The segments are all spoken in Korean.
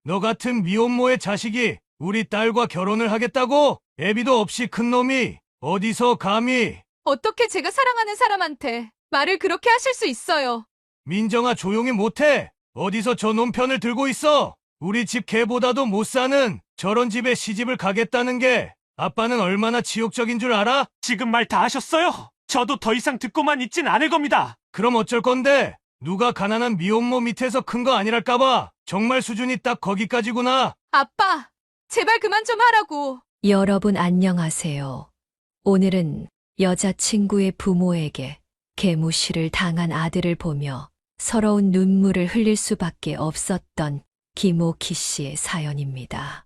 너 같은 미혼모의 자식이 우리 딸과 결혼을 하겠다고? 애비도 없이 큰 놈이 어디서 감히? 어떻게 제가 사랑하는 사람한테 말을 그렇게 하실 수 있어요? 민정아 조용히 못해. 어디서 저 놈 편을 들고 있어? 우리 집 개보다도 못 사는 저런 집에 시집을 가겠다는 게 아빠는 얼마나 지옥적인 줄 알아? 지금 말 다 하셨어요? 저도 더 이상 듣고만 있진 않을 겁니다. 그럼 어쩔 건데? 누가 가난한 미혼모 밑에서 큰 거 아니랄까봐. 정말 수준이 딱 거기까지구나. 아빠, 제발 그만 좀 하라고. 여러분 안녕하세요. 오늘은 여자친구의 부모에게 개무시를 당한 아들을 보며 서러운 눈물을 흘릴 수밖에 없었던 김옥희 씨의 사연입니다.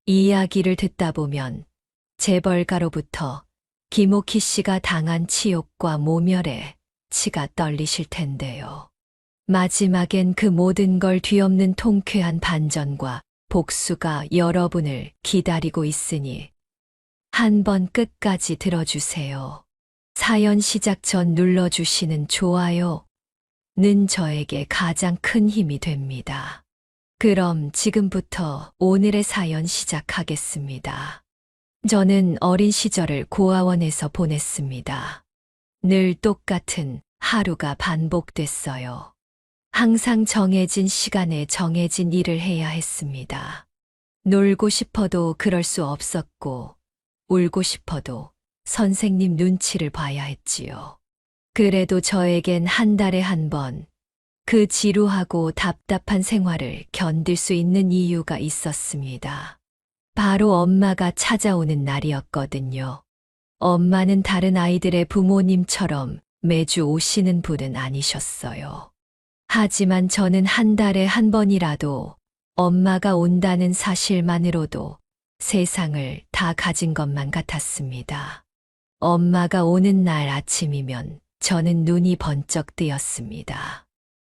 이 이야기를 듣다 보면 재벌가로부터 김옥희 씨가 당한 치욕과 모멸에 치가 떨리실 텐데요. 마지막엔 그 모든 걸 뒤엎는 통쾌한 반전과 복수가 여러분을 기다리고 있으니 한번 끝까지 들어주세요. 사연 시작 전 눌러주시는 좋아요는 저에게 가장 큰 힘이 됩니다. 그럼 지금부터 오늘의 사연 시작하겠습니다. 저는 어린 시절을 고아원에서 보냈습니다. 늘 똑같은 하루가 반복됐어요. 항상 정해진 시간에 정해진 일을 해야 했습니다. 놀고 싶어도 그럴 수 없었고, 울고 싶어도 선생님 눈치를 봐야 했지요. 그래도 저에겐 한 달에 한 번, 그 지루하고 답답한 생활을 견딜 수 있는 이유가 있었습니다. 바로 엄마가 찾아오는 날이었거든요. 엄마는 다른 아이들의 부모님처럼 매주 오시는 분은 아니셨어요. 하지만 저는 한 달에 한 번이라도 엄마가 온다는 사실만으로도 세상을 다 가진 것만 같았습니다. 엄마가 오는 날 아침이면 저는 눈이 번쩍 뜨였습니다.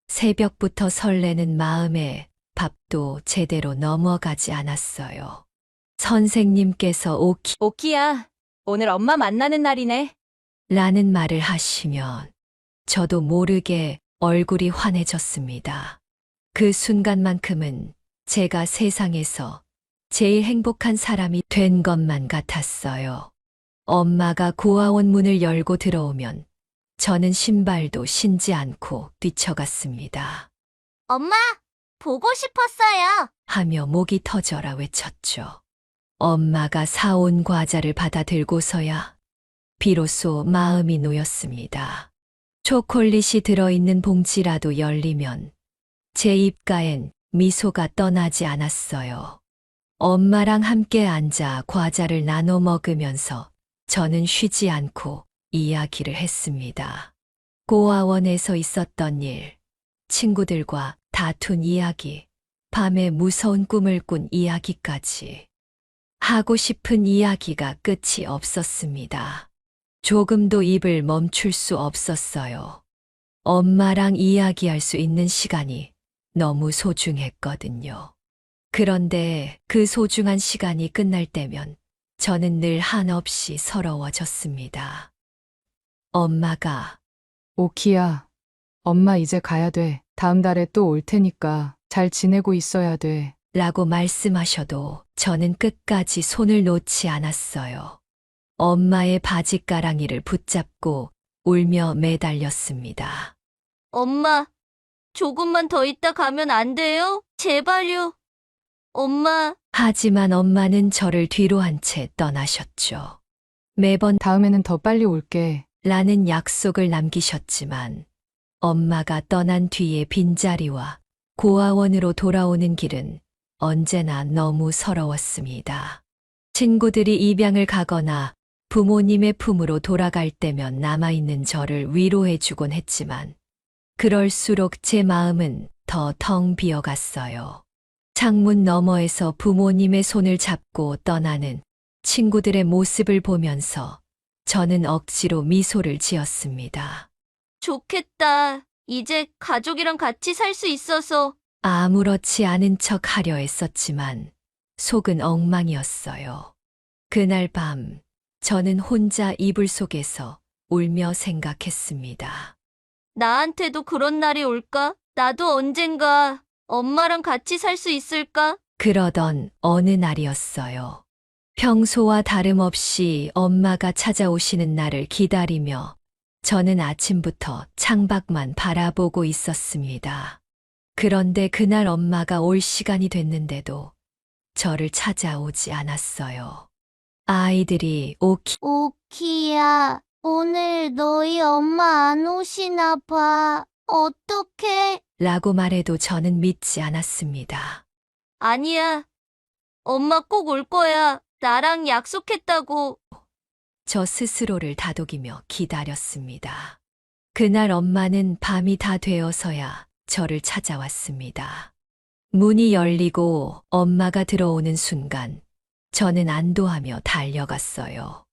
새벽부터 설레는 마음에 밥도 제대로 넘어가지 않았어요. 선생님께서 오키야, 오늘 엄마 만나는 날이네. 라는 말을 하시면 저도 모르게 얼굴이 환해졌습니다. 그 순간만큼은 제가 세상에서 제일 행복한 사람이 된 것만 같았어요. 엄마가 고아원 문을 열고 들어오면 저는 신발도 신지 않고 뛰쳐갔습니다. 엄마, 보고 싶었어요. 하며 목이 터져라 외쳤죠. 엄마가 사온 과자를 받아 들고서야 비로소 마음이 놓였습니다. 초콜릿이 들어있는 봉지라도 열리면 제 입가엔 미소가 떠나지 않았어요. 엄마랑 함께 앉아 과자를 나눠 먹으면서 저는 쉬지 않고 이야기를 했습니다. 고아원에서 있었던 일, 친구들과 다툰 이야기, 밤에 무서운 꿈을 꾼 이야기까지. 하고 싶은 이야기가 끝이 없었습니다. 조금도 입을 멈출 수 없었어요. 엄마랑 이야기할 수 있는 시간이 너무 소중했거든요. 그런데 그 소중한 시간이 끝날 때면 저는 늘 한없이 서러워졌습니다. 엄마가 오키야, 엄마 이제 가야 돼. 다음 달에 또 올 테니까 잘 지내고 있어야 돼. 라고 말씀하셔도 저는 끝까지 손을 놓지 않았어요. 엄마의 바지가랑이를 붙잡고 울며 매달렸습니다. 엄마, 조금만 더 있다 가면 안 돼요? 제발요. 엄마, 하지만 엄마는 저를 뒤로 한 채 떠나셨죠. 매번 다음에는 더 빨리 올게. 라는 약속을 남기셨지만 엄마가 떠난 뒤의 빈자리와 고아원으로 돌아오는 길은 언제나 너무 서러웠습니다. 친구들이 입양을 가거나 부모님의 품으로 돌아갈 때면 남아있는 저를 위로해주곤 했지만 그럴수록 제 마음은 더 텅 비어갔어요. 창문 너머에서 부모님의 손을 잡고 떠나는 친구들의 모습을 보면서 저는 억지로 미소를 지었습니다. 좋겠다. 이제 가족이랑 같이 살 수 있어서. 아무렇지 않은 척 하려 했었지만 속은 엉망이었어요. 그날 밤 저는 혼자 이불 속에서 울며 생각했습니다. 나한테도 그런 날이 올까? 나도 언젠가 엄마랑 같이 살 수 있을까? 그러던 어느 날이었어요. 평소와 다름없이 엄마가 찾아오시는 날을 기다리며 저는 아침부터 창밖만 바라보고 있었습니다. 그런데 그날 엄마가 올 시간이 됐는데도 저를 찾아오지 않았어요. 아이들이 오키야, 오늘 너희 엄마 안 오시나 봐. 어떡해? 라고 말해도 저는 믿지 않았습니다. 아니야. 엄마 꼭 올 거야. 나랑 약속했다고. 저 스스로를 다독이며 기다렸습니다. 그날 엄마는 밤이 다 되어서야 저를 찾아왔습니다. 문이 열리고 엄마가 들어오는 순간 저는 안도하며 달려갔어요.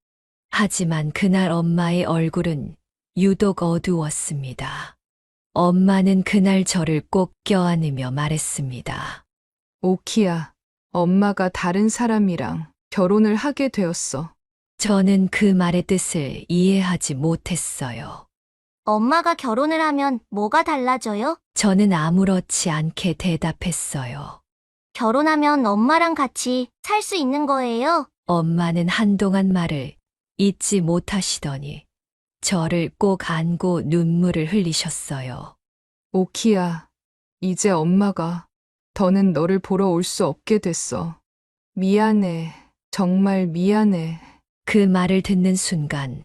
하지만 그날 엄마의 얼굴은 유독 어두웠습니다. 엄마는 그날 저를 꼭 껴안으며 말했습니다. 오키야, 엄마가 다른 사람이랑 결혼을 하게 되었어. 저는 그 말의 뜻을 이해하지 못했어요. 엄마가 결혼을 하면 뭐가 달라져요? 저는 아무렇지 않게 대답했어요. 결혼하면 엄마랑 같이 살 수 있는 거예요? 엄마는 한동안 말을 잊지 못하시더니 저를 꼭 안고 눈물을 흘리셨어요. 오키야, 이제 엄마가 더는 너를 보러 올 수 없게 됐어. 미안해. 정말 미안해. 그 말을 듣는 순간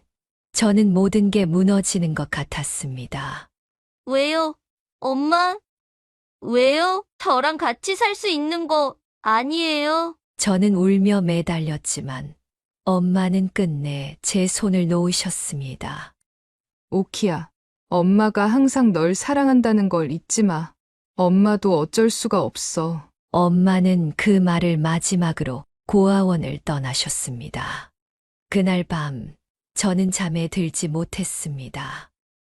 저는 모든 게 무너지는 것 같았습니다. 왜요? 엄마? 왜요? 저랑 같이 살 수 있는 거 아니에요? 저는 울며 매달렸지만 엄마는 끝내 제 손을 놓으셨습니다. 오키야, 엄마가 항상 널 사랑한다는 걸 잊지 마. 엄마도 어쩔 수가 없어. 엄마는 그 말을 마지막으로 고아원을 떠나셨습니다. 그날 밤 저는 잠에 들지 못했습니다.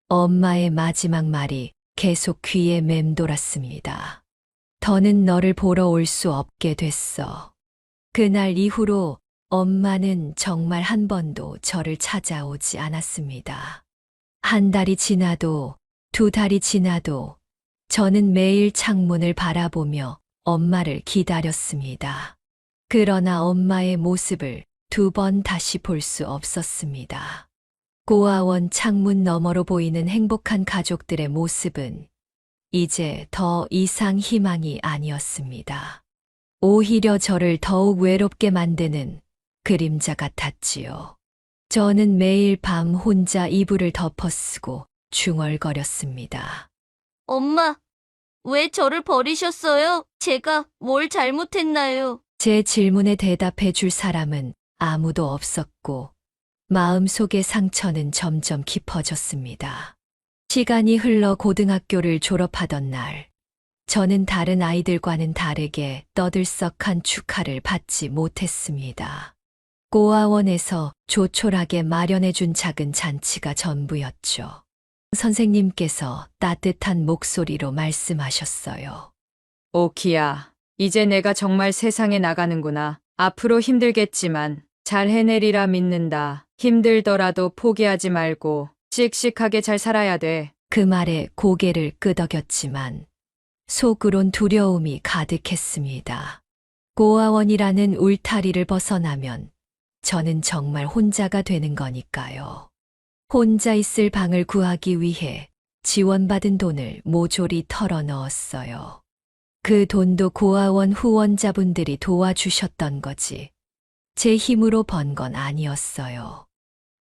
엄마의 마지막 말이 계속 귀에 맴돌았습니다. 더는 너를 보러 올 수 없게 됐어. 그날 이후로 엄마는 정말 한 번도 저를 찾아오지 않았습니다. 한 달이 지나도 두 달이 지나도 저는 매일 창문을 바라보며 엄마를 기다렸습니다. 그러나 엄마의 모습을 두 번 다시 볼 수 없었습니다. 고아원 창문 너머로 보이는 행복한 가족들의 모습은 이제 더 이상 희망이 아니었습니다. 오히려 저를 더욱 외롭게 만드는 그림자 같았지요. 저는 매일 밤 혼자 이불을 덮어쓰고 중얼거렸습니다. 엄마, 왜 저를 버리셨어요? 제가 뭘 잘못했나요? 제 질문에 대답해 줄 사람은 아무도 없었고 마음속의 상처는 점점 깊어졌습니다. 시간이 흘러 고등학교를 졸업하던 날, 저는 다른 아이들과는 다르게 떠들썩한 축하를 받지 못했습니다. 고아원에서 조촐하게 마련해준 작은 잔치가 전부였죠. 선생님께서 따뜻한 목소리로 말씀하셨어요. 오키야, 이제 내가 정말 세상에 나가는구나. 앞으로 힘들겠지만 잘 해내리라 믿는다. 힘들더라도 포기하지 말고 씩씩하게 잘 살아야 돼. 그 말에 고개를 끄덕였지만 속으론 두려움이 가득했습니다. 고아원이라는 울타리를 벗어나면 저는 정말 혼자가 되는 거니까요. 혼자 있을 방을 구하기 위해 지원받은 돈을 모조리 털어 넣었어요. 그 돈도 고아원 후원자분들이 도와주셨던 거지. 제 힘으로 번 건 아니었어요.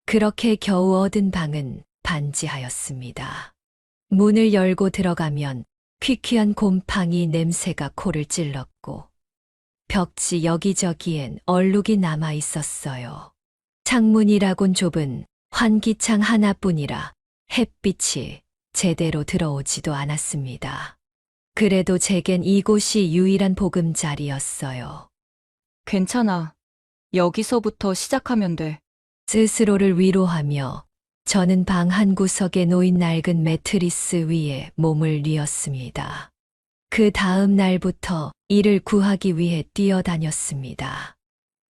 그렇게 겨우 얻은 방은 반지하였습니다. 문을 열고 들어가면 퀴퀴한 곰팡이 냄새가 코를 찔렀고 벽지 여기저기엔 얼룩이 남아 있었어요. 창문이라곤 좁은 환기창 하나뿐이라 햇빛이 제대로 들어오지도 않았습니다. 그래도 제겐 이곳이 유일한 보금자리였어요. 괜찮아. 여기서부터 시작하면 돼. 스스로를 위로하며 저는 방 한 구석에 놓인 낡은 매트리스 위에 몸을 뉘었습니다. 그 다음 날부터 일을 구하기 위해 뛰어다녔습니다.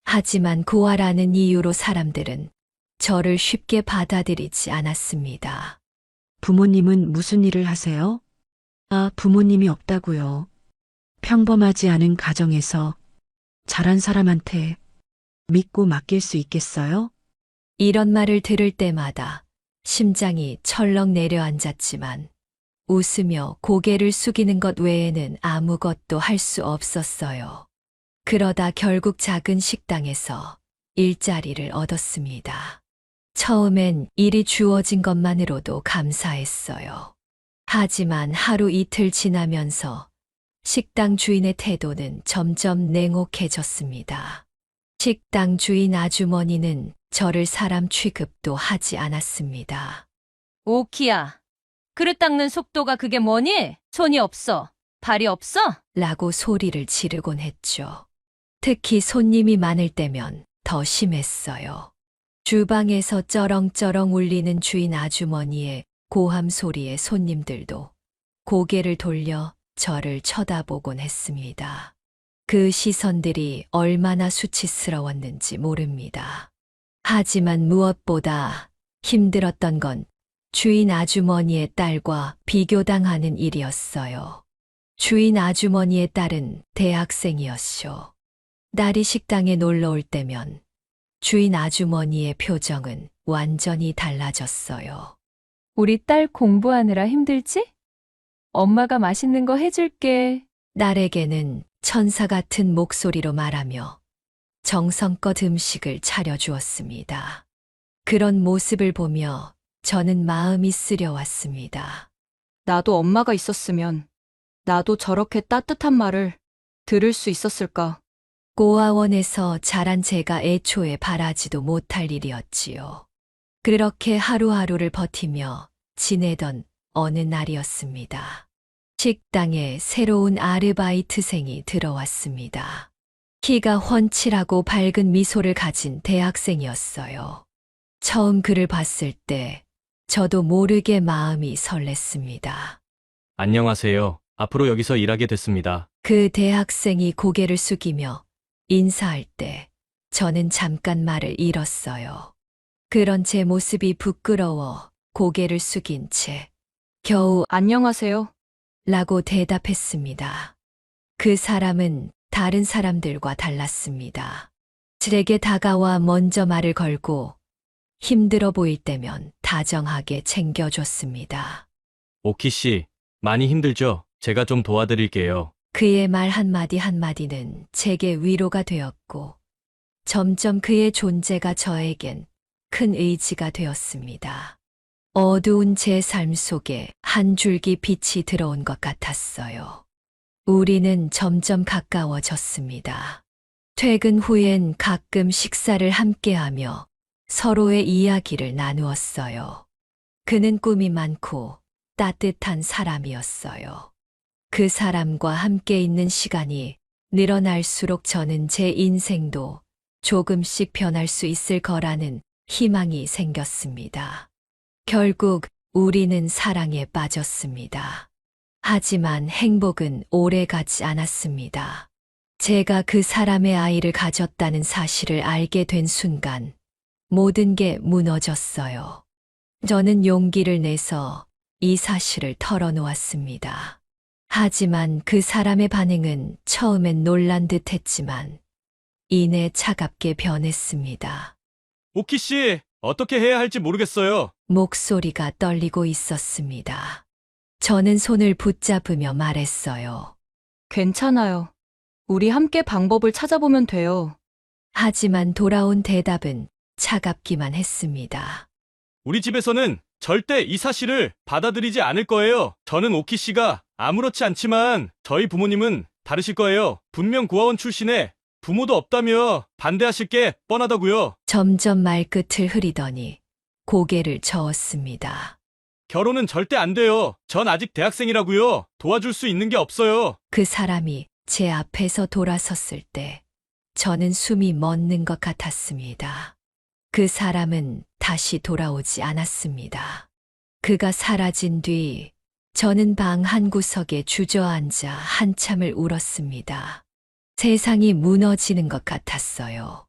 하지만 고아라는 이유로 사람들은 저를 쉽게 받아들이지 않았습니다. 부모님은 무슨 일을 하세요? 아, 부모님이 없다고요. 평범하지 않은 가정에서 자란 사람한테 믿고 맡길 수 있겠어요? 이런 말을 들을 때마다 심장이 철렁 내려앉았지만 웃으며 고개를 숙이는 것 외에는 아무것도 할 수 없었어요. 그러다 결국 작은 식당에서 일자리를 얻었습니다. 처음엔 일이 주어진 것만으로도 감사했어요. 하지만 하루 이틀 지나면서 식당 주인의 태도는 점점 냉혹해졌습니다. 식당 주인 아주머니는 저를 사람 취급도 하지 않았습니다. 오키야, 그릇 닦는 속도가 그게 뭐니? 손이 없어. 발이 없어? 라고 소리를 지르곤 했죠. 특히 손님이 많을 때면 더 심했어요. 주방에서 쩌렁쩌렁 울리는 주인 아주머니의 고함 소리에 손님들도 고개를 돌려 저를 쳐다보곤 했습니다. 그 시선들이 얼마나 수치스러웠는지 모릅니다. 하지만 무엇보다 힘들었던 건 주인 아주머니의 딸과 비교당하는 일이었어요. 주인 아주머니의 딸은 대학생이었쇼. 딸이 식당에 놀러 올 때면 주인 아주머니의 표정은 완전히 달라졌어요. 우리 딸 공부하느라 힘들지? 엄마가 맛있는 거 해줄게. 딸에게는 천사 같은 목소리로 말하며 정성껏 음식을 차려주었습니다. 그런 모습을 보며 저는 마음이 쓰려왔습니다. 나도 엄마가 있었으면 나도 저렇게 따뜻한 말을 들을 수 있었을까? 고아원에서 자란 제가 애초에 바라지도 못할 일이었지요. 그렇게 하루하루를 버티며 지내던 어느 날이었습니다. 식당에 새로운 아르바이트생이 들어왔습니다. 키가 훤칠하고 밝은 미소를 가진 대학생이었어요. 처음 그를 봤을 때 저도 모르게 마음이 설렜습니다. 안녕하세요. 앞으로 여기서 일하게 됐습니다. 그 대학생이 고개를 숙이며 인사할 때 저는 잠깐 말을 잃었어요. 그런 제 모습이 부끄러워 고개를 숙인 채 겨우 안녕하세요. 라고 대답했습니다. 그 사람은 다른 사람들과 달랐습니다. 제게 다가와 먼저 말을 걸고 힘들어 보일 때면 다정하게 챙겨줬습니다. 오키 씨, 많이 힘들죠? 제가 좀 도와드릴게요. 그의 말 한마디 한마디는 제게 위로가 되었고 점점 그의 존재가 저에겐 큰 의지가 되었습니다. 어두운 제 삶 속에 한 줄기 빛이 들어온 것 같았어요. 우리는 점점 가까워졌습니다. 퇴근 후엔 가끔 식사를 함께하며 서로의 이야기를 나누었어요. 그는 꿈이 많고 따뜻한 사람이었어요. 그 사람과 함께 있는 시간이 늘어날수록 저는 제 인생도 조금씩 변할 수 있을 거라는 희망이 생겼습니다. 결국 우리는 사랑에 빠졌습니다. 하지만 행복은 오래 가지 않았습니다. 제가 그 사람의 아이를 가졌다는 사실을 알게 된 순간 모든 게 무너졌어요. 저는 용기를 내서 이 사실을 털어놓았습니다. 하지만 그 사람의 반응은 처음엔 놀란 듯 했지만 이내 차갑게 변했습니다. 오키 씨, 어떻게 해야 할지 모르겠어요. 목소리가 떨리고 있었습니다. 저는 손을 붙잡으며 말했어요. 괜찮아요. 우리 함께 방법을 찾아보면 돼요. 하지만 돌아온 대답은 차갑기만 했습니다. 우리 집에서는 절대 이 사실을 받아들이지 않을 거예요. 저는 오키 씨가 아무렇지 않지만 저희 부모님은 다르실 거예요. 분명 고아원 출신에 부모도 없다며 반대하실 게 뻔하다고요. 점점 말끝을 흐리더니 고개를 저었습니다. 결혼은 절대 안 돼요. 전 아직 대학생이라고요. 도와줄 수 있는 게 없어요. 그 사람이 제 앞에서 돌아섰을 때 저는 숨이 멎는 것 같았습니다. 그 사람은 다시 돌아오지 않았습니다. 그가 사라진 뒤 저는 방 한구석에 주저앉아 한참을 울었습니다. 세상이 무너지는 것 같았어요.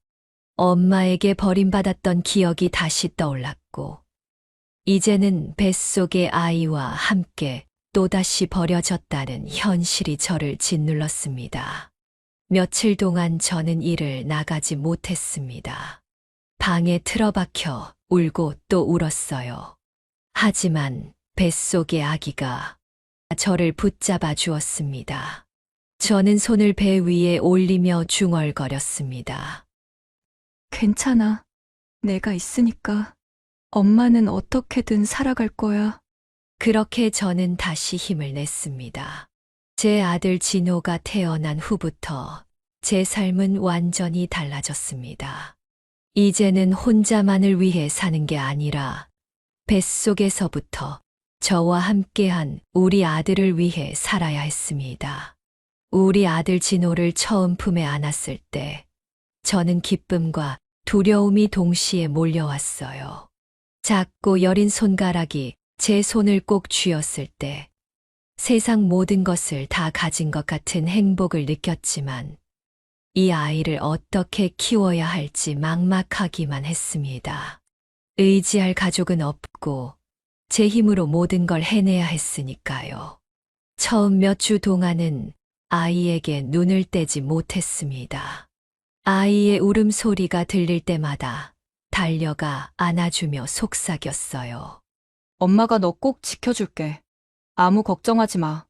엄마에게 버림받았던 기억이 다시 떠올랐고, 이제는 뱃속의 아이와 함께 또다시 버려졌다는 현실이 저를 짓눌렀습니다. 며칠 동안 저는 일을 나가지 못했습니다. 방에 틀어박혀 울고 또 울었어요. 하지만 뱃속의 아기가 저를 붙잡아 주었습니다. 저는 손을 배 위에 올리며 중얼거렸습니다. 괜찮아. 내가 있으니까. 엄마는 어떻게든 살아갈 거야. 그렇게 저는 다시 힘을 냈습니다. 제 아들 진호가 태어난 후부터 제 삶은 완전히 달라졌습니다. 이제는 혼자만을 위해 사는 게 아니라 뱃속에서부터 저와 함께한 우리 아들을 위해 살아야 했습니다. 우리 아들 진호를 처음 품에 안았을 때 저는 기쁨과 두려움이 동시에 몰려왔어요. 작고 여린 손가락이 제 손을 꼭 쥐었을 때 세상 모든 것을 다 가진 것 같은 행복을 느꼈지만 이 아이를 어떻게 키워야 할지 막막하기만 했습니다. 의지할 가족은 없고 제 힘으로 모든 걸 해내야 했으니까요. 처음 몇 주 동안은 아이에게 눈을 떼지 못했습니다. 아이의 울음소리가 들릴 때마다 달려가 안아주며 속삭였어요. 엄마가 너 꼭 지켜줄게. 아무 걱정하지 마.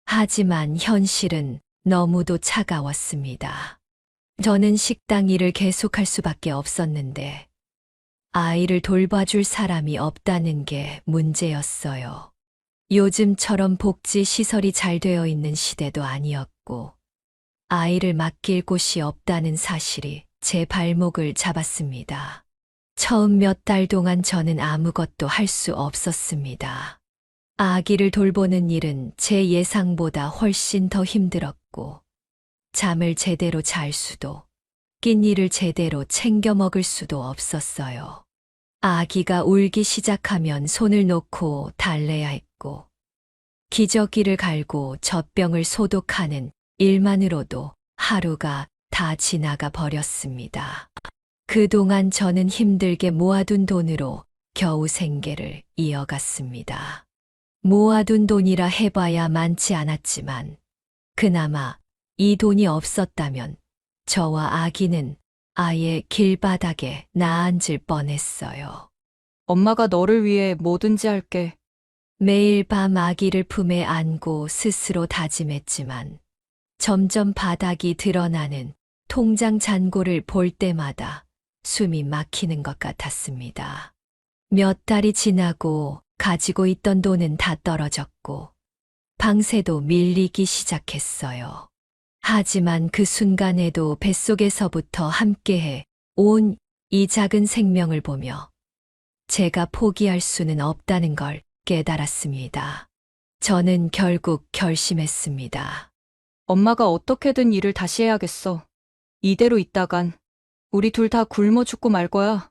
하지만 현실은 너무도 차가웠습니다. 저는 식당 일을 계속할 수밖에 없었는데 아이를 돌봐줄 사람이 없다는 게 문제였어요. 요즘처럼 복지 시설이 잘 되어 있는 시대도 아니었고 아이를 맡길 곳이 없다는 사실이 제 발목을 잡았습니다. 처음 몇 달 동안 저는 아무것도 할 수 없었습니다. 아기를 돌보는 일은 제 예상보다 훨씬 더 힘들었고 잠을 제대로 잘 수도 끼니를 제대로 챙겨 먹을 수도 없었어요. 아기가 울기 시작하면 손을 놓고 달래야 했고 기저귀를 갈고 젖병을 소독하는 일만으로도 하루가 다 지나가 버렸습니다. 그동안 저는 힘들게 모아둔 돈으로 겨우 생계를 이어갔습니다. 모아둔 돈이라 해봐야 많지 않았지만 그나마 이 돈이 없었다면 저와 아기는 아예 길바닥에 나앉을 뻔했어요. 엄마가 너를 위해 뭐든지 할게. 매일 밤 아기를 품에 안고 스스로 다짐했지만 점점 바닥이 드러나는 통장 잔고를 볼 때마다 숨이 막히는 것 같았습니다. 몇 달이 지나고 가지고 있던 돈은 다 떨어졌고 방세도 밀리기 시작했어요. 하지만 그 순간에도 뱃속에서부터 함께해 온 이 작은 생명을 보며 제가 포기할 수는 없다는 걸 깨달았습니다. 저는 결국 결심했습니다. 엄마가 어떻게든 일을 다시 해야겠어. 이대로 있다간 우리 둘 다 굶어 죽고 말 거야.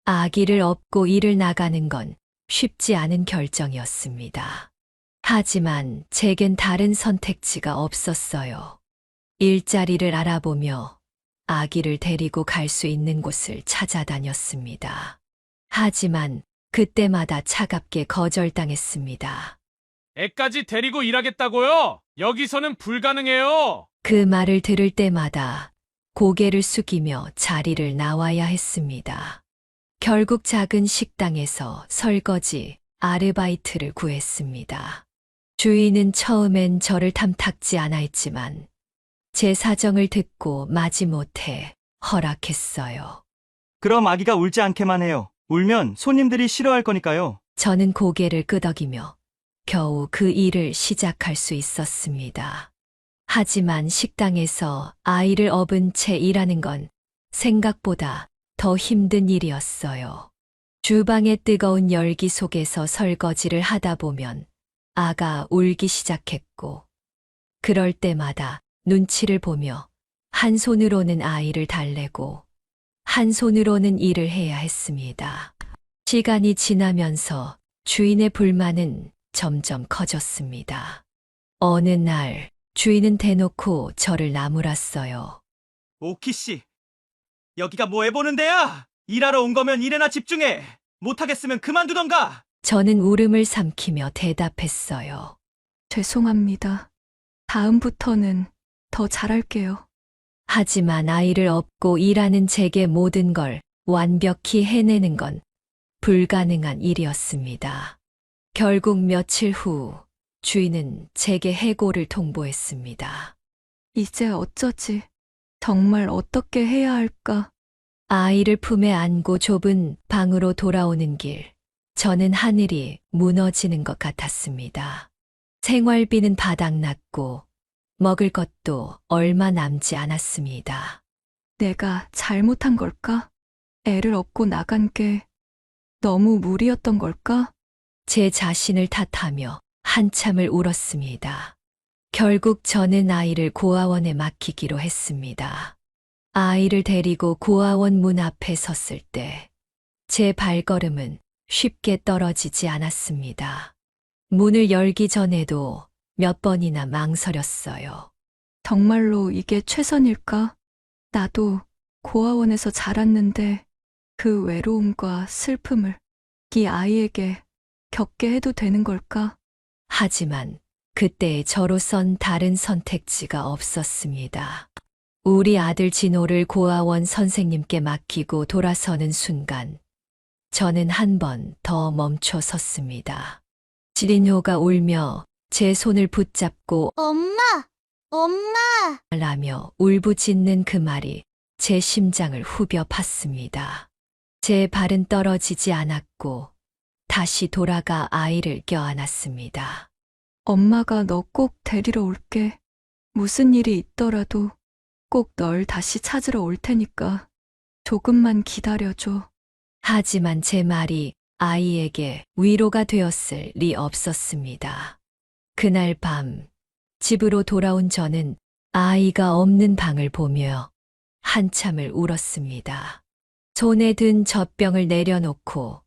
아기를 업고 일을 나가는 건 쉽지 않은 결정이었습니다. 하지만 제겐 다른 선택지가 없었어요. 일자리를 알아보며 아기를 데리고 갈 수 있는 곳을 찾아다녔습니다. 하지만 그때마다 차갑게 거절당했습니다. 애까지 데리고 일하겠다고요? 여기서는 불가능해요. 그 말을 들을 때마다 고개를 숙이며 자리를 나와야 했습니다. 결국 작은 식당에서 설거지, 아르바이트를 구했습니다. 주인은 처음엔 저를 탐탁지 않아 했지만 제 사정을 듣고 마지못해 허락했어요. 그럼 아기가 울지 않게만 해요. 울면 손님들이 싫어할 거니까요. 저는 고개를 끄덕이며 겨우 그 일을 시작할 수 있었습니다. 하지만 식당에서 아이를 업은 채 일하는 건 생각보다 더 힘든 일이었어요. 주방의 뜨거운 열기 속에서 설거지를 하다 보면 아가 울기 시작했고 그럴 때마다 눈치를 보며 한 손으로는 아이를 달래고 한 손으로는 일을 해야 했습니다. 시간이 지나면서 주인의 불만은 점점 커졌습니다. 어느 날 주인은 대놓고 저를 나무랐어요. 오키 씨, 여기가 뭐 해보는 데야? 일하러 온 거면 일에나 집중해. 못하겠으면 그만두던가. 저는 울음을 삼키며 대답했어요. 죄송합니다. 다음부터는 더 잘할게요. 하지만 아이를 업고 일하는 제게 모든 걸 완벽히 해내는 건 불가능한 일이었습니다. 결국 며칠 후 주인은 제게 해고를 통보했습니다. 이제 어쩌지? 정말 어떻게 해야 할까? 아이를 품에 안고 좁은 방으로 돌아오는 길, 저는 하늘이 무너지는 것 같았습니다. 생활비는 바닥났고 먹을 것도 얼마 남지 않았습니다. 내가 잘못한 걸까? 애를 업고 나간 게 너무 무리였던 걸까? 제 자신을 탓하며 한참을 울었습니다. 결국 저는 아이를 고아원에 맡기기로 했습니다. 아이를 데리고 고아원 문 앞에 섰을 때 제 발걸음은 쉽게 떨어지지 않았습니다. 문을 열기 전에도 몇 번이나 망설였어요. 정말로 이게 최선일까? 나도 고아원에서 자랐는데 그 외로움과 슬픔을 이 아이에게 겪게 해도 되는 걸까? 하지만 그때의 저로선 다른 선택지가 없었습니다. 우리 아들 진호를 고아원 선생님께 맡기고 돌아서는 순간 저는 한 번 더 멈춰 섰습니다. 진호가 울며 제 손을 붙잡고 엄마! 엄마! 라며 울부짖는 그 말이 제 심장을 후벼 팠습니다. 제 발은 떨어지지 않았고 다시 돌아가 아이를 껴안았습니다. 엄마가 너 꼭 데리러 올게. 무슨 일이 있더라도 꼭 널 다시 찾으러 올 테니까 조금만 기다려줘. 하지만 제 말이 아이에게 위로가 되었을 리 없었습니다. 그날 밤 집으로 돌아온 저는 아이가 없는 방을 보며 한참을 울었습니다. 손에 든 젖병을 내려놓고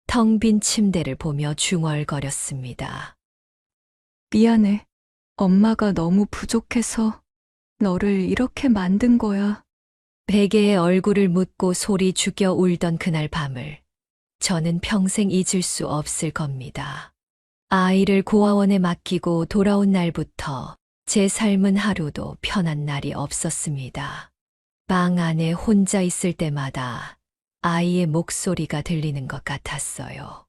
텅 빈 침대를 보며 중얼거렸습니다. 미안해. 엄마가 너무 부족해서 너를 이렇게 만든 거야. 베개에 얼굴을 묻고 소리 죽여 울던 그날 밤을 저는 평생 잊을 수 없을 겁니다. 아이를 고아원에 맡기고 돌아온 날부터 제 삶은 하루도 편한 날이 없었습니다. 방 안에 혼자 있을 때마다 아이의 목소리가 들리는 것 같았어요.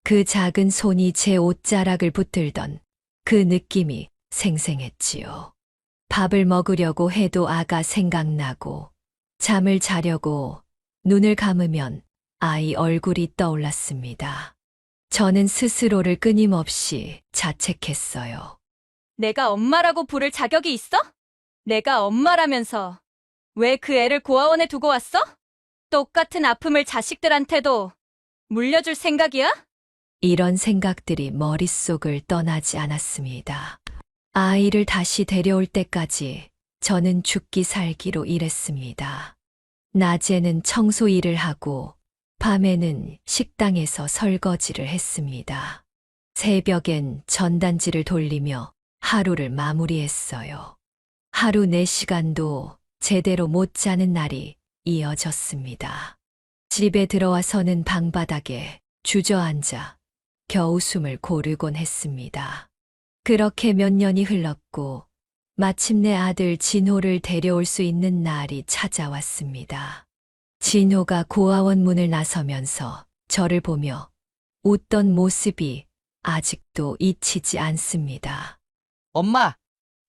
그 작은 손이 제 옷자락을 붙들던 그 느낌이 생생했지요. 밥을 먹으려고 해도 아가 생각나고 잠을 자려고 눈을 감으면 아이 얼굴이 떠올랐습니다. 저는 스스로를 끊임없이 자책했어요. 내가 엄마라고 부를 자격이 있어? 내가 엄마라면서 왜 그 애를 고아원에 두고 왔어? 똑같은 아픔을 자식들한테도 물려줄 생각이야? 이런 생각들이 머릿속을 떠나지 않았습니다. 아이를 다시 데려올 때까지 저는 죽기 살기로 일했습니다. 낮에는 청소 일을 하고 밤에는 식당에서 설거지를 했습니다. 새벽엔 전단지를 돌리며 하루를 마무리했어요. 하루 4시간도 제대로 못 자는 날이 이어졌습니다. 집에 들어와서는 방바닥에 주저앉아 겨우 숨을 고르곤 했습니다. 그렇게 몇 년이 흘렀고 마침내 아들 진호를 데려올 수 있는 날이 찾아왔습니다. 진호가 고아원 문을 나서면서 저를 보며 웃던 모습이 아직도 잊히지 않습니다. 엄마,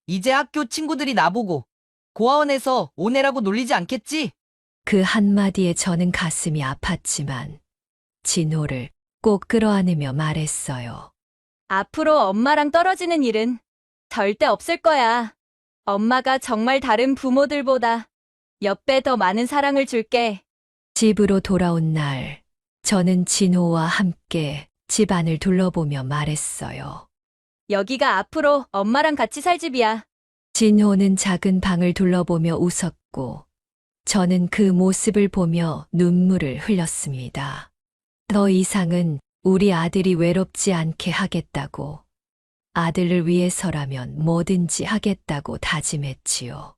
이제 학교 친구들이 나보고 고아원에서 오네라고 놀리지 않겠지? 그 한마디에 저는 가슴이 아팠지만 진호를 꼭 끌어안으며 말했어요. 앞으로 엄마랑 떨어지는 일은 절대 없을 거야. 엄마가 정말 다른 부모들보다 몇 배 더 많은 사랑을 줄게. 집으로 돌아온 날, 저는 진호와 함께 집안을 둘러보며 말했어요. 여기가 앞으로 엄마랑 같이 살 집이야. 진호는 작은 방을 둘러보며 웃었고, 저는 그 모습을 보며 눈물을 흘렸습니다. 더 이상은 우리 아들이 외롭지 않게 하겠다고, 아들을 위해서라면 뭐든지 하겠다고 다짐했지요.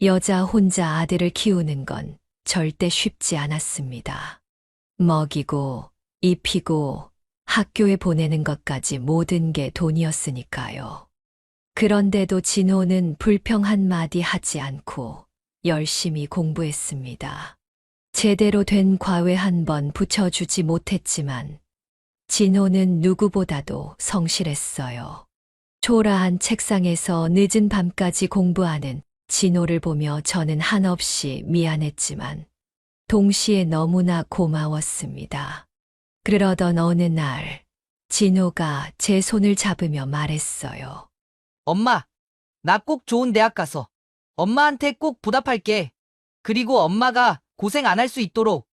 여자 혼자 아들을 키우는 건 절대 쉽지 않았습니다. 먹이고, 입히고, 학교에 보내는 것까지 모든 게 돈이었으니까요. 그런데도 진호는 불평 한마디 하지 않고 열심히 공부했습니다. 제대로 된 과외 한 번 붙여주지 못했지만 진호는 누구보다도 성실했어요. 초라한 책상에서 늦은 밤까지 공부하는 진호를 보며 저는 한없이 미안했지만 동시에 너무나 고마웠습니다. 그러던 어느 날 진호가 제 손을 잡으며 말했어요. 엄마, 나 꼭 좋은 대학 가서 엄마한테 꼭 보답할게. 그리고 엄마가 고생 안 할 수 있도록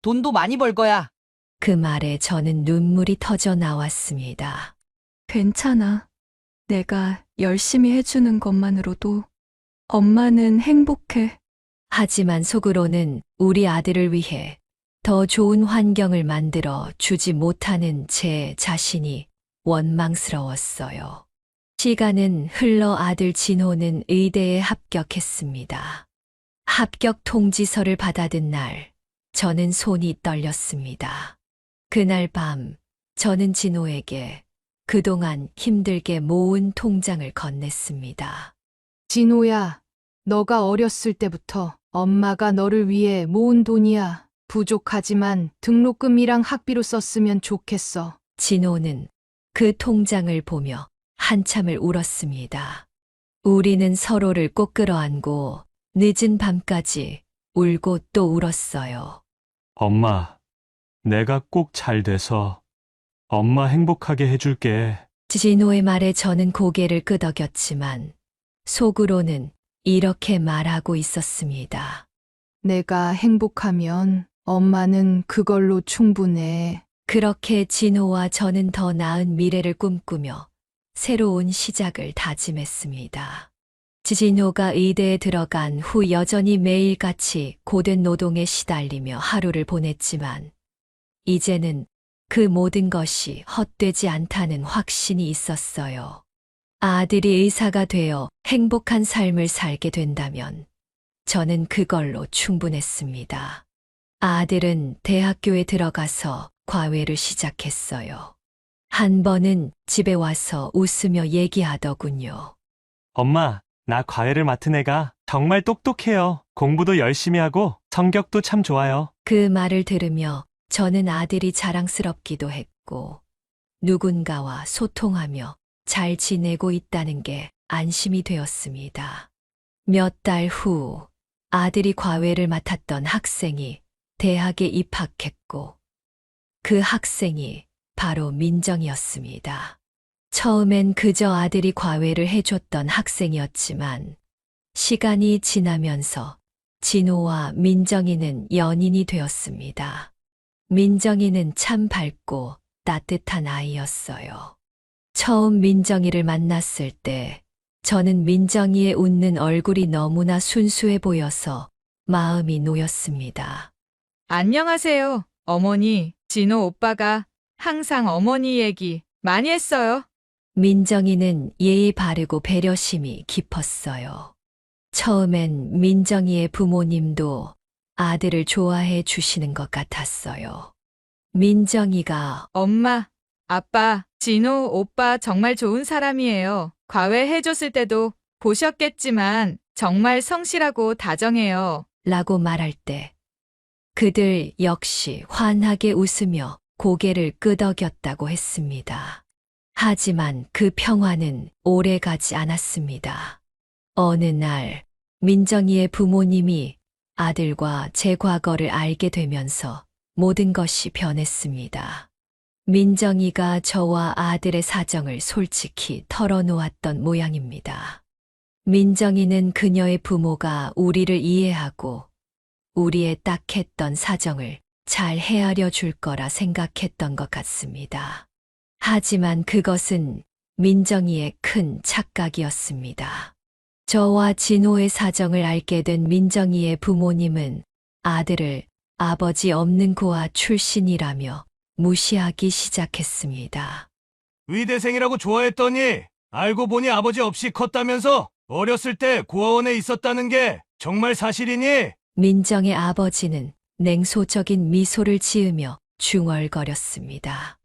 돈도 많이 벌 거야. 그 말에 저는 눈물이 터져 나왔습니다. 괜찮아. 내가 열심히 해주는 것만으로도 엄마는 행복해. 하지만 속으로는 우리 아들을 위해 더 좋은 환경을 만들어 주지 못하는 제 자신이 원망스러웠어요. 시간은 흘러 아들 진호는 의대에 합격했습니다. 합격 통지서를 받아든 날, 저는 손이 떨렸습니다. 그날 밤, 저는 진호에게 그동안 힘들게 모은 통장을 건넸습니다. 진호야, 너가 어렸을 때부터 엄마가 너를 위해 모은 돈이야. 부족하지만 등록금이랑 학비로 썼으면 좋겠어. 진호는 그 통장을 보며 한참을 울었습니다. 우리는 서로를 꼭 끌어안고 늦은 밤까지 울고 또 울었어요. 엄마, 내가 꼭 잘 돼서 엄마 행복하게 해줄게. 진호의 말에 저는 고개를 끄덕였지만 속으로는 이렇게 말하고 있었습니다. 내가 행복하면 엄마는 그걸로 충분해. 그렇게 진호와 저는 더 나은 미래를 꿈꾸며 새로운 시작을 다짐했습니다. 진호가 의대에 들어간 후 여전히 매일같이 고된 노동에 시달리며 하루를 보냈지만 이제는 그 모든 것이 헛되지 않다는 확신이 있었어요. 아들이 의사가 되어 행복한 삶을 살게 된다면 저는 그걸로 충분했습니다. 아들은 대학교에 들어가서 과외를 시작했어요. 한 번은 집에 와서 웃으며 얘기하더군요. 엄마, 나 과외를 맡은 애가 정말 똑똑해요. 공부도 열심히 하고 성격도 참 좋아요. 그 말을 들으며 저는 아들이 자랑스럽기도 했고 누군가와 소통하며 잘 지내고 있다는 게 안심이 되었습니다. 몇 달 후 아들이 과외를 맡았던 학생이 대학에 입학했고 그 학생이 바로 민정이었습니다. 처음엔 그저 아들이 과외를 해줬던 학생이었지만 시간이 지나면서 진호와 민정이는 연인이 되었습니다. 민정이는 참 밝고 따뜻한 아이였어요. 처음 민정이를 만났을 때 저는 민정이의 웃는 얼굴이 너무나 순수해 보여서 마음이 놓였습니다. 안녕하세요, 어머니. 진호 오빠가 항상 어머니 얘기 많이 했어요. 민정이는 예의 바르고 배려심이 깊었어요. 처음엔 민정이의 부모님도 아들을 좋아해 주시는 것 같았어요. 민정이가 엄마, 아빠, 진호 오빠 정말 좋은 사람이에요. 과외 해줬을 때도 보셨겠지만 정말 성실하고 다정해요. 라고 말할 때 그들 역시 환하게 웃으며 고개를 끄덕였다고 했습니다. 하지만 그 평화는 오래 가지 않았습니다. 어느 날 민정이의 부모님이 아들과 제 과거를 알게 되면서 모든 것이 변했습니다. 민정이가 저와 아들의 사정을 솔직히 털어놓았던 모양입니다. 민정이는 그녀의 부모가 우리를 이해하고 우리의 딱했던 사정을 잘 헤아려 줄 거라 생각했던 것 같습니다. 하지만 그것은 민정이의 큰 착각이었습니다. 저와 진호의 사정을 알게 된 민정이의 부모님은 아들을 아버지 없는 고아 출신이라며 무시하기 시작했습니다. 의대생이라고 좋아했더니 알고 보니 아버지 없이 컸다면서 어렸을 때 고아원에 있었다는 게 정말 사실이니? 민정의 아버지는 냉소적인 미소를 지으며 중얼거렸습니다.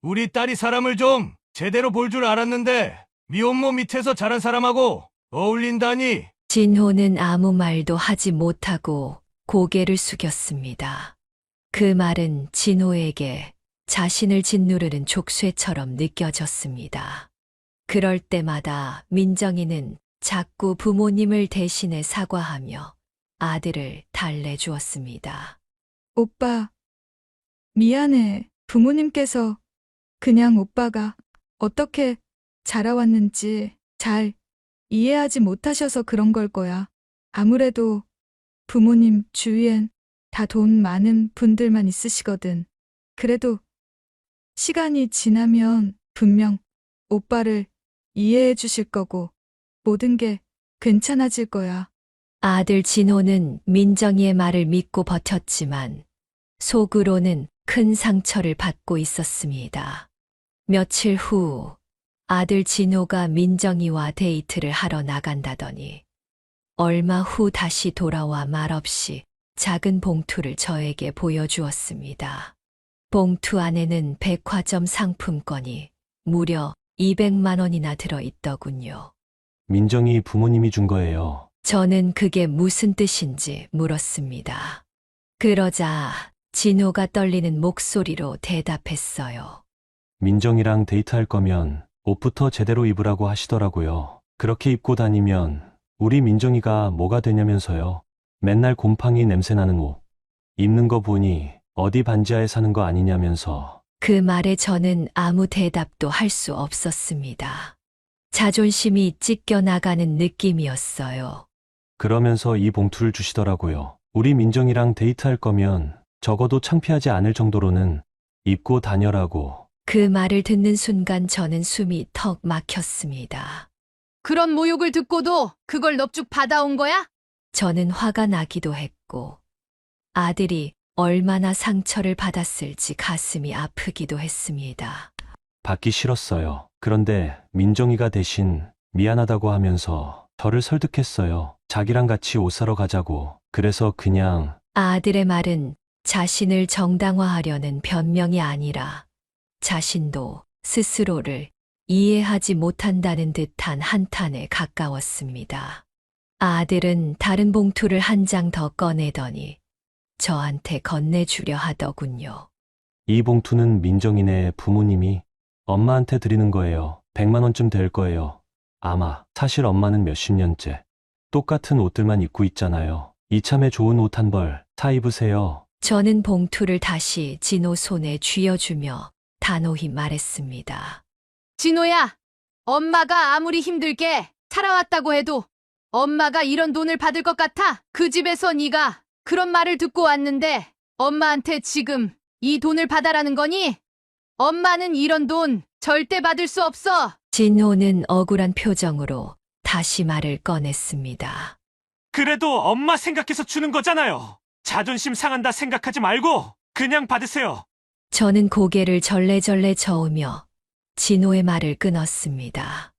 우리 딸이 사람을 좀 제대로 볼 줄 알았는데 미혼모 밑에서 자란 사람하고 어울린다니. 진호는 아무 말도 하지 못하고 고개를 숙였습니다. 그 말은 진호에게 자신을 짓누르는 족쇄처럼 느껴졌습니다. 그럴 때마다 민정이는 자꾸 부모님을 대신해 사과하며 아들을 달래주었습니다. 오빠, 미안해. 부모님께서 그냥 오빠가 어떻게 자라왔는지 잘 이해하지 못하셔서 그런 걸 거야. 아무래도 부모님 주위엔 다 돈 많은 분들만 있으시거든. 그래도 시간이 지나면 분명 오빠를 이해해 주실 거고 모든 게 괜찮아질 거야. 아들 진호는 민정이의 말을 믿고 버텼지만 속으로는 큰 상처를 받고 있었습니다. 며칠 후 아들 진호가 민정이와 데이트를 하러 나간다더니 얼마 후 다시 돌아와 말없이 작은 봉투를 저에게 보여주었습니다. 봉투 안에는 백화점 상품권이 무려 200만 원이나 들어있더군요. 민정이 부모님이 준 거예요. 저는 그게 무슨 뜻인지 물었습니다. 그러자 진호가 떨리는 목소리로 대답했어요. 민정이랑 데이트할 거면 옷부터 제대로 입으라고 하시더라고요. 그렇게 입고 다니면 우리 민정이가 뭐가 되냐면서요. 맨날 곰팡이 냄새나는 옷. 입는 거 보니 어디 반지하에 사는 거 아니냐면서. 그 말에 저는 아무 대답도 할 수 없었습니다. 자존심이 찢겨나가는 느낌이었어요. 그러면서 이 봉투를 주시더라고요. 우리 민정이랑 데이트할 거면 적어도 창피하지 않을 정도로는 입고 다녀라고. 그 말을 듣는 순간 저는 숨이 턱 막혔습니다. 그런 모욕을 듣고도 그걸 넙죽 받아온 거야? 저는 화가 나기도 했고 아들이 얼마나 상처를 받았을지 가슴이 아프기도 했습니다. 받기 싫었어요. 그런데 민정이가 대신 미안하다고 하면서 저를 설득했어요. 자기랑 같이 옷 사러 가자고. 그래서 그냥. 아들의 말은 자신을 정당화하려는 변명이 아니라 자신도 스스로를 이해하지 못한다는 듯한 한탄에 가까웠습니다. 아들은 다른 봉투를 한 장 더 꺼내더니 저한테 건네주려 하더군요. 이 봉투는 민정이네 부모님이 엄마한테 드리는 거예요. 100만 원쯤 될 거예요. 아마. 사실 엄마는 몇십 년째 똑같은 옷들만 입고 있잖아요. 이참에 좋은 옷 한 벌 사 입으세요. 저는 봉투를 다시 진호 손에 쥐어주며 단호히 말했습니다. 진호야, 엄마가 아무리 힘들게 살아왔다고 해도 엄마가 이런 돈을 받을 것 같아? 그 집에서 네가 그런 말을 듣고 왔는데 엄마한테 지금 이 돈을 받아라는 거니? 엄마는 이런 돈 절대 받을 수 없어. 진호는 억울한 표정으로 다시 말을 꺼냈습니다. 그래도 엄마 생각해서 주는 거잖아요. 자존심 상한다 생각하지 말고 그냥 받으세요. 저는 고개를 절레절레 저으며 진호의 말을 끊었습니다.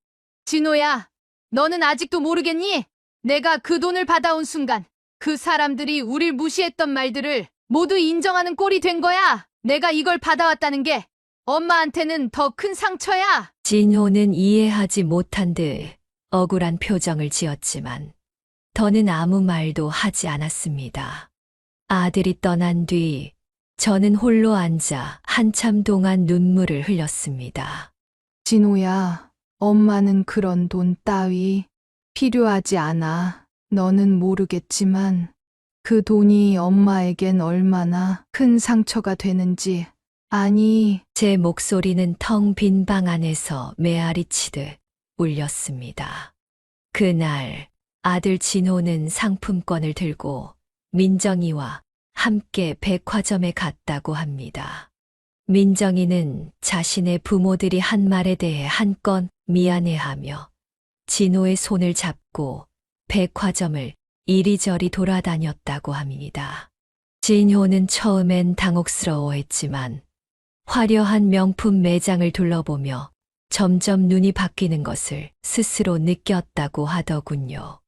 진호야, 너는 아직도 모르겠니? 내가 그 돈을 받아온 순간 그 사람들이 우릴 무시했던 말들을 모두 인정하는 꼴이 된 거야. 내가 이걸 받아왔다는 게 엄마한테는 더 큰 상처야. 진호는 이해하지 못한 듯 억울한 표정을 지었지만 더는 아무 말도 하지 않았습니다. 아들이 떠난 뒤 저는 홀로 앉아 한참 동안 눈물을 흘렸습니다. 진호야, 엄마는 그런 돈 따위 필요하지 않아. 너는 모르겠지만 그 돈이 엄마에겐 얼마나 큰 상처가 되는지. 아니, 제 목소리는 텅 빈 방 안에서 메아리치듯 울렸습니다. 그날 아들 진호는 상품권을 들고 민정이와 함께 백화점에 갔다고 합니다. 민정이는 자신의 부모들이 한 말에 대해 한껏 미안해하며 진호의 손을 잡고 백화점을 이리저리 돌아다녔다고 합니다. 진호는 처음엔 당혹스러워했지만 화려한 명품 매장을 둘러보며 점점 눈이 바뀌는 것을 스스로 느꼈다고 하더군요.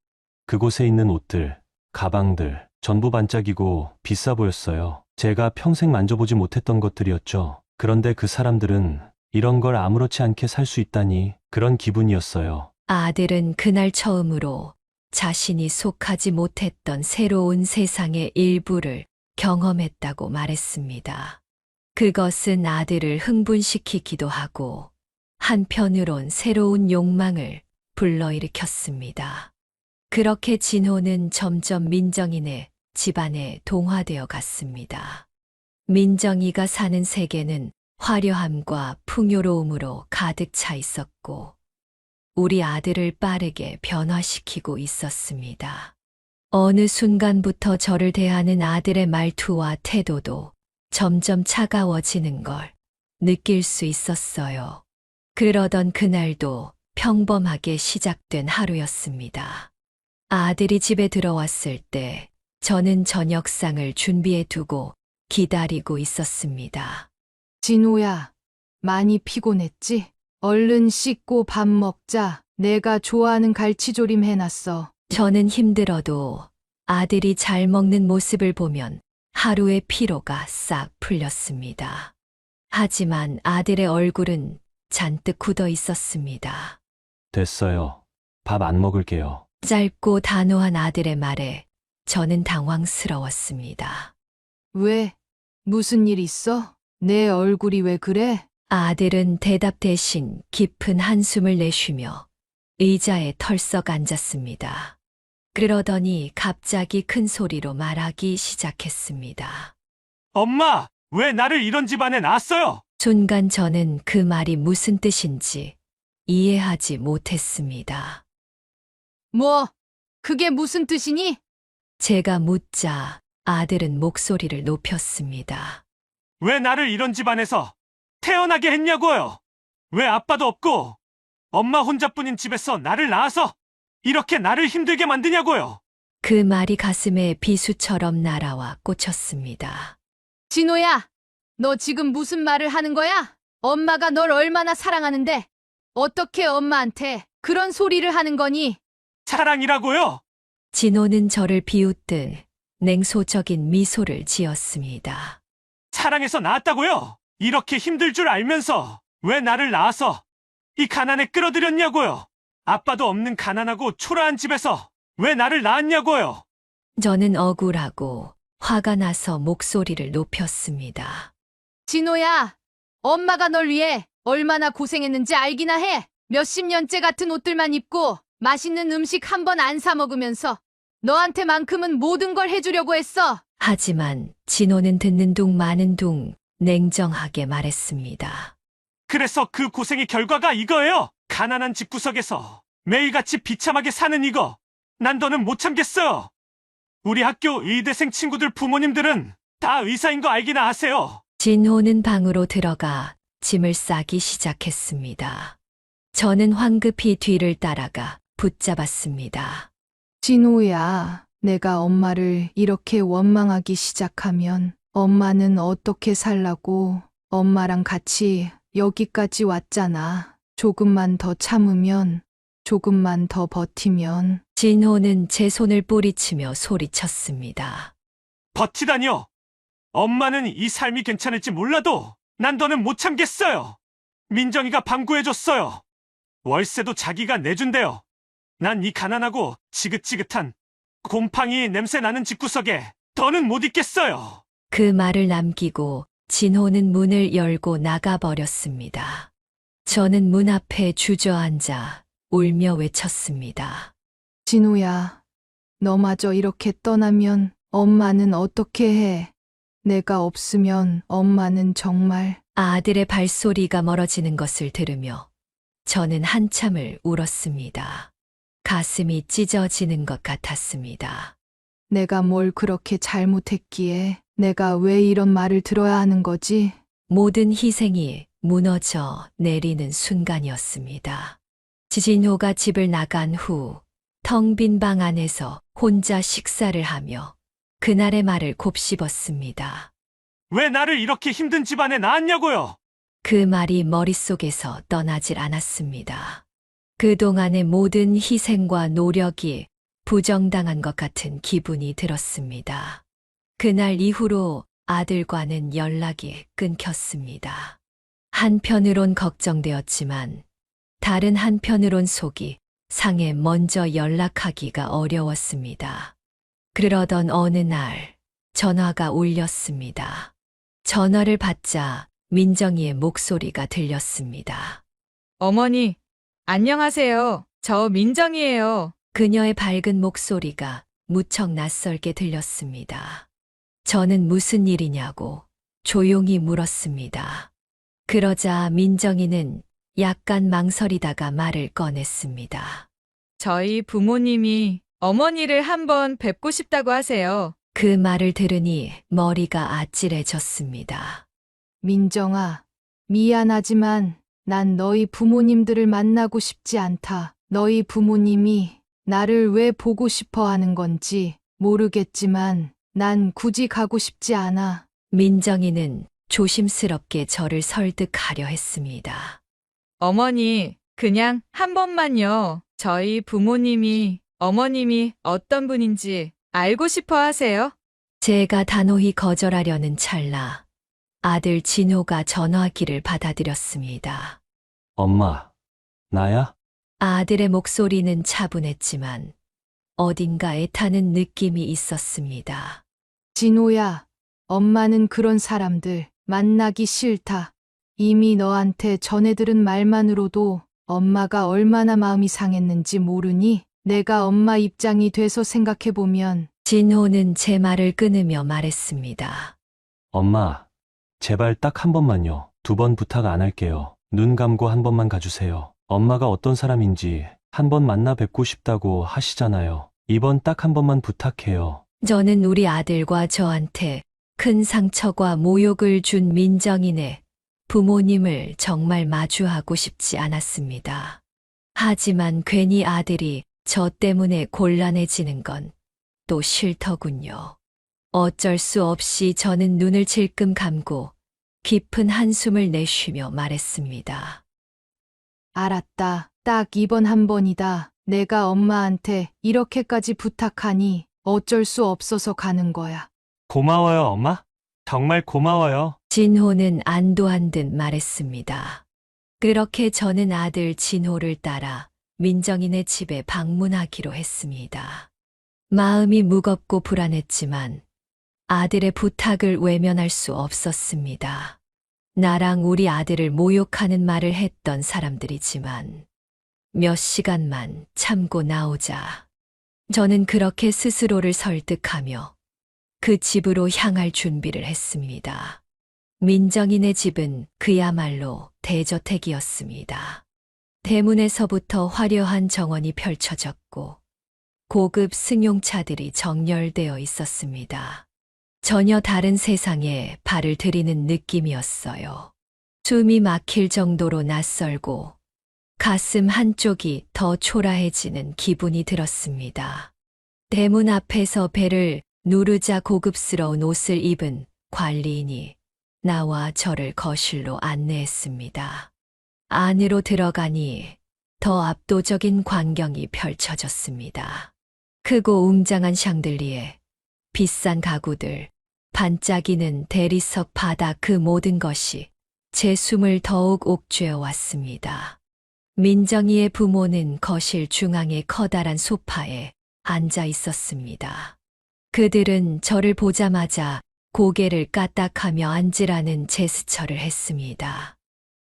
그곳에 있는 옷들, 가방들 전부 반짝이고 비싸 보였어요. 제가 평생 만져보지 못했던 것들이었죠. 그런데 그 사람들은 이런 걸 아무렇지 않게 살 수 있다니 그런 기분이었어요. 아들은 그날 처음으로 자신이 속하지 못했던 새로운 세상의 일부를 경험했다고 말했습니다. 그것은 아들을 흥분시키기도 하고 한편으론 새로운 욕망을 불러일으켰습니다. 그렇게 진호는 점점 민정이네 집안에 동화되어 갔습니다. 민정이가 사는 세계는 화려함과 풍요로움으로 가득 차 있었고 우리 아들을 빠르게 변화시키고 있었습니다. 어느 순간부터 저를 대하는 아들의 말투와 태도도 점점 차가워지는 걸 느낄 수 있었어요. 그러던 그날도 평범하게 시작된 하루였습니다. 아들이 집에 들어왔을 때 저는 저녁상을 준비해 두고 기다리고 있었습니다. 진호야, 많이 피곤했지? 얼른 씻고 밥 먹자. 내가 좋아하는 갈치조림 해놨어. 저는 힘들어도 아들이 잘 먹는 모습을 보면 하루의 피로가 싹 풀렸습니다. 하지만 아들의 얼굴은 잔뜩 굳어 있었습니다. 됐어요. 밥 안 먹을게요. 짧고 단호한 아들의 말에 저는 당황스러웠습니다. 왜? 무슨 일 있어? 내 얼굴이 왜 그래? 아들은 대답 대신 깊은 한숨을 내쉬며 의자에 털썩 앉았습니다. 그러더니 갑자기 큰 소리로 말하기 시작했습니다. 엄마, 왜 나를 이런 집안에 낳았어요? 순간 저는 그 말이 무슨 뜻인지 이해하지 못했습니다. 뭐? 그게 무슨 뜻이니? 제가 묻자 아들은 목소리를 높였습니다. 왜 나를 이런 집안에서 태어나게 했냐고요? 왜 아빠도 없고 엄마 혼자뿐인 집에서 나를 낳아서 이렇게 나를 힘들게 만드냐고요? 그 말이 가슴에 비수처럼 날아와 꽂혔습니다. 진호야, 너 지금 무슨 말을 하는 거야? 엄마가 널 얼마나 사랑하는데 어떻게 엄마한테 그런 소리를 하는 거니? 사랑이라고요? 진호는 저를 비웃듯 냉소적인 미소를 지었습니다. 사랑해서 낳았다고요? 이렇게 힘들 줄 알면서 왜 나를 낳아서 이 가난에 끌어들였냐고요? 아빠도 없는 가난하고 초라한 집에서 왜 나를 낳았냐고요? 저는 억울하고 화가 나서 목소리를 높였습니다. 진호야, 엄마가 널 위해 얼마나 고생했는지 알기나 해. 몇십 년째 같은 옷들만 입고 맛있는 음식 한 번 안 사 먹으면서 너한테만큼은 모든 걸 해주려고 했어. 하지만 진호는 듣는 둥 마는 둥 냉정하게 말했습니다. 그래서 그 고생의 결과가 이거예요. 가난한 집구석에서 매일같이 비참하게 사는 이거. 난 더는 못 참겠어요. 우리 학교 의대생 친구들 부모님들은 다 의사인 거 알기나 하세요. 진호는 방으로 들어가 짐을 싸기 시작했습니다. 저는 황급히 뒤를 따라가 붙잡았습니다. 진호야, 내가 엄마를 이렇게 원망하기 시작하면 엄마는 어떻게 살라고? 엄마랑 같이 여기까지 왔잖아. 조금만 더 참으면, 조금만 더 버티면. 진호는 제 손을 뿌리치며 소리쳤습니다. 버티다니요. 엄마는 이 삶이 괜찮을지 몰라도 난 더는 못 참겠어요. 민정이가 방구해줬어요. 월세도 자기가 내준대요. 난 이 가난하고 지긋지긋한 곰팡이 냄새 나는 집구석에 더는 못 있겠어요. 그 말을 남기고 진호는 문을 열고 나가버렸습니다. 저는 문 앞에 주저앉아 울며 외쳤습니다. 진호야, 너마저 이렇게 떠나면 엄마는 어떻게 해? 내가 없으면 엄마는 정말. 아들의 발소리가 멀어지는 것을 들으며 저는 한참을 울었습니다. 가슴이 찢어지는 것 같았습니다. 내가 뭘 그렇게 잘못했기에 내가 왜 이런 말을 들어야 하는 거지? 모든 희생이 무너져 내리는 순간이었습니다. 진호가 집을 나간 후 텅 빈 방 안에서 혼자 식사를 하며 그날의 말을 곱씹었습니다. 왜 나를 이렇게 힘든 집안에 낳았냐고요? 그 말이 머릿속에서 떠나질 않았습니다. 그동안의 모든 희생과 노력이 부정당한 것 같은 기분이 들었습니다. 그날 이후로 아들과는 연락이 끊겼습니다. 한편으론 걱정되었지만 다른 한편으론 속이 상해 먼저 연락하기가 어려웠습니다. 그러던 어느 날 전화가 울렸습니다. 전화를 받자 민정이의 목소리가 들렸습니다. 어머니, 안녕하세요. 저 민정이에요. 그녀의 밝은 목소리가 무척 낯설게 들렸습니다. 저는 무슨 일이냐고 조용히 물었습니다. 그러자 민정이는 약간 망설이다가 말을 꺼냈습니다. 저희 부모님이 어머니를 한번 뵙고 싶다고 하세요. 그 말을 들으니 머리가 아찔해졌습니다. 민정아, 미안하지만 난 너희 부모님들을 만나고 싶지 않다. 너희 부모님이 나를 왜 보고 싶어 하는 건지 모르겠지만 난 굳이 가고 싶지 않아. 민정이는 조심스럽게 저를 설득하려 했습니다. 어머니, 그냥 한 번만요. 저희 부모님이 어머님이 어떤 분인지 알고 싶어 하세요. 제가 단호히 거절하려는 찰나 아들 진호가 전화기를 받아들였습니다. 엄마, 나야? 아들의 목소리는 차분했지만 어딘가 애타는 느낌이 있었습니다. 진호야, 엄마는 그런 사람들 만나기 싫다. 이미 너한테 전해들은 말만으로도 엄마가 얼마나 마음이 상했는지 모르니? 내가 엄마 입장이 돼서 생각해보면. 진호는 제 말을 끊으며 말했습니다. 엄마, 제발 딱 한 번만요. 2번 부탁 안 할게요. 눈 감고 한 번만 가주세요. 엄마가 어떤 사람인지 한 번 만나 뵙고 싶다고 하시잖아요. 이번 딱 한 번만 부탁해요. 저는 우리 아들과 저한테 큰 상처와 모욕을 준 민정인의 부모님을 정말 마주하고 싶지 않았습니다. 하지만 괜히 아들이 저 때문에 곤란해지는 건 또 싫더군요. 어쩔 수 없이 저는 눈을 질끔 감고 깊은 한숨을 내쉬며 말했습니다. 알았다. 딱 이번 한 번이다. 내가 엄마한테 이렇게까지 부탁하니 어쩔 수 없어서 가는 거야. 고마워요, 엄마. 정말 고마워요. 진호는 안도한 듯 말했습니다. 그렇게 저는 아들 진호를 따라 민정인의 집에 방문하기로 했습니다. 마음이 무겁고 불안했지만 아들의 부탁을 외면할 수 없었습니다. 나랑 우리 아들을 모욕하는 말을 했던 사람들이지만 몇 시간만 참고 나오자. 저는 그렇게 스스로를 설득하며 그 집으로 향할 준비를 했습니다. 민정인의 집은 그야말로 대저택이었습니다. 대문에서부터 화려한 정원이 펼쳐졌고 고급 승용차들이 정렬되어 있었습니다. 전혀 다른 세상에 발을 들이는 느낌이었어요. 숨이 막힐 정도로 낯설고 가슴 한쪽이 더 초라해지는 기분이 들었습니다. 대문 앞에서 배를 누르자 고급스러운 옷을 입은 관리인이 나와 저를 거실로 안내했습니다. 안으로 들어가니 더 압도적인 광경이 펼쳐졌습니다. 크고 웅장한 샹들리에, 비싼 가구들, 반짝이는 대리석 바닥 그 모든 것이 제 숨을 더욱 옥죄어 왔습니다. 민정이의 부모는 거실 중앙의 커다란 소파에 앉아 있었습니다. 그들은 저를 보자마자 고개를 까딱하며 앉으라는 제스처를 했습니다.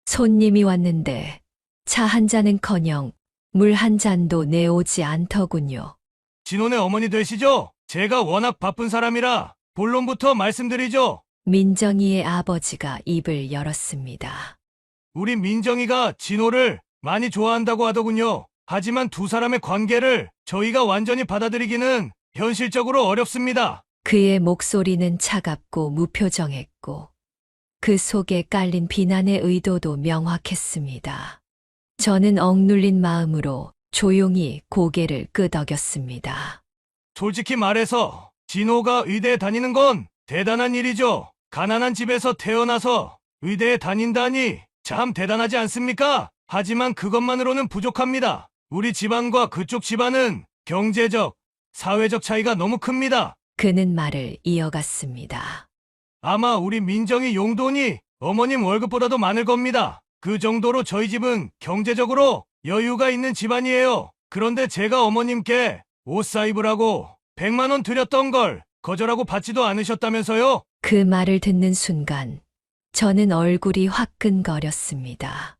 손님이 왔는데 차 한 잔은커녕 물 한 잔도 내오지 않더군요. 진호네 어머니 되시죠? 제가 워낙 바쁜 사람이라 본론부터 말씀드리죠. 민정이의 아버지가 입을 열었습니다. 우리 민정이가 진호를 많이 좋아한다고 하더군요. 하지만 두 사람의 관계를 저희가 완전히 받아들이기는 현실적으로 어렵습니다. 그의 목소리는 차갑고 무표정했고 그 속에 깔린 비난의 의도도 명확했습니다. 저는 억눌린 마음으로 조용히 고개를 끄덕였습니다. 솔직히 말해서 진호가 의대에 다니는 건 대단한 일이죠. 가난한 집에서 태어나서 의대에 다닌다니 참 대단하지 않습니까? 하지만 그것만으로는 부족합니다. 우리 집안과 그쪽 집안은 경제적, 사회적 차이가 너무 큽니다. 그는 말을 이어갔습니다. 아마 우리 민정이 용돈이 어머님 월급보다도 많을 겁니다. 그 정도로 저희 집은 경제적으로 여유가 있는 집안이에요. 그런데 제가 어머님께 옷 사 입으라고 100만 원 드렸던 걸 거절하고 받지도 않으셨다면서요? 그 말을 듣는 순간 저는 얼굴이 화끈거렸습니다.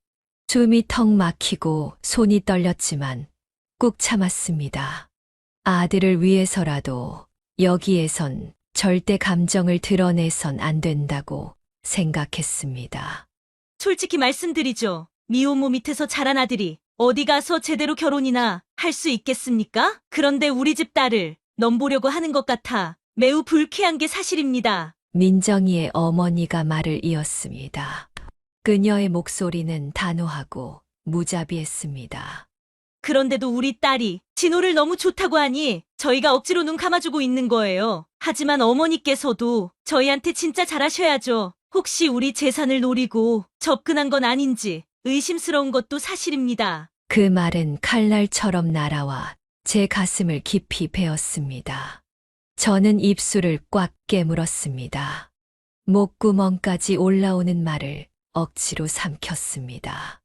숨이 턱 막히고 손이 떨렸지만 꾹 참았습니다. 아들을 위해서라도 여기에선 절대 감정을 드러내선 안 된다고 생각했습니다. 솔직히 말씀드리죠. 미혼모 밑에서 자란 아들이 어디 가서 제대로 결혼이나 할 수 있겠습니까? 그런데 우리 집 딸을 넘보려고 하는 것 같아 매우 불쾌한 게 사실입니다. 민정이의 어머니가 말을 이었습니다. 그녀의 목소리는 단호하고 무자비했습니다. 그런데도 우리 딸이 진호를 너무 좋다고 하니 저희가 억지로 눈 감아주고 있는 거예요. 하지만 어머니께서도 저희한테 진짜 잘하셔야죠. 혹시 우리 재산을 노리고 접근한 건 아닌지 의심스러운 것도 사실입니다. 그 말은 칼날처럼 날아와 제 가슴을 깊이 베었습니다. 저는 입술을 꽉 깨물었습니다. 목구멍까지 올라오는 말을 억지로 삼켰습니다.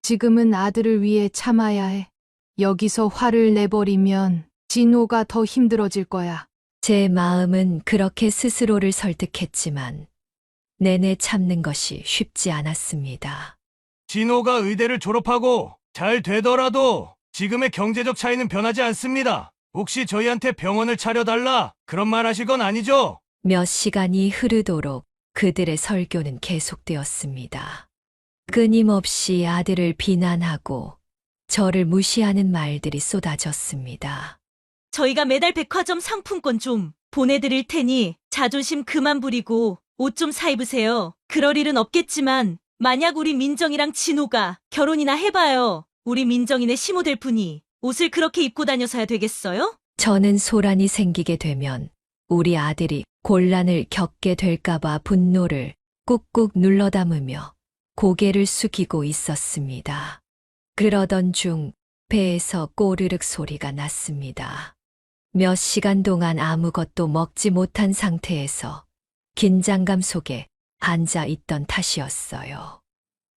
지금은 아들을 위해 참아야 해. 여기서 화를 내버리면 진호가 더 힘들어질 거야. 제 마음은 그렇게 스스로를 설득했지만 내내 참는 것이 쉽지 않았습니다. 진호가 의대를 졸업하고 잘 되더라도 지금의 경제적 차이는 변하지 않습니다. 혹시 저희한테 병원을 차려달라 그런 말 하실 건 아니죠? 몇 시간이 흐르도록 그들의 설교는 계속되었습니다. 끊임없이 아들을 비난하고 저를 무시하는 말들이 쏟아졌습니다. 저희가 매달 백화점 상품권 좀 보내드릴 테니 자존심 그만 부리고 옷 좀 사 입으세요. 그럴 일은 없겠지만 만약 우리 민정이랑 진호가 결혼이나 해봐요. 우리 민정이네 시모 될 분이 옷을 그렇게 입고 다녀서야 되겠어요? 저는 소란이 생기게 되면 우리 아들이 곤란을 겪게 될까봐 분노를 꾹꾹 눌러 담으며 고개를 숙이고 있었습니다. 그러던 중 배에서 꼬르륵 소리가 났습니다. 몇 시간 동안 아무것도 먹지 못한 상태에서 긴장감 속에 앉아 있던 탓이었어요.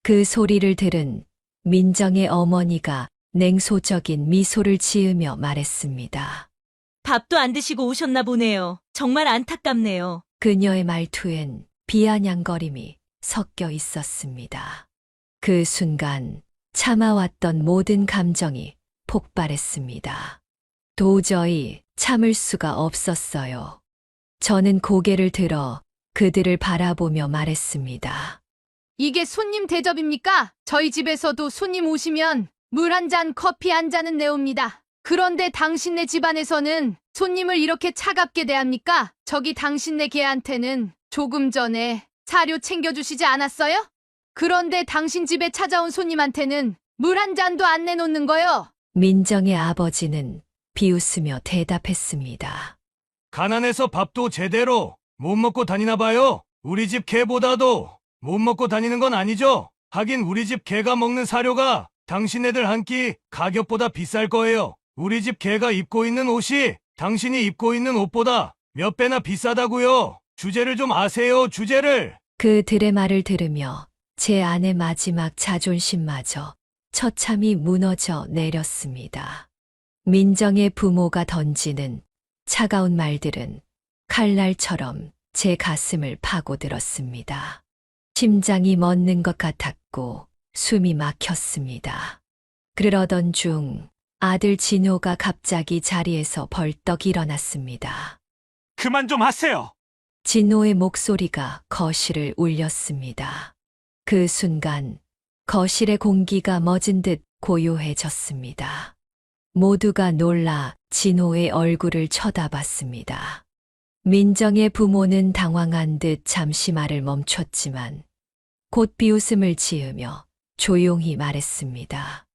그 소리를 들은 민정의 어머니가 냉소적인 미소를 지으며 말했습니다. 밥도 안 드시고 오셨나 보네요. 정말 안타깝네요. 그녀의 말투엔 비아냥거림이 섞여 있었습니다. 그 순간 참아왔던 모든 감정이 폭발했습니다. 도저히 참을 수가 없었어요. 저는 고개를 들어 그들을 바라보며 말했습니다. 이게 손님 대접입니까? 저희 집에서도 손님 오시면 물 한 잔, 커피 한 잔은 내옵니다. 그런데 당신네 집안에서는 손님을 이렇게 차갑게 대합니까? 저기 당신네 개한테는 조금 전에 사료 챙겨주시지 않았어요? 그런데 당신 집에 찾아온 손님한테는 물 한 잔도 안 내놓는 거요. 민정의 아버지는 비웃으며 대답했습니다. 가난해서 밥도 제대로 못 먹고 다니나 봐요. 우리 집 개보다도 못 먹고 다니는 건 아니죠? 하긴 우리 집 개가 먹는 사료가 당신네들 한 끼 가격보다 비쌀 거예요. 우리 집 개가 입고 있는 옷이 당신이 입고 있는 옷보다 몇 배나 비싸다고요. 주제를 좀 아세요, 주제를. 그들의 말을 들으며 제 아내 마지막 자존심마저 처참히 무너져 내렸습니다. 민정의 부모가 던지는 차가운 말들은 칼날처럼 제 가슴을 파고들었습니다. 심장이 멎는 것 같았고 숨이 막혔습니다. 그러던 중 아들 진호가 갑자기 자리에서 벌떡 일어났습니다. 그만 좀 하세요. 진호의 목소리가 거실을 울렸습니다. 그 순간 거실의 공기가 멎은 듯 고요해졌습니다. 모두가 놀라 진호의 얼굴을 쳐다봤습니다. 민정의 부모는 당황한 듯 잠시 말을 멈췄지만 곧 비웃음을 지으며 조용히 말했습니다.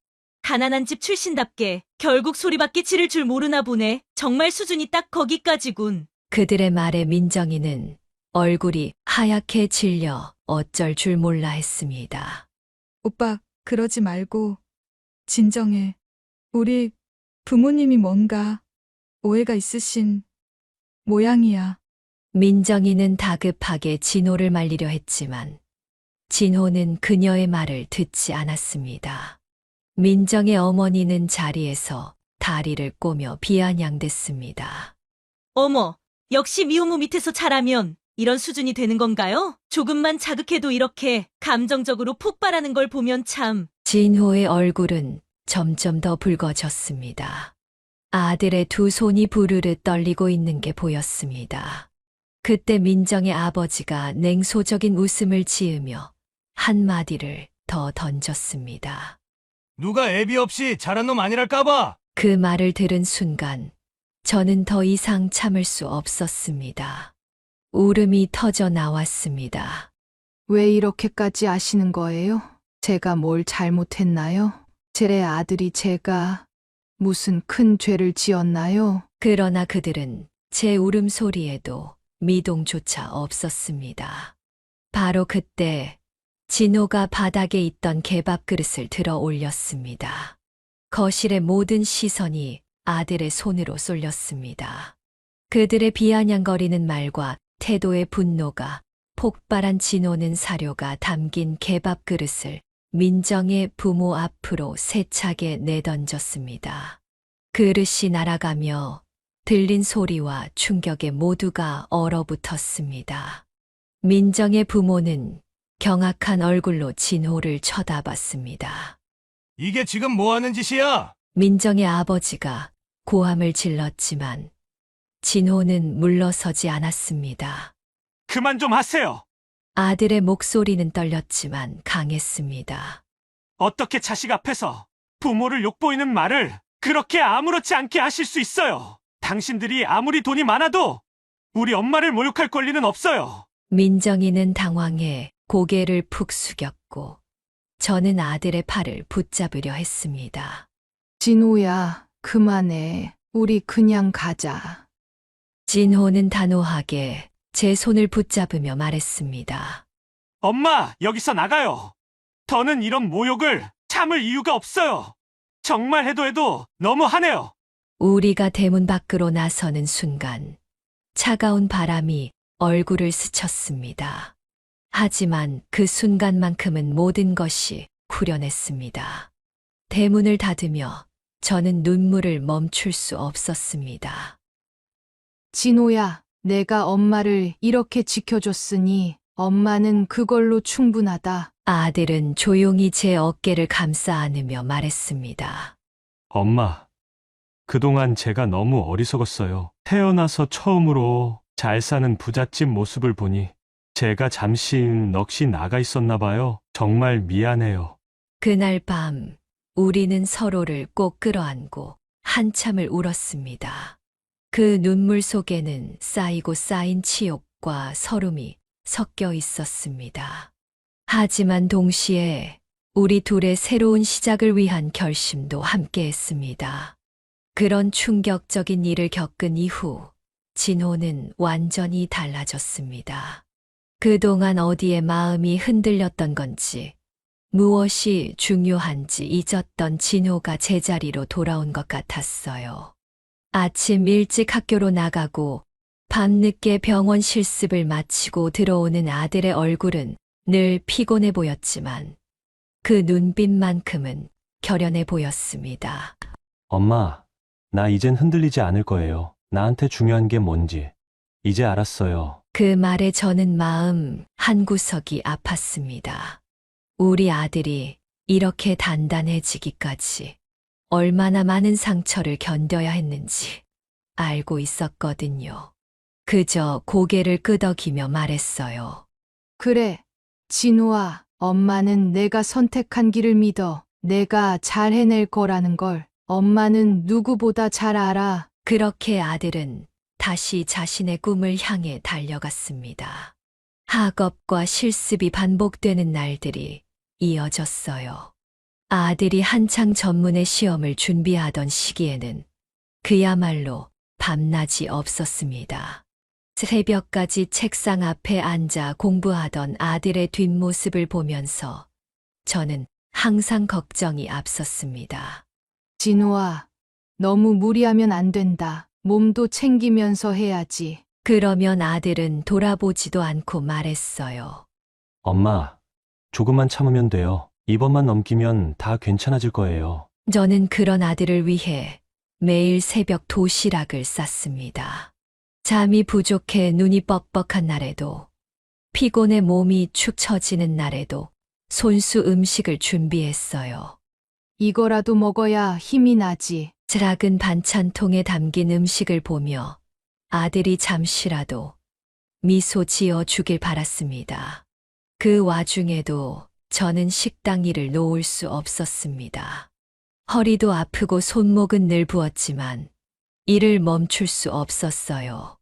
가난한 집 출신답게 결국 소리밖에 지를 줄 모르나 보네. 정말 수준이 딱 거기까지군. 그들의 말에 민정이는 얼굴이 하얗게 질려 어쩔 줄 몰라 했습니다. 오빠, 그러지 말고 진정해. 우리 부모님이 뭔가 오해가 있으신 모양이야. 민정이는 다급하게 진호를 말리려 했지만 진호는 그녀의 말을 듣지 않았습니다. 민정의 어머니는 자리에서 다리를 꼬며 비아냥댔습니다. 어머, 역시 미혼모 밑에서 자라면 이런 수준이 되는 건가요? 조금만 자극해도 이렇게 감정적으로 폭발하는 걸 보면 참. 진호의 얼굴은 점점 더 붉어졌습니다. 아들의 두 손이 부르르 떨리고 있는 게 보였습니다. 그때 민정의 아버지가 냉소적인 웃음을 지으며 한마디를 더 던졌습니다. 누가 애비 없이 자란 놈 아니랄까봐. 그 말을 들은 순간 저는 더 이상 참을 수 없었습니다. 울음이 터져 나왔습니다. 왜 이렇게까지 아시는 거예요? 제가 뭘 잘못했나요? 제 아들이 제가 무슨 큰 죄를 지었나요? 그러나 그들은 제 울음소리에도 미동조차 없었습니다. 바로 그때 진호가 바닥에 있던 개밥 그릇을 들어 올렸습니다. 거실의 모든 시선이 아들의 손으로 쏠렸습니다. 그들의 비아냥거리는 말과 태도의 분노가 폭발한 진호는 사료가 담긴 개밥 그릇을 민정의 부모 앞으로 세차게 내던졌습니다. 그릇이 날아가며 들린 소리와 충격에 모두가 얼어붙었습니다. 민정의 부모는 경악한 얼굴로 진호를 쳐다봤습니다. 이게 지금 뭐 하는 짓이야? 민정의 아버지가 고함을 질렀지만 진호는 물러서지 않았습니다. 그만 좀 하세요. 아들의 목소리는 떨렸지만 강했습니다. 어떻게 자식 앞에서 부모를 욕보이는 말을 그렇게 아무렇지 않게 하실 수 있어요? 당신들이 아무리 돈이 많아도 우리 엄마를 모욕할 권리는 없어요. 민정이는 당황해 고개를 푹 숙였고 저는 아들의 팔을 붙잡으려 했습니다. 진호야, 그만해. 우리 그냥 가자. 진호는 단호하게 제 손을 붙잡으며 말했습니다. 엄마, 여기서 나가요. 더는 이런 모욕을 참을 이유가 없어요. 정말 해도 너무하네요. 우리가 대문 밖으로 나서는 순간 차가운 바람이 얼굴을 스쳤습니다. 하지만 그 순간만큼은 모든 것이 후련했습니다. 대문을 닫으며 저는 눈물을 멈출 수 없었습니다. 진호야, 내가 엄마를 이렇게 지켜줬으니 엄마는 그걸로 충분하다. 아들은 조용히 제 어깨를 감싸 안으며 말했습니다. 엄마, 그동안 제가 너무 어리석었어요. 태어나서 처음으로 잘 사는 부잣집 모습을 보니 제가 잠시 넋이 나가 있었나 봐요. 정말 미안해요. 그날 밤 우리는 서로를 꼭 끌어안고 한참을 울었습니다. 그 눈물 속에는 쌓이고 쌓인 치욕과 서름이 섞여 있었습니다. 하지만 동시에 우리 둘의 새로운 시작을 위한 결심도 함께했습니다. 그런 충격적인 일을 겪은 이후 진호는 완전히 달라졌습니다. 그동안 어디에 마음이 흔들렸던 건지 무엇이 중요한지 잊었던 진호가 제자리로 돌아온 것 같았어요. 아침 일찍 학교로 나가고 밤늦게 병원 실습을 마치고 들어오는 아들의 얼굴은 늘 피곤해 보였지만 그 눈빛만큼은 결연해 보였습니다. 엄마, 나 이젠 흔들리지 않을 거예요. 나한테 중요한 게 뭔지 이제 알았어요. 그 말에 저는 마음 한구석이 아팠습니다. 우리 아들이 이렇게 단단해지기까지 얼마나 많은 상처를 견뎌야 했는지 알고 있었거든요. 그저 고개를 끄덕이며 말했어요. 그래, 진호아, 엄마는 내가 선택한 길을 믿어. 내가 잘 해낼 거라는 걸 엄마는 누구보다 잘 알아. 그렇게 아들은 다시 자신의 꿈을 향해 달려갔습니다. 학업과 실습이 반복되는 날들이 이어졌어요. 아들이 한창 전문의 시험을 준비하던 시기에는 그야말로 밤낮이 없었습니다. 새벽까지 책상 앞에 앉아 공부하던 아들의 뒷모습을 보면서 저는 항상 걱정이 앞섰습니다. 진호아, 너무 무리하면 안 된다. 몸도 챙기면서 해야지. 그러면 아들은 돌아보지도 않고 말했어요. 엄마, 조금만 참으면 돼요. 이번만 넘기면 다 괜찮아질 거예요. 저는 그런 아들을 위해 매일 새벽 도시락을 쌌습니다. 잠이 부족해 눈이 뻑뻑한 날에도, 피곤해 몸이 축 처지는 날에도 손수 음식을 준비했어요. 이거라도 먹어야 힘이 나지. 작은 반찬통에 담긴 음식을 보며 아들이 잠시라도 미소 지어 주길 바랐습니다. 그 와중에도 저는 식당 일을 놓을 수 없었습니다. 허리도 아프고 손목은 늘 부었지만 일을 멈출 수 없었어요.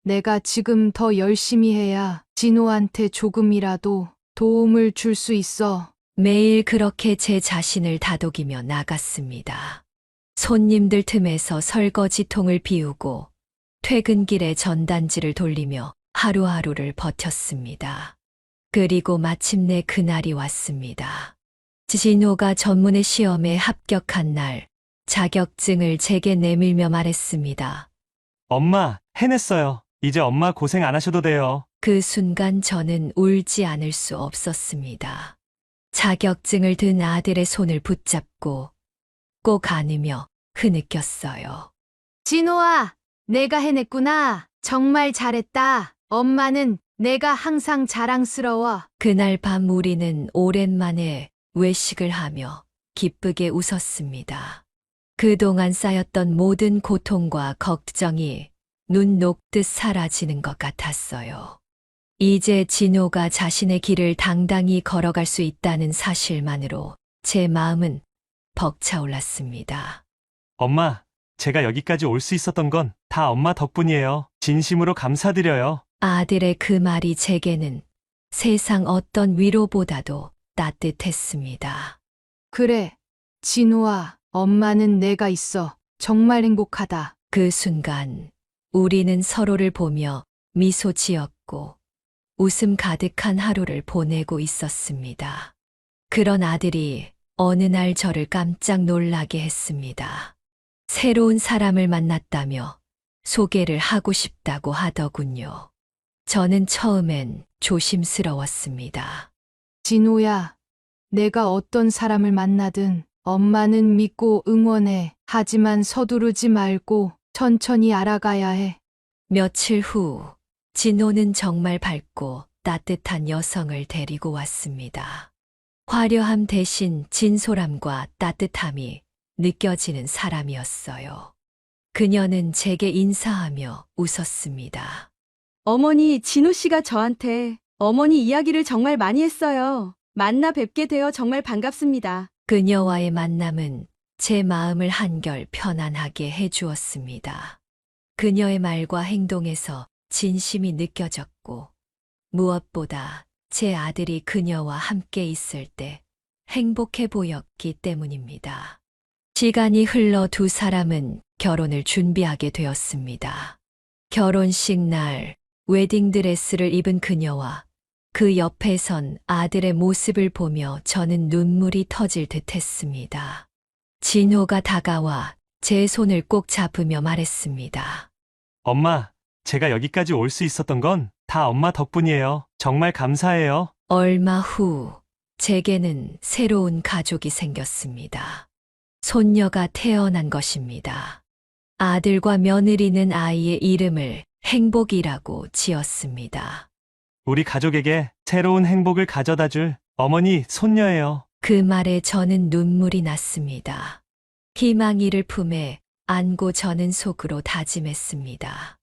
내가 지금 더 열심히 해야 진호한테 조금이라도 도움을 줄 수 있어. 매일 그렇게 제 자신을 다독이며 나갔습니다. 손님들 틈에서 설거지통을 비우고 퇴근길에 전단지를 돌리며 하루하루를 버텼습니다. 그리고 마침내 그날이 왔습니다. 진호가 전문의 시험에 합격한 날, 자격증을 제게 내밀며 말했습니다. 엄마, 해냈어요. 이제 엄마 고생 안 하셔도 돼요. 그 순간 저는 울지 않을 수 없었습니다. 자격증을 든 아들의 손을 붙잡고 꼭 안으며 흐느꼈어요. 진호아, 내가 해냈구나. 정말 잘했다. 엄마는 내가 항상 자랑스러워. 그날 밤 우리는 오랜만에 외식을 하며 기쁘게 웃었습니다. 그동안 쌓였던 모든 고통과 걱정이 눈 녹듯 사라지는 것 같았어요. 이제 진호가 자신의 길을 당당히 걸어갈 수 있다는 사실만으로 제 마음은 벅차올랐습니다. 엄마, 제가 여기까지 올 수 있었던 건 다 엄마 덕분이에요. 진심으로 감사드려요. 아들의 그 말이 제게는 세상 어떤 위로보다도 따뜻했습니다. 그래, 진호아, 엄마는 내가 있어. 정말 행복하다. 그 순간 우리는 서로를 보며 미소 지었고 웃음 가득한 하루를 보내고 있었습니다. 그런 아들이 어느 날 저를 깜짝 놀라게 했습니다. 새로운 사람을 만났다며 소개를 하고 싶다고 하더군요. 저는 처음엔 조심스러웠습니다. 진호야, 내가 어떤 사람을 만나든 엄마는 믿고 응원해. 하지만 서두르지 말고 천천히 알아가야 해. 며칠 후 진호는 정말 밝고 따뜻한 여성을 데리고 왔습니다. 화려함 대신 진솔함과 따뜻함이 느껴지는 사람이었어요. 그녀는 제게 인사하며 웃었습니다. 어머니, 진호 씨가 저한테 어머니 이야기를 정말 많이 했어요. 만나 뵙게 되어 정말 반갑습니다. 그녀와의 만남은 제 마음을 한결 편안하게 해주었습니다. 그녀의 말과 행동에서 진심이 느껴졌고, 무엇보다 제 아들이 그녀와 함께 있을 때 행복해 보였기 때문입니다. 시간이 흘러 두 사람은 결혼을 준비하게 되었습니다. 결혼식 날 웨딩드레스를 입은 그녀와 그 옆에 선 아들의 모습을 보며 저는 눈물이 터질 듯 했습니다. 진호가 다가와 제 손을 꼭 잡으며 말했습니다. 엄마, 제가 여기까지 올 수 있었던 건 다 엄마 덕분이에요. 정말 감사해요. 얼마 후 제게는 새로운 가족이 생겼습니다. 손녀가 태어난 것입니다. 아들과 며느리는 아이의 이름을 행복이라고 지었습니다. 우리 가족에게 새로운 행복을 가져다 줄 어머니 손녀예요. 그 말에 저는 눈물이 났습니다. 희망이를 품에 안고 저는 속으로 다짐했습니다.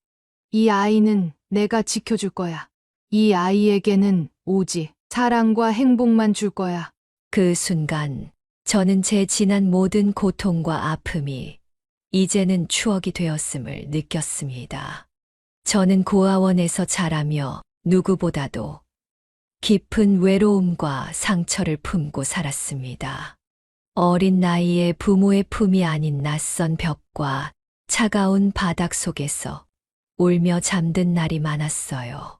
이 아이는 내가 지켜줄 거야. 이 아이에게는 오직 사랑과 행복만 줄 거야. 그 순간 저는 제 지난 모든 고통과 아픔이 이제는 추억이 되었음을 느꼈습니다. 저는 고아원에서 자라며 누구보다도 깊은 외로움과 상처를 품고 살았습니다. 어린 나이에 부모의 품이 아닌 낯선 벽과 차가운 바닥 속에서 울며 잠든 날이 많았어요.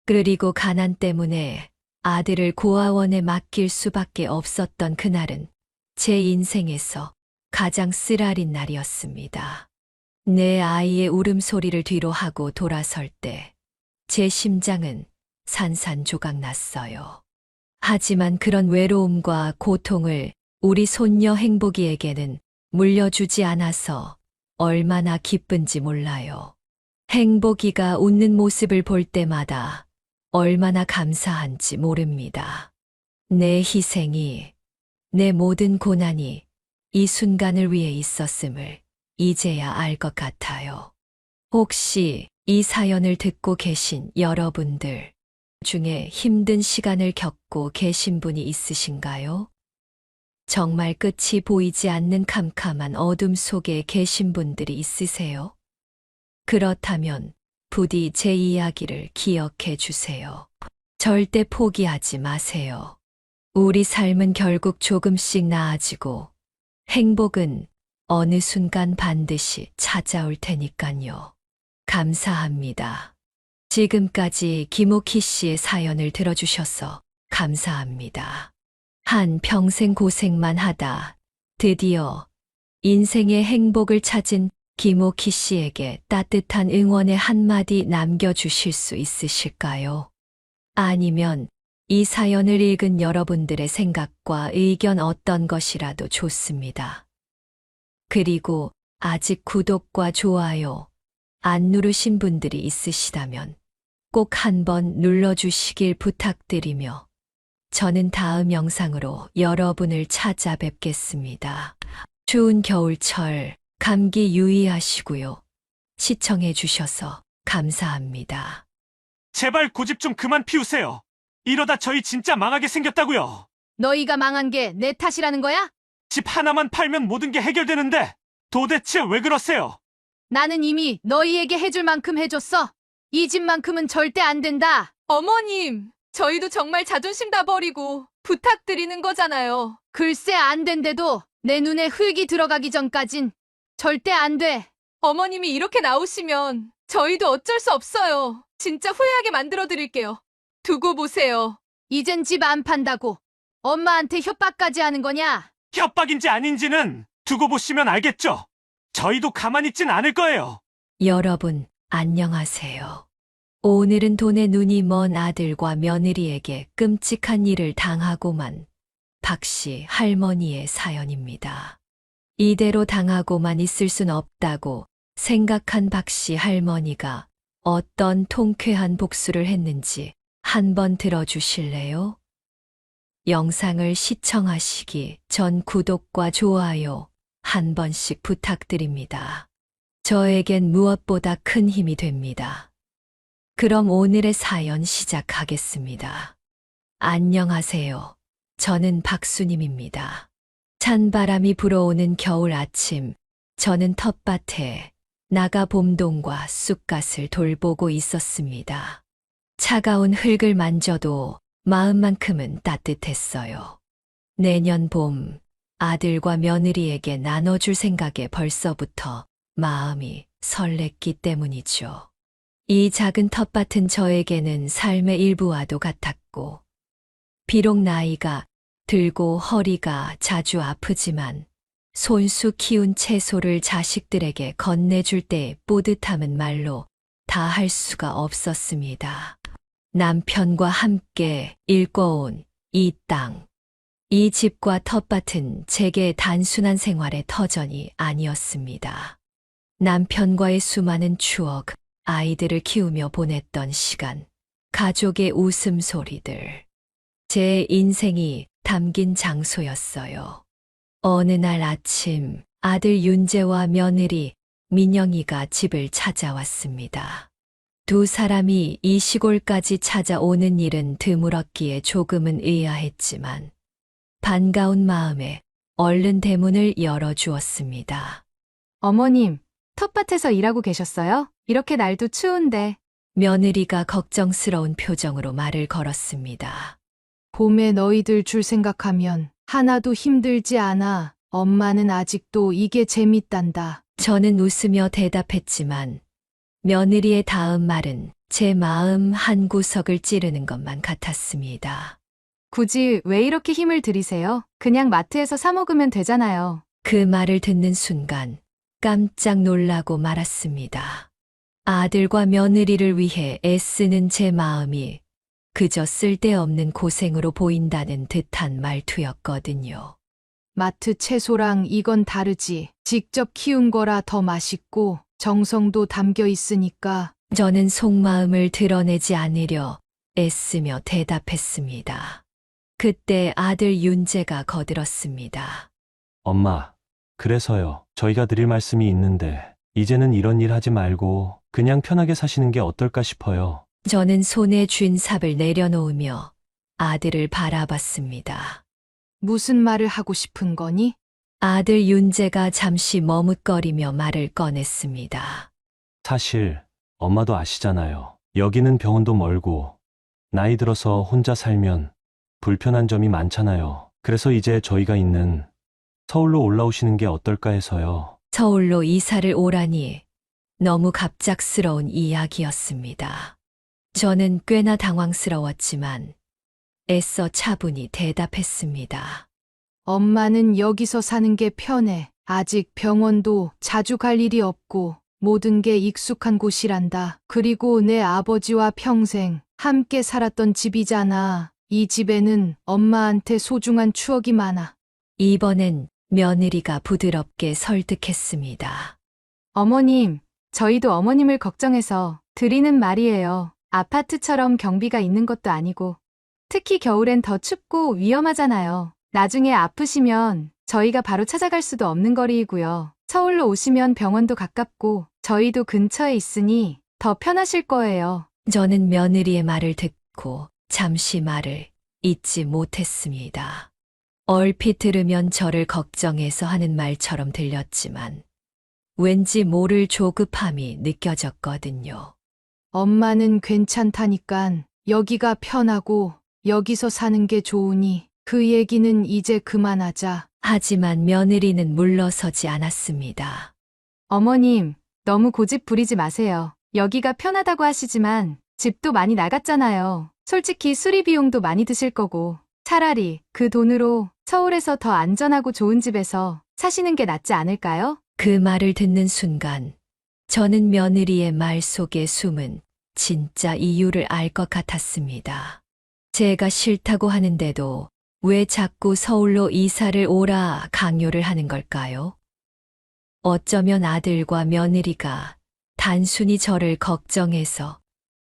그리고 가난 때문에 아들을 고아원에 맡길 수밖에 없었던 그날은 제 인생에서 가장 쓰라린 날이었습니다. 내 아이의 울음소리를 뒤로 하고 돌아설 때 제 심장은 산산조각 났어요. 하지만 그런 외로움과 고통을 우리 손녀 행복이에게는 물려주지 않아서 얼마나 기쁜지 몰라요. 행복이가 웃는 모습을 볼 때마다 얼마나 감사한지 모릅니다. 내 희생이, 내 모든 고난이 이 순간을 위해 있었음을 이제야 알 것 같아요. 혹시 이 사연을 듣고 계신 여러분들 중에 힘든 시간을 겪고 계신 분이 있으신가요? 정말 끝이 보이지 않는 캄캄한 어둠 속에 계신 분들이 있으세요? 그렇다면 부디 제 이야기를 기억해 주세요. 절대 포기하지 마세요. 우리 삶은 결국 조금씩 나아지고 행복은 어느 순간 반드시 찾아올 테니깐요. 감사합니다. 지금까지 김옥희 씨의 사연을 들어주셔서 감사합니다. 한 평생 고생만 하다 드디어 인생의 행복을 찾은 김옥희 씨에게 따뜻한 응원의 한마디 남겨주실 수 있으실까요? 아니면 이 사연을 읽은 여러분들의 생각과 의견 어떤 것이라도 좋습니다. 그리고 아직 구독과 좋아요 안 누르신 분들이 있으시다면 꼭 한번 눌러주시길 부탁드리며 저는 다음 영상으로 여러분을 찾아뵙겠습니다. 추운 겨울철 감기 유의하시고요. 시청해 주셔서 감사합니다. 제발 고집 좀 그만 피우세요. 이러다 저희 진짜 망하게 생겼다고요. 너희가 망한 게 내 탓이라는 거야? 집 하나만 팔면 모든 게 해결되는데 도대체 왜 그러세요? 나는 이미 너희에게 해줄 만큼 해줬어. 이 집만큼은 절대 안 된다. 어머님, 저희도 정말 자존심 다 버리고 부탁드리는 거잖아요. 글쎄 안 된대도 내 눈에 흙이 들어가기 전까진 절대 안 돼. 어머님이 이렇게 나오시면 저희도 어쩔 수 없어요. 진짜 후회하게 만들어 드릴게요. 두고 보세요. 이젠 집 안 판다고 엄마한테 협박까지 하는 거냐? 협박인지 아닌지는 두고 보시면 알겠죠? 저희도 가만히 있진 않을 거예요. 여러분, 안녕하세요. 오늘은 돈에 눈이 먼 아들과 며느리에게 끔찍한 일을 당하고만 박씨 할머니의 사연입니다. 이대로 당하고만 있을 순 없다고 생각한 박씨 할머니가 어떤 통쾌한 복수를 했는지 한번 들어주실래요? 영상을 시청하시기 전 구독과 좋아요 한 번씩 부탁드립니다. 저에겐 무엇보다 큰 힘이 됩니다. 그럼 오늘의 사연 시작하겠습니다. 안녕하세요. 저는 박수님입니다. 찬바람이 불어오는 겨울 아침, 저는 텃밭에 나가 봄동과 쑥갓을 돌보고 있었습니다. 차가운 흙을 만져도 마음만큼은 따뜻했어요. 내년 봄, 아들과 며느리에게 나눠줄 생각에 벌써부터 마음이 설렜기 때문이죠. 이 작은 텃밭은 저에게는 삶의 일부와도 같았고, 비록 나이가 들고 허리가 자주 아프지만 손수 키운 채소를 자식들에게 건네줄 때의 뿌듯함은 말로 다 할 수가 없었습니다. 남편과 함께 일궈온 이 땅, 이 집과 텃밭은 제게 단순한 생활의 터전이 아니었습니다. 남편과의 수많은 추억, 아이들을 키우며 보냈던 시간, 가족의 웃음소리들, 제 인생이 담긴 장소였어요. 어느 날 아침 아들 윤재와 며느리 민영이가 집을 찾아왔습니다. 두 사람이 이 시골까지 찾아오는 일은 드물었기에 조금은 의아했지만 반가운 마음에 얼른 대문을 열어주었습니다. 어머님, 텃밭에서 일하고 계셨어요? 이렇게 날도 추운데. 며느리가 걱정스러운 표정으로 말을 걸었습니다. 봄에 너희들 줄 생각하면 하나도 힘들지 않아. 엄마는 아직도 이게 재밌단다. 저는 웃으며 대답했지만 며느리의 다음 말은 제 마음 한구석을 찌르는 것만 같았습니다. 굳이 왜 이렇게 힘을 들이세요? 그냥 마트에서 사 먹으면 되잖아요. 그 말을 듣는 순간 깜짝 놀라고 말았습니다. 아들과 며느리를 위해 애쓰는 제 마음이 그저 쓸데없는 고생으로 보인다는 듯한 말투였거든요. 마트 채소랑 이건 다르지. 직접 키운 거라 더 맛있고 정성도 담겨 있으니까. 저는 속마음을 드러내지 않으려 애쓰며 대답했습니다. 그때 아들 윤재가 거들었습니다. 엄마, 그래서요. 저희가 드릴 말씀이 있는데, 이제는 이런 일 하지 말고 그냥 편하게 사시는 게 어떨까 싶어요. 저는 손에 쥔 삽을 내려놓으며 아들을 바라봤습니다. 무슨 말을 하고 싶은 거니? 아들 윤재가 잠시 머뭇거리며 말을 꺼냈습니다. 사실, 엄마도 아시잖아요. 여기는 병원도 멀고, 나이 들어서 혼자 살면 불편한 점이 많잖아요. 그래서 이제 저희가 있는 서울로 올라오시는 게 어떨까 해서요. 서울로 이사를 오라니 너무 갑작스러운 이야기였습니다. 저는 꽤나 당황스러웠지만 애써 차분히 대답했습니다. 엄마는 여기서 사는 게 편해. 아직 병원도 자주 갈 일이 없고 모든 게 익숙한 곳이란다. 그리고 내 아버지와 평생 함께 살았던 집이잖아. 이 집에는 엄마한테 소중한 추억이 많아. 이번엔 며느리가 부드럽게 설득했습니다. 어머님, 저희도 어머님을 걱정해서 드리는 말이에요. 아파트처럼 경비가 있는 것도 아니고, 특히 겨울엔 더 춥고 위험하잖아요. 나중에 아프시면 저희가 바로 찾아갈 수도 없는 거리이고요. 서울로 오시면 병원도 가깝고 저희도 근처에 있으니 더 편하실 거예요. 저는 며느리의 말을 듣고 잠시 말을 잇지 못했습니다. 얼핏 들으면 저를 걱정해서 하는 말처럼 들렸지만 왠지 모를 조급함이 느껴졌거든요. 엄마는 괜찮다니깐. 여기가 편하고 여기서 사는 게 좋으니 그 얘기는 이제 그만하자. 하지만 며느리는 물러서지 않았습니다. 어머님, 너무 고집 부리지 마세요. 여기가 편하다고 하시지만 집도 많이 나갔잖아요. 솔직히 수리 비용도 많이 드실 거고, 차라리 그 돈으로 서울에서 더 안전하고 좋은 집에서 사시는 게 낫지 않을까요? 그 말을 듣는 순간 저는 며느리의 말 속에 숨은 진짜 이유를 알 것 같았습니다. 제가 싫다고 하는데도 왜 자꾸 서울로 이사를 오라 강요를 하는 걸까요? 어쩌면 아들과 며느리가 단순히 저를 걱정해서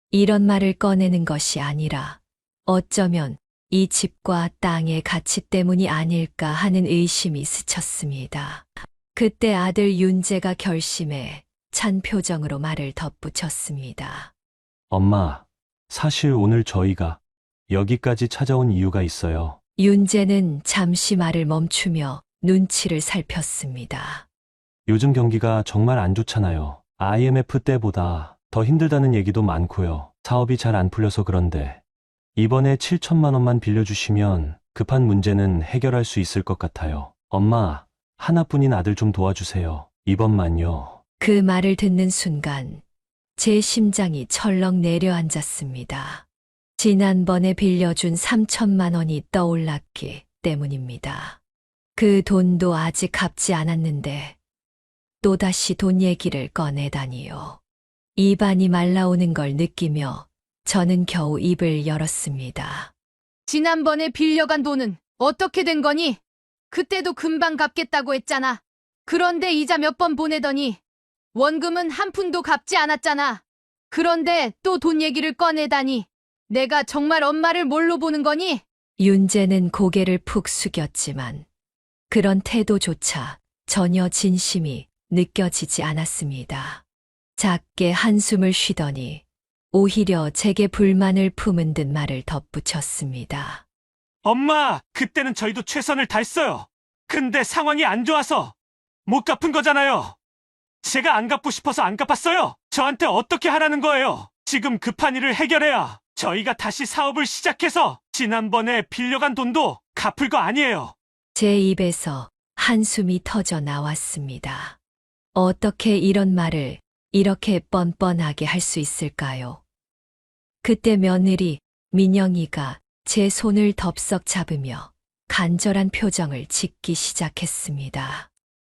이런 말을 꺼내는 것이 아니라 어쩌면 이 집과 땅의 가치 때문이 아닐까 하는 의심이 스쳤습니다. 그때 아들 윤재가 결심해 찬 표정으로 말을 덧붙였습니다. 엄마, 사실 오늘 저희가 여기까지 찾아온 이유가 있어요. 윤재는 잠시 말을 멈추며 눈치를 살폈습니다. 요즘 경기가 정말 안 좋잖아요. IMF 때보다 더 힘들다는 얘기도 많고요. 사업이 잘 안 풀려서 그런데 이번에 7천만 원만 빌려주시면 급한 문제는 해결할 수 있을 것 같아요. 엄마, 하나뿐인 아들 좀 도와주세요. 이번만요. 그 말을 듣는 순간 제 심장이 철렁 내려앉았습니다. 지난번에 빌려준 3천만 원이 떠올랐기 때문입니다. 그 돈도 아직 갚지 않았는데 또다시 돈 얘기를 꺼내다니요. 입안이 말라오는 걸 느끼며 저는 겨우 입을 열었습니다. 지난번에 빌려간 돈은 어떻게 된 거니? 그때도 금방 갚겠다고 했잖아. 그런데 이자 몇 번 보내더니 원금은 한 푼도 갚지 않았잖아. 그런데 또 돈 얘기를 꺼내다니. 내가 정말 엄마를 뭘로 보는 거니? 윤재는 고개를 푹 숙였지만 그런 태도조차 전혀 진심이 느껴지지 않았습니다. 작게 한숨을 쉬더니 오히려 제게 불만을 품은 듯 말을 덧붙였습니다. 엄마, 그때는 저희도 최선을 다했어요. 근데 상황이 안 좋아서 못 갚은 거잖아요. 제가 안 갚고 싶어서 안 갚았어요. 저한테 어떻게 하라는 거예요? 지금 급한 일을 해결해야 저희가 다시 사업을 시작해서 지난번에 빌려간 돈도 갚을 거 아니에요. 제 입에서 한숨이 터져 나왔습니다. 어떻게 이런 말을 이렇게 뻔뻔하게 할 수 있을까요? 그때 며느리 민영이가 제 손을 덥석 잡으며 간절한 표정을 짓기 시작했습니다.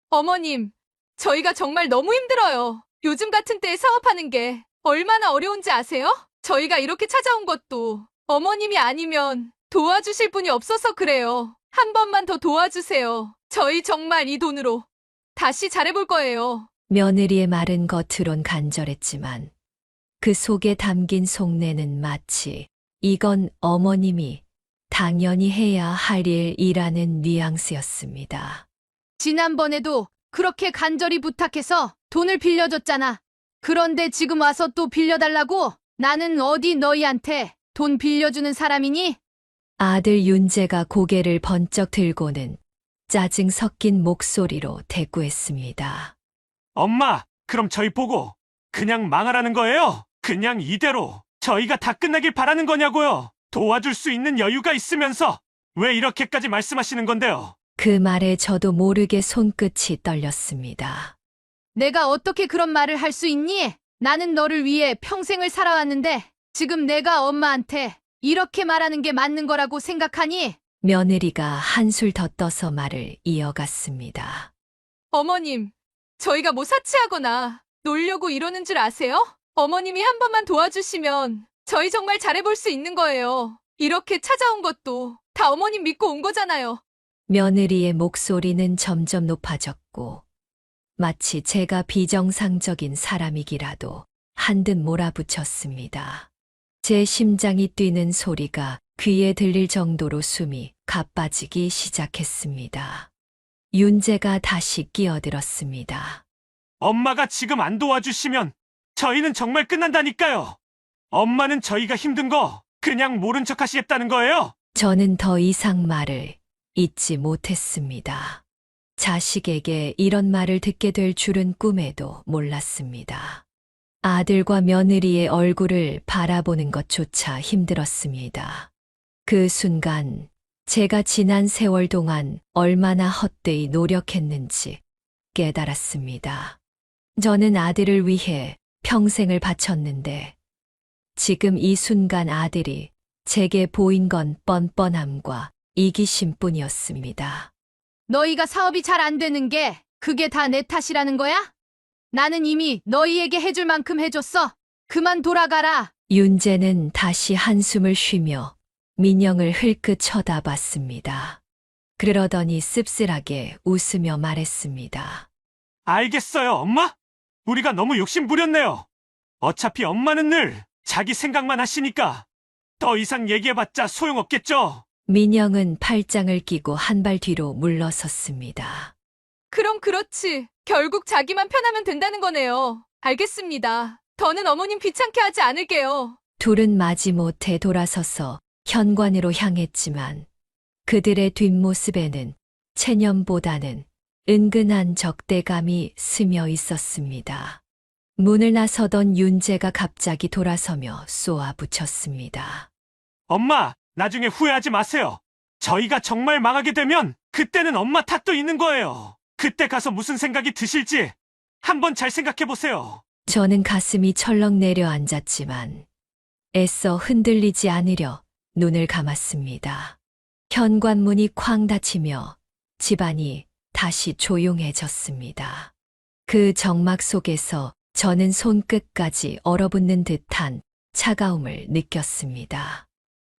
어머님, 저희가 정말 너무 힘들어요. 요즘 같은 때에 사업하는 게 얼마나 어려운지 아세요? 저희가 이렇게 찾아온 것도 어머님이 아니면 도와주실 분이 없어서 그래요. 한 번만 더 도와주세요. 저희 정말 이 돈으로 다시 잘해볼 거예요. 며느리의 말은 겉으론 간절했지만 그 속에 담긴 속내는 마치 이건 어머님이 당연히 해야 할 일이라는 뉘앙스였습니다. 지난번에도 그렇게 간절히 부탁해서 돈을 빌려줬잖아. 그런데 지금 와서 또 빌려달라고? 나는 어디 너희한테 돈 빌려주는 사람이니? 아들 윤재가 고개를 번쩍 들고는 짜증 섞인 목소리로 대꾸했습니다. 엄마, 그럼 저희 보고 그냥 망하라는 거예요? 그냥 이대로 저희가 다 끝나길 바라는 거냐고요? 도와줄 수 있는 여유가 있으면서 왜 이렇게까지 말씀하시는 건데요? 그 말에 저도 모르게 손끝이 떨렸습니다. 내가 어떻게 그런 말을 할 수 있니? 나는 너를 위해 평생을 살아왔는데 지금 내가 엄마한테 이렇게 말하는 게 맞는 거라고 생각하니? 며느리가 한술 더 떠서 말을 이어갔습니다. 어머님, 저희가 뭐 사치하거나 놀려고 이러는 줄 아세요? 어머님이 한 번만 도와주시면 저희 정말 잘해볼 수 있는 거예요. 이렇게 찾아온 것도 다 어머님 믿고 온 거잖아요. 며느리의 목소리는 점점 높아졌고 마치 제가 비정상적인 사람이기라도 한듯 몰아붙였습니다. 제 심장이 뛰는 소리가 귀에 들릴 정도로 숨이 가빠지기 시작했습니다. 윤재가 다시 끼어들었습니다. 엄마가 지금 안 도와주시면 저희는 정말 끝난다니까요. 엄마는 저희가 힘든 거 그냥 모른 척 하시겠다는 거예요? 저는 더 이상 말을 잇지 못했습니다. 자식에게 이런 말을 듣게 될 줄은 꿈에도 몰랐습니다. 아들과 며느리의 얼굴을 바라보는 것조차 힘들었습니다. 그 순간 제가 지난 세월 동안 얼마나 헛되이 노력했는지 깨달았습니다. 저는 아들을 위해 평생을 바쳤는데 지금 이 순간 아들이 제게 보인 건 뻔뻔함과 이기심뿐이었습니다. 너희가 사업이 잘 안 되는 게 그게 다 내 탓이라는 거야? 나는 이미 너희에게 해줄 만큼 해줬어. 그만 돌아가라. 윤재는 다시 한숨을 쉬며 민영을 흘끗 쳐다봤습니다. 그러더니 씁쓸하게 웃으며 말했습니다. 알겠어요, 엄마. 우리가 너무 욕심 부렸네요. 어차피 엄마는 늘 자기 생각만 하시니까 더 이상 얘기해봤자 소용없겠죠? 민영은 팔짱을 끼고 한 발 뒤로 물러섰습니다. 그럼 그렇지. 결국 자기만 편하면 된다는 거네요. 알겠습니다. 더는 어머님 귀찮게 하지 않을게요. 둘은 마지못해 돌아서서 현관으로 향했지만 그들의 뒷모습에는 체념보다는 은근한 적대감이 스며 있었습니다. 문을 나서던 윤재가 갑자기 돌아서며 쏘아붙였습니다. 엄마, 나중에 후회하지 마세요. 저희가 정말 망하게 되면 그때는 엄마 탓도 있는 거예요. 그때 가서 무슨 생각이 드실지 한번 잘 생각해 보세요. 저는 가슴이 철렁 내려앉았지만 애써 흔들리지 않으려 눈을 감았습니다. 현관문이 쾅 닫히며 집안이 다시 조용해졌습니다. 그 정막 속에서 저는 손끝까지 얼어붙는 듯한 차가움을 느꼈습니다.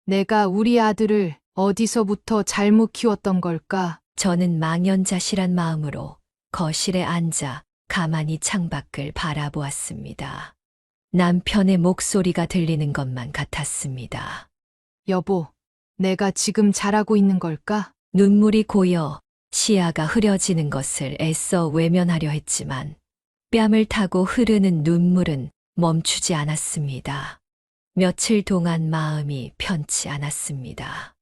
내가 우리 아들을 어디서부터 잘못 키웠던 걸까? 저는 망연자실한 마음으로 거실에 앉아 가만히 창밖을 바라보았습니다. 남편의 목소리가 들리는 것만 같았습니다. 여보, 내가 지금 잘하고 있는 걸까? 눈물이 고여 시야가 흐려지는 것을 애써 외면하려 했지만 뺨을 타고 흐르는 눈물은 멈추지 않았습니다. 며칠 동안 마음이 편치 않았습니다.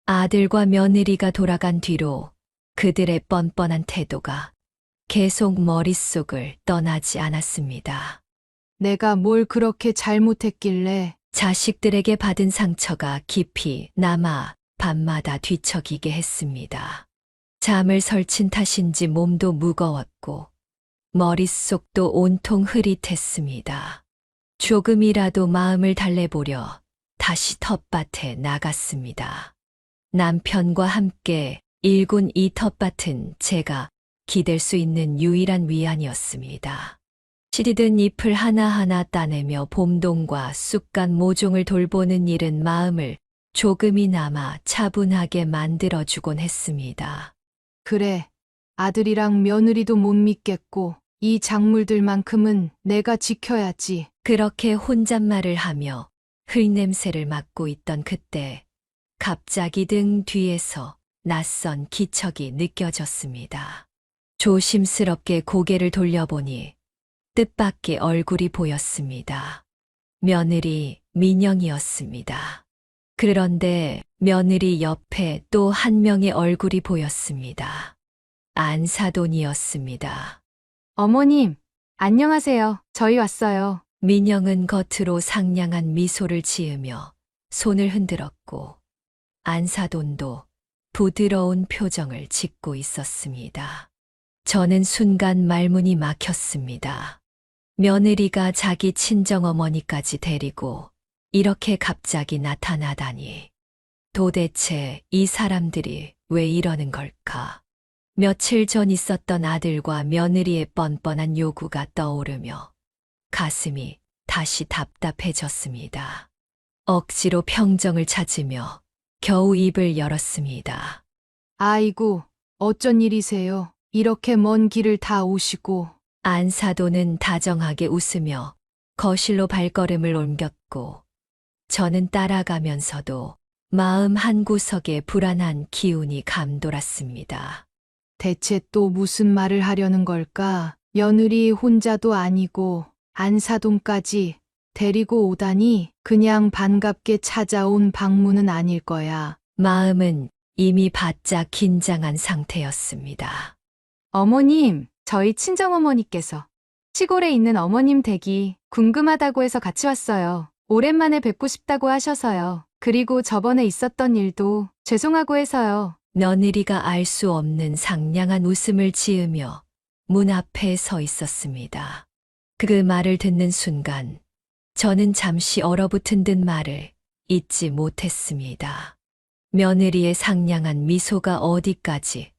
아들과 며느리가 돌아간 뒤로 그들의 뻔뻔한 태도가 계속 머릿속을 떠나지 않았습니다. 내가 뭘 그렇게 잘못했길래? 자식들에게 받은 상처가 깊이 남아 밤마다 뒤척이게 했습니다. 잠을 설친 탓인지 몸도 무거웠고 머릿속도 온통 흐릿했습니다. 조금이라도 마음을 달래보려 다시 텃밭에 나갔습니다. 남편과 함께 일군 이 텃밭은 제가 기댈 수 있는 유일한 위안이었습니다. 시디든 잎을 하나하나 따내며 봄동과 쑥간 모종을 돌보는 일은 마음을 조금이나마 차분하게 만들어주곤 했습니다. 그래. 아들이랑 며느리도 못 믿겠고, 이 작물들만큼은 내가 지켜야지. 그렇게 혼잣말을 하며 흙냄새를 맡고 있던 그때 갑자기 등 뒤에서 낯선 기척이 느껴졌습니다. 조심스럽게 고개를 돌려보니 뜻밖의 얼굴이 보였습니다. 며느리 민영이었습니다. 그런데 며느리 옆에 또 한 명의 얼굴이 보였습니다. 안사돈이었습니다. 어머님, 안녕하세요. 저희 왔어요. 민영은 겉으로 상냥한 미소를 지으며 손을 흔들었고 안사돈도 부드러운 표정을 짓고 있었습니다. 저는 순간 말문이 막혔습니다. 며느리가 자기 친정어머니까지 데리고 이렇게 갑자기 나타나다니. 도대체 이 사람들이 왜 이러는 걸까? 며칠 전 있었던 아들과 며느리의 뻔뻔한 요구가 떠오르며 가슴이 다시 답답해졌습니다. 억지로 평정을 찾으며 겨우 입을 열었습니다. 아이고, 어쩐 일이세요? 이렇게 먼 길을 다 오시고. 안사돈은 다정하게 웃으며 거실로 발걸음을 옮겼고 저는 따라가면서도 마음 한구석에 불안한 기운이 감돌았습니다. 대체 또 무슨 말을 하려는 걸까? 며느리 혼자도 아니고 안사돈까지 데리고 오다니 그냥 반갑게 찾아온 방문은 아닐 거야. 마음은 이미 바짝 긴장한 상태였습니다. 어머님, 저희 친정어머니께서 시골에 있는 어머님 댁이 궁금하다고 해서 같이 왔어요. 오랜만에 뵙고 싶다고 하셔서요. 그리고 저번에 있었던 일도 죄송하고 해서요. 며느리가 알 수 없는 상냥한 웃음을 지으며 문 앞에 서 있었습니다. 그 말을 듣는 순간 저는 잠시 얼어붙은 듯 말을 잊지 못했습니다. 며느리의 상냥한 미소가 어디까지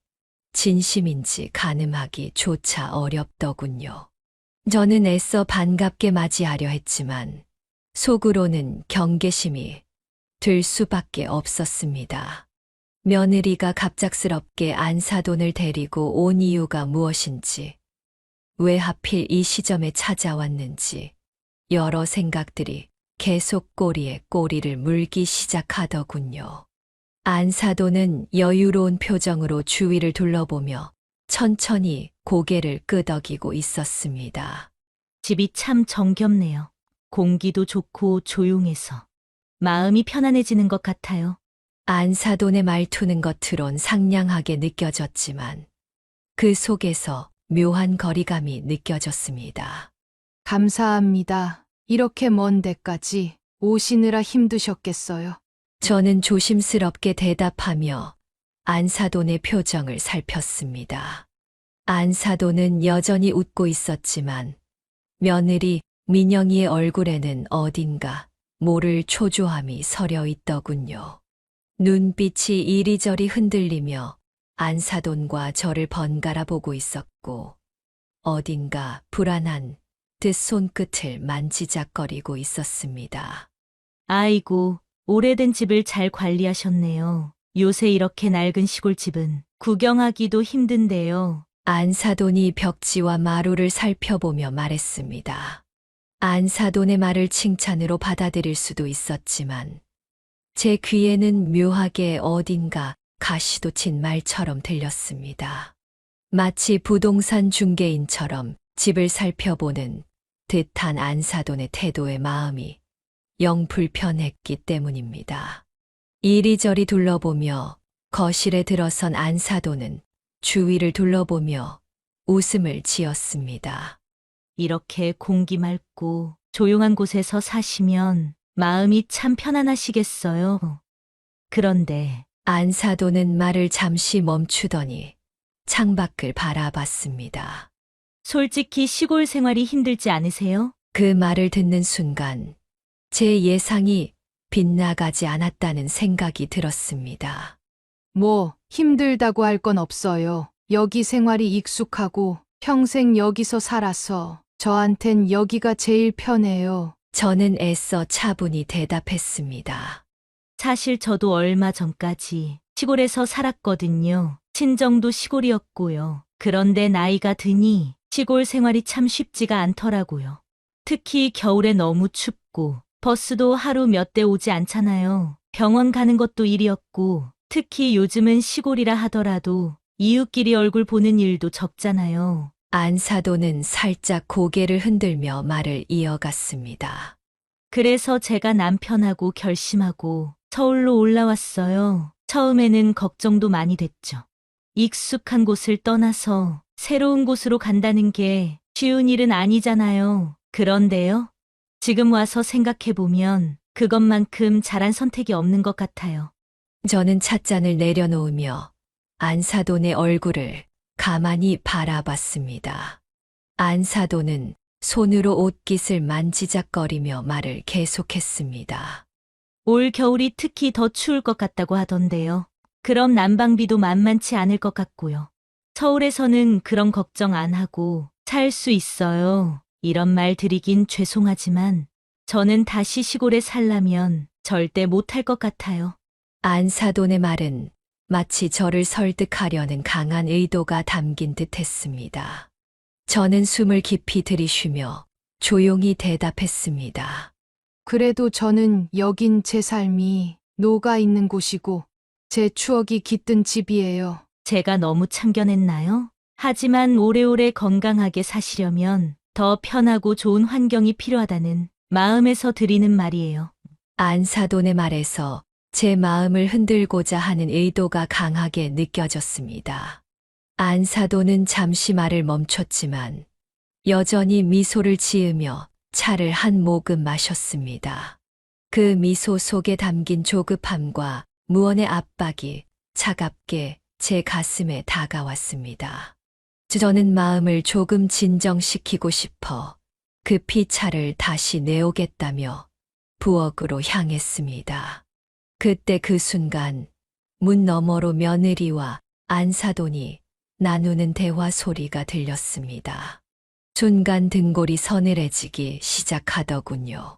진심인지 가늠하기 조차 어렵더군요. 저는 애써 반갑게 맞이하려 했지만 속으로는 경계심이 들 수밖에 없었습니다. 며느리가 갑작스럽게 안사돈을 데리고 온 이유가 무엇인지, 왜 하필 이 시점에 찾아왔는지 여러 생각들이 계속 꼬리에 꼬리를 물기 시작하더군요. 안사돈은 여유로운 표정으로 주위를 둘러보며 천천히 고개를 끄덕이고 있었습니다. 집이 참 정겹네요. 공기도 좋고 조용해서 마음이 편안해지는 것 같아요. 안사돈의 말투는 겉으론 상냥하게 느껴졌지만 그 속에서 묘한 거리감이 느껴졌습니다. 감사합니다. 이렇게 먼 데까지 오시느라 힘드셨겠어요. 저는 조심스럽게 대답하며 안사돈의 표정을 살폈습니다. 안사돈은 여전히 웃고 있었지만 며느리 민영이의 얼굴에는 어딘가 모를 초조함이 서려 있더군요. 눈빛이 이리저리 흔들리며 안사돈과 저를 번갈아 보고 있었고 어딘가 불안한 듯 손끝을 만지작거리고 있었습니다. 아이고, 오래된 집을 잘 관리하셨네요. 요새 이렇게 낡은 시골집은 구경하기도 힘든데요. 안사돈이 벽지와 마루를 살펴보며 말했습니다. 안사돈의 말을 칭찬으로 받아들일 수도 있었지만 제 귀에는 묘하게 어딘가 가시도 친 말처럼 들렸습니다. 마치 부동산 중개인처럼 집을 살펴보는 듯한 안사돈의 태도의 마음이 영 불편했기 때문입니다. 이리저리 둘러보며 거실에 들어선 안사돈은 주위를 둘러보며 웃음을 지었습니다. 이렇게 공기 맑고 조용한 곳에서 사시면 마음이 참 편안하시겠어요. 그런데 안사돈은 말을 잠시 멈추더니 창밖을 바라봤습니다. 솔직히 시골 생활이 힘들지 않으세요? 그 말을 듣는 순간 제 예상이 빗나가지 않았다는 생각이 들었습니다. 뭐 힘들다고 할 건 없어요. 여기 생활이 익숙하고 평생 여기서 살아서 저한텐 여기가 제일 편해요. 저는 애써 차분히 대답했습니다. 사실 저도 얼마 전까지 시골에서 살았거든요. 친정도 시골이었고요. 그런데 나이가 드니 시골 생활이 참 쉽지가 않더라고요. 특히 겨울에 너무 춥고 버스도 하루 몇 대 오지 않잖아요. 병원 가는 것도 일이었고 특히 요즘은 시골이라 하더라도 이웃끼리 얼굴 보는 일도 적잖아요. 안사도는 살짝 고개를 흔들며 말을 이어갔습니다. 그래서 제가 남편하고 결심하고 서울로 올라왔어요. 처음에는 걱정도 많이 됐죠. 익숙한 곳을 떠나서 새로운 곳으로 간다는 게 쉬운 일은 아니잖아요. 그런데요. 지금 와서 생각해보면 그것만큼 잘한 선택이 없는 것 같아요. 저는 찻잔을 내려놓으며 안사돈의 얼굴을 가만히 바라봤습니다. 안사돈은 손으로 옷깃을 만지작거리며 말을 계속했습니다. 올 겨울이 특히 더 추울 것 같다고 하던데요. 그럼 난방비도 만만치 않을 것 같고요. 서울에서는 그런 걱정 안 하고 살 수 있어요. 이런 말 드리긴 죄송하지만 저는 다시 시골에 살려면 절대 못할 것 같아요. 안사돈의 말은 마치 저를 설득하려는 강한 의도가 담긴 듯 했습니다. 저는 숨을 깊이 들이쉬며 조용히 대답했습니다. 그래도 저는 여긴 제 삶이 녹아 있는 곳이고 제 추억이 깃든 집이에요. 제가 너무 참견했나요? 하지만 오래오래 건강하게 사시려면 더 편하고 좋은 환경이 필요하다는 마음에서 드리는 말이에요. 안사돈의 말에서 제 마음을 흔들고자 하는 의도가 강하게 느껴졌습니다. 안사돈은 잠시 말을 멈췄지만 여전히 미소를 지으며 차를 한 모금 마셨습니다. 그 미소 속에 담긴 조급함과 무언의 압박이 차갑게 제 가슴에 다가왔습니다. 저는 마음을 조금 진정시키고 싶어 급히 차를 다시 내오겠다며 부엌으로 향했습니다. 그때 그 순간 문 너머로 며느리와 안사돈이 나누는 대화 소리가 들렸습니다. 순간 등골이 서늘해지기 시작하더군요.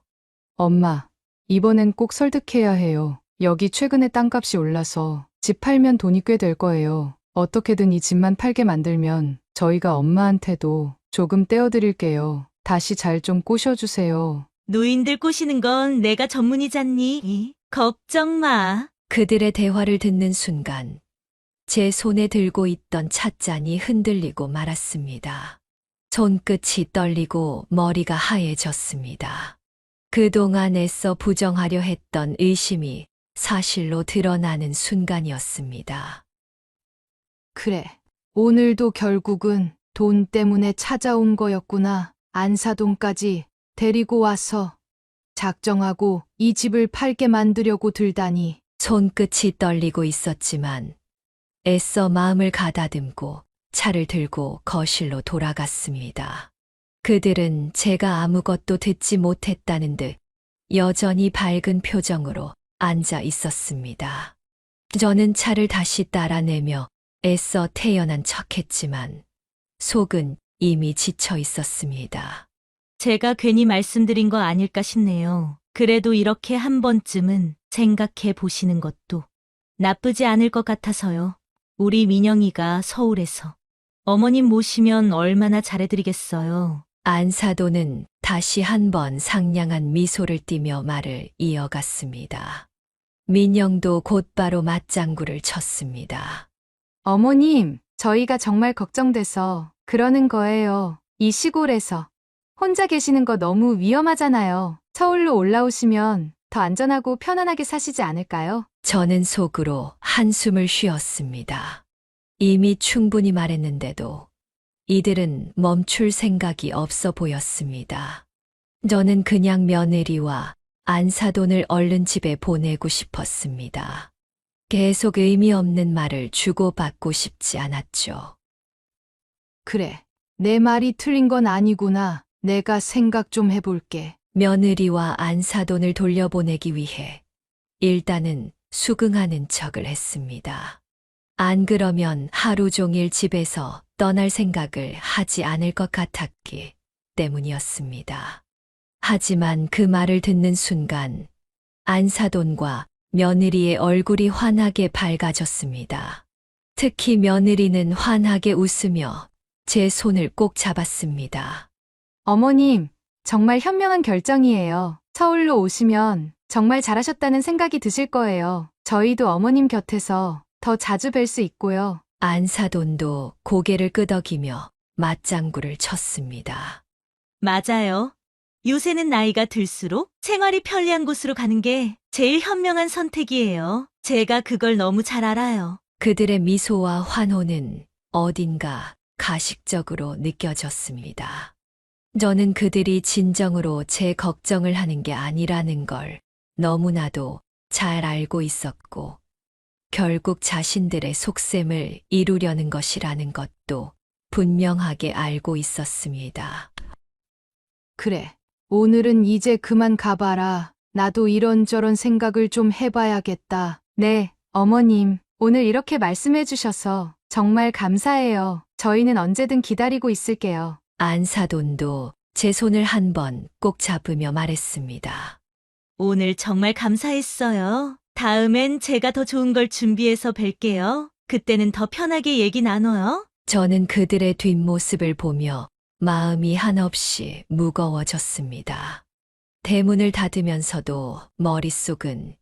엄마, 이번엔 꼭 설득해야 해요. 여기 최근에 땅값이 올라서 집 팔면 돈이 꽤 될 거예요. 어떻게든 이 집만 팔게 만들면 저희가 엄마한테도 조금 떼어드릴게요. 다시 잘 좀 꼬셔주세요. 노인들 꼬시는 건 내가 전문이잖니. 걱정 마. 그들의 대화를 듣는 순간 제 손에 들고 있던 찻잔이 흔들리고 말았습니다. 손끝이 떨리고 머리가 하얘졌습니다. 그동안 애써 부정하려 했던 의심이 사실로 드러나는 순간이었습니다. 그래, 오늘도 결국은 돈 때문에 찾아온 거였구나. 안사돈까지 데리고 와서 작정하고 이 집을 팔게 만들려고 들다니. 손끝이 떨리고 있었지만 애써 마음을 가다듬고 차를 들고 거실로 돌아갔습니다. 그들은 제가 아무것도 듣지 못했다는 듯 여전히 밝은 표정으로 앉아 있었습니다. 저는 차를 다시 따라내며 애써 태연한 척했지만 속은 이미 지쳐 있었습니다. 제가 괜히 말씀드린 거 아닐까 싶네요. 그래도 이렇게 한 번쯤은 생각해 보시는 것도 나쁘지 않을 것 같아서요. 우리 민영이가 서울에서 어머님 모시면 얼마나 잘해드리겠어요. 안사돈은 다시 한번 상냥한 미소를 띠며 말을 이어갔습니다. 민영도 곧바로 맞장구를 쳤습니다. 어머님, 저희가 정말 걱정돼서 그러는 거예요. 이 시골에서 혼자 계시는 거 너무 위험하잖아요. 서울로 올라오시면 더 안전하고 편안하게 사시지 않을까요? 저는 속으로 한숨을 쉬었습니다. 이미 충분히 말했는데도 이들은 멈출 생각이 없어 보였습니다. 저는 그냥 며느리와 안사돈을 얼른 집에 보내고 싶었습니다. 계속 의미 없는 말을 주고받고 싶지 않았죠. 그래, 내 말이 틀린 건 아니구나. 내가 생각 좀 해볼게. 며느리와 안사돈을 돌려보내기 위해 일단은 수긍하는 척을 했습니다. 안 그러면 하루 종일 집에서 떠날 생각을 하지 않을 것 같았기 때문이었습니다. 하지만 그 말을 듣는 순간 안사돈과 며느리의 얼굴이 환하게 밝아졌습니다. 특히 며느리는 환하게 웃으며 제 손을 꼭 잡았습니다. 어머님, 정말 현명한 결정이에요. 서울로 오시면 정말 잘하셨다는 생각이 드실 거예요. 저희도 어머님 곁에서 더 자주 뵐 수 있고요. 안사돈도 고개를 끄덕이며 맞장구를 쳤습니다. 맞아요. 요새는 나이가 들수록 생활이 편리한 곳으로 가는 게 제일 현명한 선택이에요. 제가 그걸 너무 잘 알아요. 그들의 미소와 환호는 어딘가 가식적으로 느껴졌습니다. 저는 그들이 진정으로 제 걱정을 하는 게 아니라는 걸 너무나도 잘 알고 있었고, 결국 자신들의 속셈을 이루려는 것이라는 것도 분명하게 알고 있었습니다. 그래, 오늘은 이제 그만 가봐라. 나도 이런저런 생각을 좀 해봐야겠다. 네, 어머님, 오늘 이렇게 말씀해 주셔서 정말 감사해요. 저희는 언제든 기다리고 있을게요. 안사돈도 제 손을 한 번 꼭 잡으며 말했습니다. 오늘 정말 감사했어요. 다음엔 제가 더 좋은 걸 준비해서 뵐게요. 그때는 더 편하게 얘기 나눠요. 저는 그들의 뒷모습을 보며 마음이 한없이 무거워졌습니다. 대문을 닫으면서도 머릿속은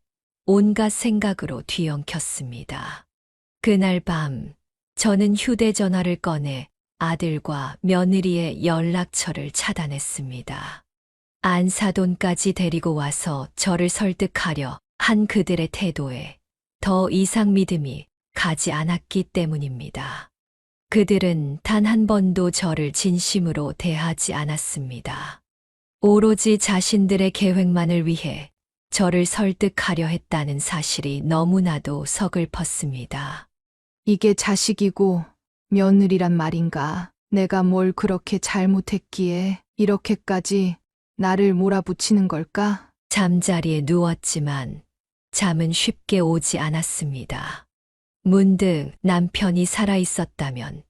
온갖 생각으로 뒤엉켰습니다. 그날 밤 저는 휴대전화를 꺼내 아들과 며느리의 연락처를 차단했습니다. 안사돈까지 데리고 와서 저를 설득하려 한 그들의 태도에 더 이상 믿음이 가지 않았기 때문입니다. 그들은 단 한 번도 저를 진심으로 대하지 않았습니다. 오로지 자신들의 계획만을 위해 저를 설득하려 했다는 사실이 너무나도 서글펐습니다. 이게 자식이고 며느리란 말인가? 내가 뭘 그렇게 잘못했기에 이렇게까지 나를 몰아붙이는 걸까? 잠자리에 누웠지만 잠은 쉽게 오지 않았습니다. 문득 남편이 살아있었다면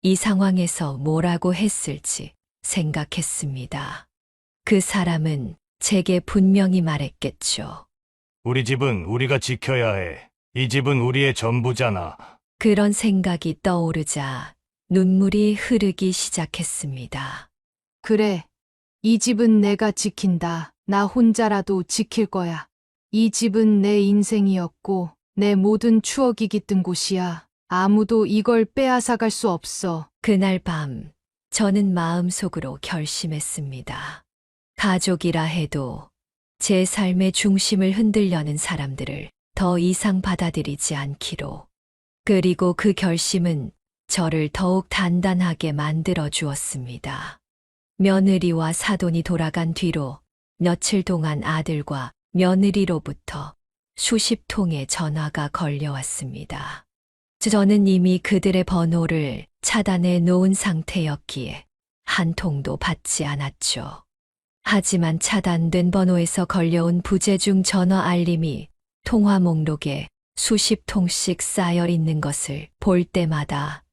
이 상황에서 뭐라고 했을지 생각했습니다. 그 사람은 제게 분명히 말했겠죠. 우리 집은 우리가 지켜야 해. 이 집은 우리의 전부잖아. 그런 생각이 떠오르자 눈물이 흐르기 시작했습니다. 그래, 이 집은 내가 지킨다. 나 혼자라도 지킬 거야. 이 집은 내 인생이었고 내 모든 추억이 깃든 곳이야. 아무도 이걸 빼앗아갈 수 없어. 그날 밤 저는 마음속으로 결심했습니다. 가족이라 해도 제 삶의 중심을 흔들려는 사람들을 더 이상 받아들이지 않기로. 그리고 그 결심은 저를 더욱 단단하게 만들어 주었습니다. 며느리와 사돈이 돌아간 뒤로 며칠 동안 아들과 며느리로부터 수십 통의 전화가 걸려왔습니다. 저는 이미 그들의 번호를 차단해 놓은 상태였기에 한 통도 받지 않았죠. 하지만 차단된 번호에서 걸려온 부재중 전화 알림이 통화 목록에 수십 통씩 쌓여 있는 것을 볼 때마다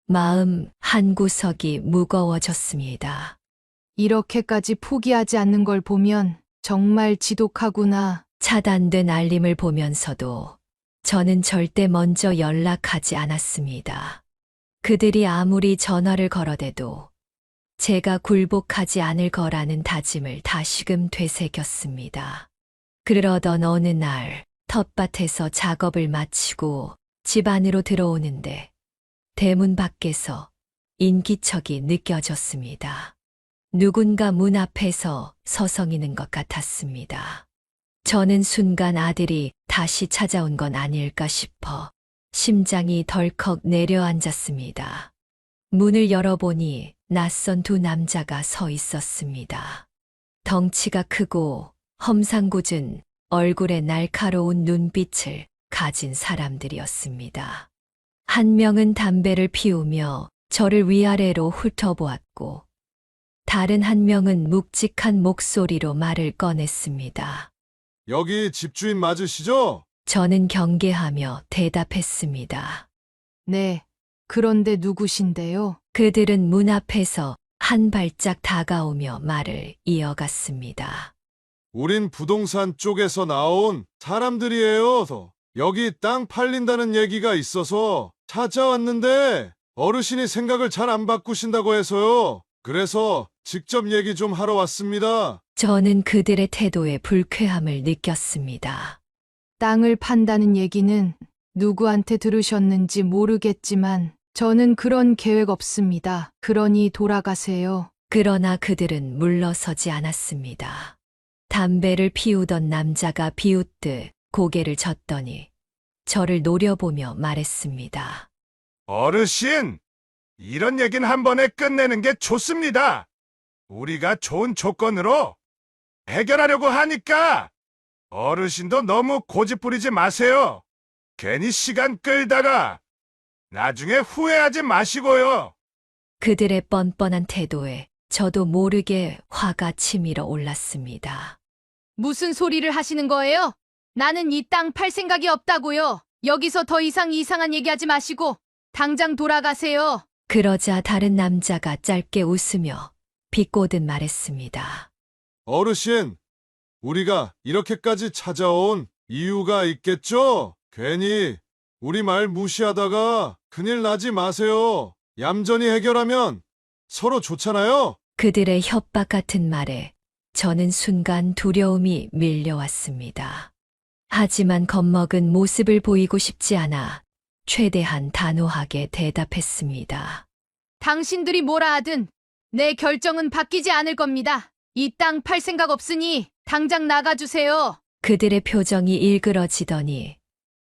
마음 한구석이 무거워졌습니다. 이렇게까지 포기하지 않는 걸 보면 정말 지독하구나. 차단된 알림을 보면서도 저는 절대 먼저 연락하지 않았습니다. 그들이 아무리 전화를 걸어대도 제가 굴복하지 않을 거라는 다짐을 다시금 되새겼습니다. 그러던 어느 날 텃밭에서 작업을 마치고 집 안으로 들어오는데 대문 밖에서 인기척이 느껴졌습니다. 누군가 문 앞에서 서성이는 것 같았습니다. 저는 순간 아들이 다시 찾아온 건 아닐까 싶어 심장이 덜컥 내려앉았습니다. 문을 열어보니 낯선 두 남자가 서 있었습니다. 덩치가 크고 험상궂은 얼굴에 날카로운 눈빛을 가진 사람들이었습니다. 한 명은 담배를 피우며 저를 위아래로 훑어보았고, 다른 한 명은 묵직한 목소리로 말을 꺼냈습니다. 여기 집주인 맞으시죠? 저는 경계하며 대답했습니다. 네, 그런데 누구신데요? 그들은 문 앞에서 한 발짝 다가오며 말을 이어갔습니다. 우린 부동산 쪽에서 나온 사람들이에요. 여기 땅 팔린다는 얘기가 있어서 찾아왔는데 어르신이 생각을 잘 안 바꾸신다고 해서요. 그래서 직접 얘기 좀 하러 왔습니다. 저는 그들의 태도에 불쾌함을 느꼈습니다. 땅을 판다는 얘기는 누구한테 들으셨는지 모르겠지만 저는 그런 계획 없습니다. 그러니 돌아가세요. 그러나 그들은 물러서지 않았습니다. 담배를 피우던 남자가 비웃듯 고개를 젓더니 저를 노려보며 말했습니다. 어르신, 이런 얘기는 한 번에 끝내는 게 좋습니다. 우리가 좋은 조건으로 해결하려고 하니까 어르신도 너무 고집 부리지 마세요. 괜히 시간 끌다가 나중에 후회하지 마시고요. 그들의 뻔뻔한 태도에 저도 모르게 화가 치밀어 올랐습니다. 무슨 소리를 하시는 거예요? 나는 이 땅 팔 생각이 없다고요. 여기서 더 이상 이상한 얘기하지 마시고 당장 돌아가세요. 그러자 다른 남자가 짧게 웃으며 비꼬듯 말했습니다. 어르신, 우리가 이렇게까지 찾아온 이유가 있겠죠? 괜히 우리 말 무시하다가 큰일 나지 마세요. 얌전히 해결하면 서로 좋잖아요. 그들의 협박 같은 말에 저는 순간 두려움이 밀려왔습니다. 하지만 겁먹은 모습을 보이고 싶지 않아 최대한 단호하게 대답했습니다. 당신들이 뭐라 하든 내 결정은 바뀌지 않을 겁니다. 이 땅 팔 생각 없으니 당장 나가주세요. 그들의 표정이 일그러지더니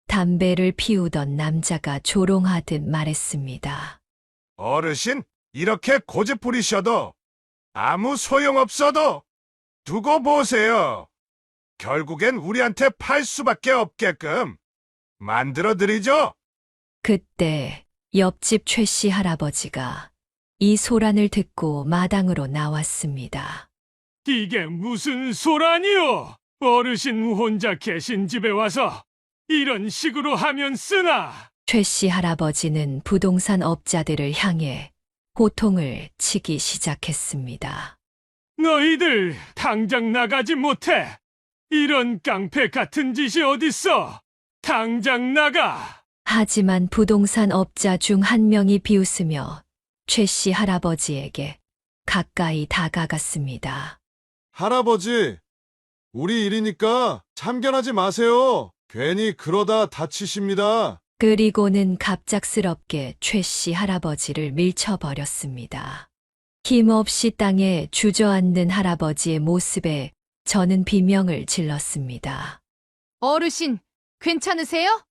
담배를 피우던 남자가 조롱하듯 말했습니다. 어르신, 이렇게 고집 부리셔도 아무 소용없어도 두고 보세요. 결국엔 우리한테 팔 수밖에 없게끔 만들어드리죠. 그때 옆집 최 씨 할아버지가 이 소란을 듣고 마당으로 나왔습니다. 이게 무슨 소란이요? 어르신 혼자 계신 집에 와서 이런 식으로 하면 쓰나? 최 씨 할아버지는 부동산 업자들을 향해 호통을 치기 시작했습니다. 너희들 당장 나가지 못해. 이런 깡패 같은 짓이 어딨어? 당장 나가. 하지만 부동산 업자 중 한 명이 비웃으며 최 씨 할아버지에게 가까이 다가갔습니다. 할아버지, 우리 일이니까 참견하지 마세요. 괜히 그러다 다치십니다. 그리고는 갑작스럽게 최 씨 할아버지를 밀쳐버렸습니다. 힘없이 땅에 주저앉는 할아버지의 모습에 저는 비명을 질렀습니다. 어르신, 괜찮으세요?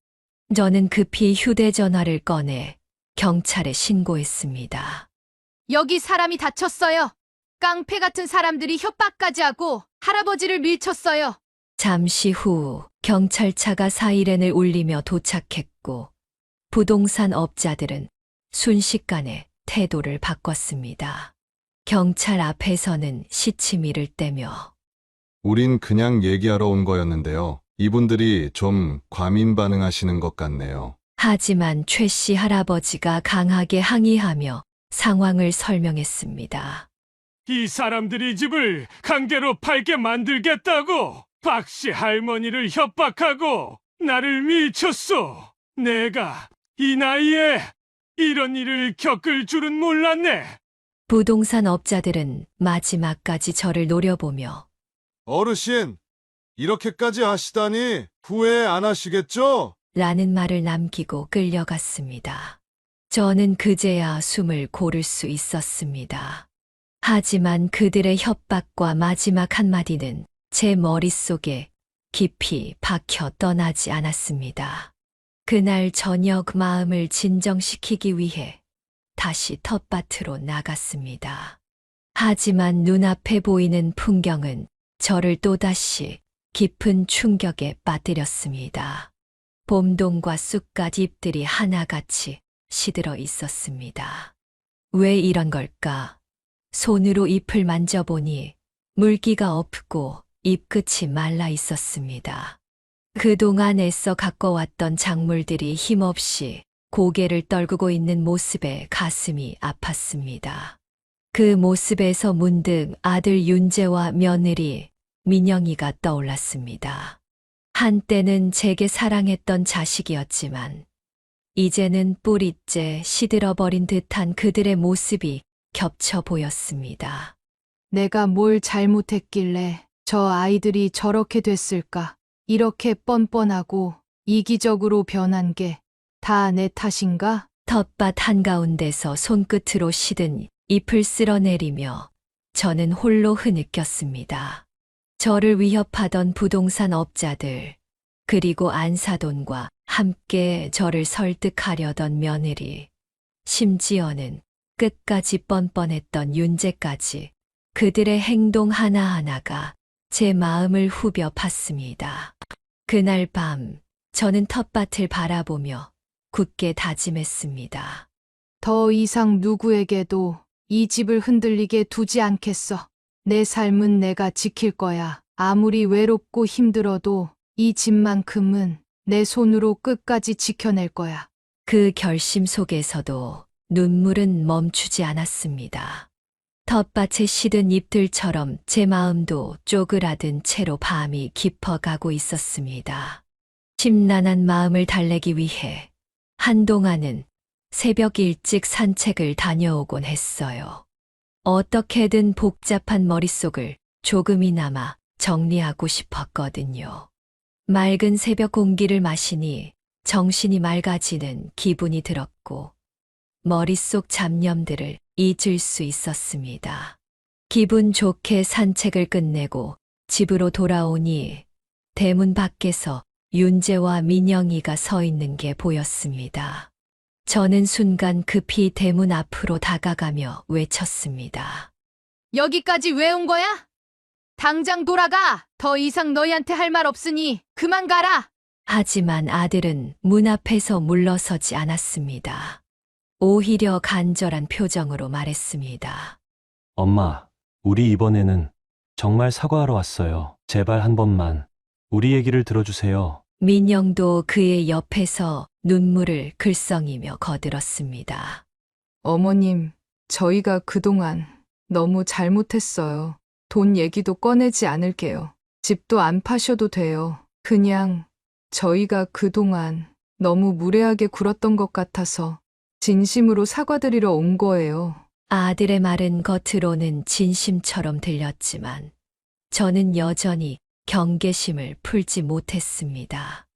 저는 급히 휴대전화를 꺼내 경찰에 신고했습니다. 여기 사람이 다쳤어요. 깡패 같은 사람들이 협박까지 하고 할아버지를 밀쳤어요. 잠시 후 경찰차가 사이렌을 울리며 도착했고 부동산 업자들은 순식간에 태도를 바꿨습니다. 경찰 앞에서는 시치미를 떼며 우린 그냥 얘기하러 온 거였는데요. 이분들이 좀 과민 반응하시는 것 같네요. 하지만 최 씨 할아버지가 강하게 항의하며 상황을 설명했습니다. 이 사람들이 집을 강제로 팔게 만들겠다고 박 씨 할머니를 협박하고 나를 밀쳤어. 내가 이 나이에 이런 일을 겪을 줄은 몰랐네. 부동산 업자들은 마지막까지 저를 노려보며 어르신, 이렇게까지 하시다니 후회 안 하시겠죠? 라는 말을 남기고 끌려갔습니다. 저는 그제야 숨을 고를 수 있었습니다. 하지만 그들의 협박과 마지막 한마디는 제 머릿속에 깊이 박혀 떠나지 않았습니다. 그날 저녁 마음을 진정시키기 위해 다시 텃밭으로 나갔습니다. 하지만 눈앞에 보이는 풍경은 저를 또다시 깊은 충격에 빠뜨렸습니다. 봄동과 쑥갓 잎들이 하나같이 시들어 있었습니다. 왜 이런 걸까? 손으로 잎을 만져보니 물기가 없고 잎끝이 말라 있었습니다. 그동안 애써 가꿔왔던 작물들이 힘없이 고개를 떨구고 있는 모습에 가슴이 아팠습니다. 그 모습에서 문득 아들 윤재와 며느리 민영이가 떠올랐습니다. 한때는 제게 사랑했던 자식이었지만 이제는 뿌리째 시들어버린 듯한 그들의 모습이 겹쳐 보였습니다. 내가 뭘 잘못했길래 저 아이들이 저렇게 됐을까? 이렇게 뻔뻔하고 이기적으로 변한 게 다 내 탓인가? 텃밭 한가운데서 손끝으로 시든 잎을 쓸어내리며 저는 홀로 흐느꼈습니다. 저를 위협하던 부동산 업자들, 그리고 안사돈과 함께 저를 설득하려던 며느리, 심지어는 끝까지 뻔뻔했던 윤재까지 그들의 행동 하나하나가 제 마음을 후벼 팠습니다. 그날 밤 저는 텃밭을 바라보며 굳게 다짐했습니다. 더 이상 누구에게도 이 집을 흔들리게 두지 않겠어. 내 삶은 내가 지킬 거야. 아무리 외롭고 힘들어도 이 집만큼은 내 손으로 끝까지 지켜낼 거야. 그 결심 속에서도 눈물은 멈추지 않았습니다. 텃밭에 시든 잎들처럼 제 마음도 쪼그라든 채로 밤이 깊어가고 있었습니다. 심란한 마음을 달래기 위해 한동안은 새벽 일찍 산책을 다녀오곤 했어요. 어떻게든 복잡한 머릿속을 조금이나마 정리하고 싶었거든요. 맑은 새벽 공기를 마시니 정신이 맑아지는 기분이 들었고 머릿속 잡념들을 잊을 수 있었습니다. 기분 좋게 산책을 끝내고 집으로 돌아오니 대문 밖에서 윤재와 민영이가 서 있는 게 보였습니다. 저는 순간 급히 대문 앞으로 다가가며 외쳤습니다. 여기까지 왜 온 거야? 당장 돌아가! 더 이상 너희한테 할 말 없으니 그만 가라! 하지만 아들은 문 앞에서 물러서지 않았습니다. 오히려 간절한 표정으로 말했습니다. 엄마, 우리 이번에는 정말 사과하러 왔어요. 제발 한 번만 우리 얘기를 들어주세요. 민영도 그의 옆에서 눈물을 글썽이며 거들었습니다. 어머님, 저희가 그동안 너무 잘못했어요. 돈 얘기도 꺼내지 않을게요. 집도 안 파셔도 돼요. 그냥 저희가 그동안 너무 무례하게 굴었던 것 같아서 진심으로 사과드리러 온 거예요. 아들의 말은 겉으로는 진심처럼 들렸지만 저는 여전히 경계심을 풀지 못했습니다.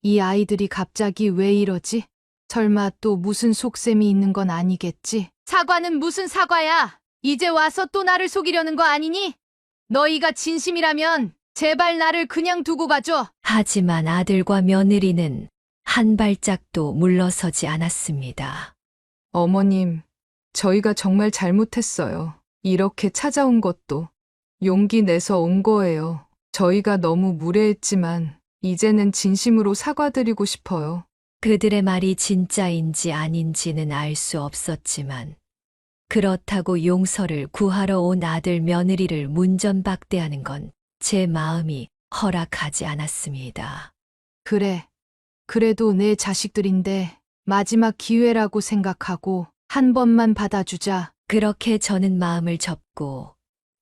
이 아이들이 갑자기 왜 이러지? 설마 또 무슨 속셈이 있는 건 아니겠지? 사과는 무슨 사과야? 이제 와서 또 나를 속이려는 거 아니니? 너희가 진심이라면 제발 나를 그냥 두고 가줘. 하지만 아들과 며느리는 한 발짝도 물러서지 않았습니다. 어머님, 저희가 정말 잘못했어요. 이렇게 찾아온 것도 용기 내서 온 거예요. 저희가 너무 무례했지만 이제는 진심으로 사과드리고 싶어요. 그들의 말이 진짜인지 아닌지는 알 수 없었지만 그렇다고 용서를 구하러 온 아들 며느리를 문전박대하는 건 제 마음이 허락하지 않았습니다. 그래, 그래도 내 자식들인데 마지막 기회라고 생각하고 한 번만 받아주자. 그렇게 저는 마음을 접고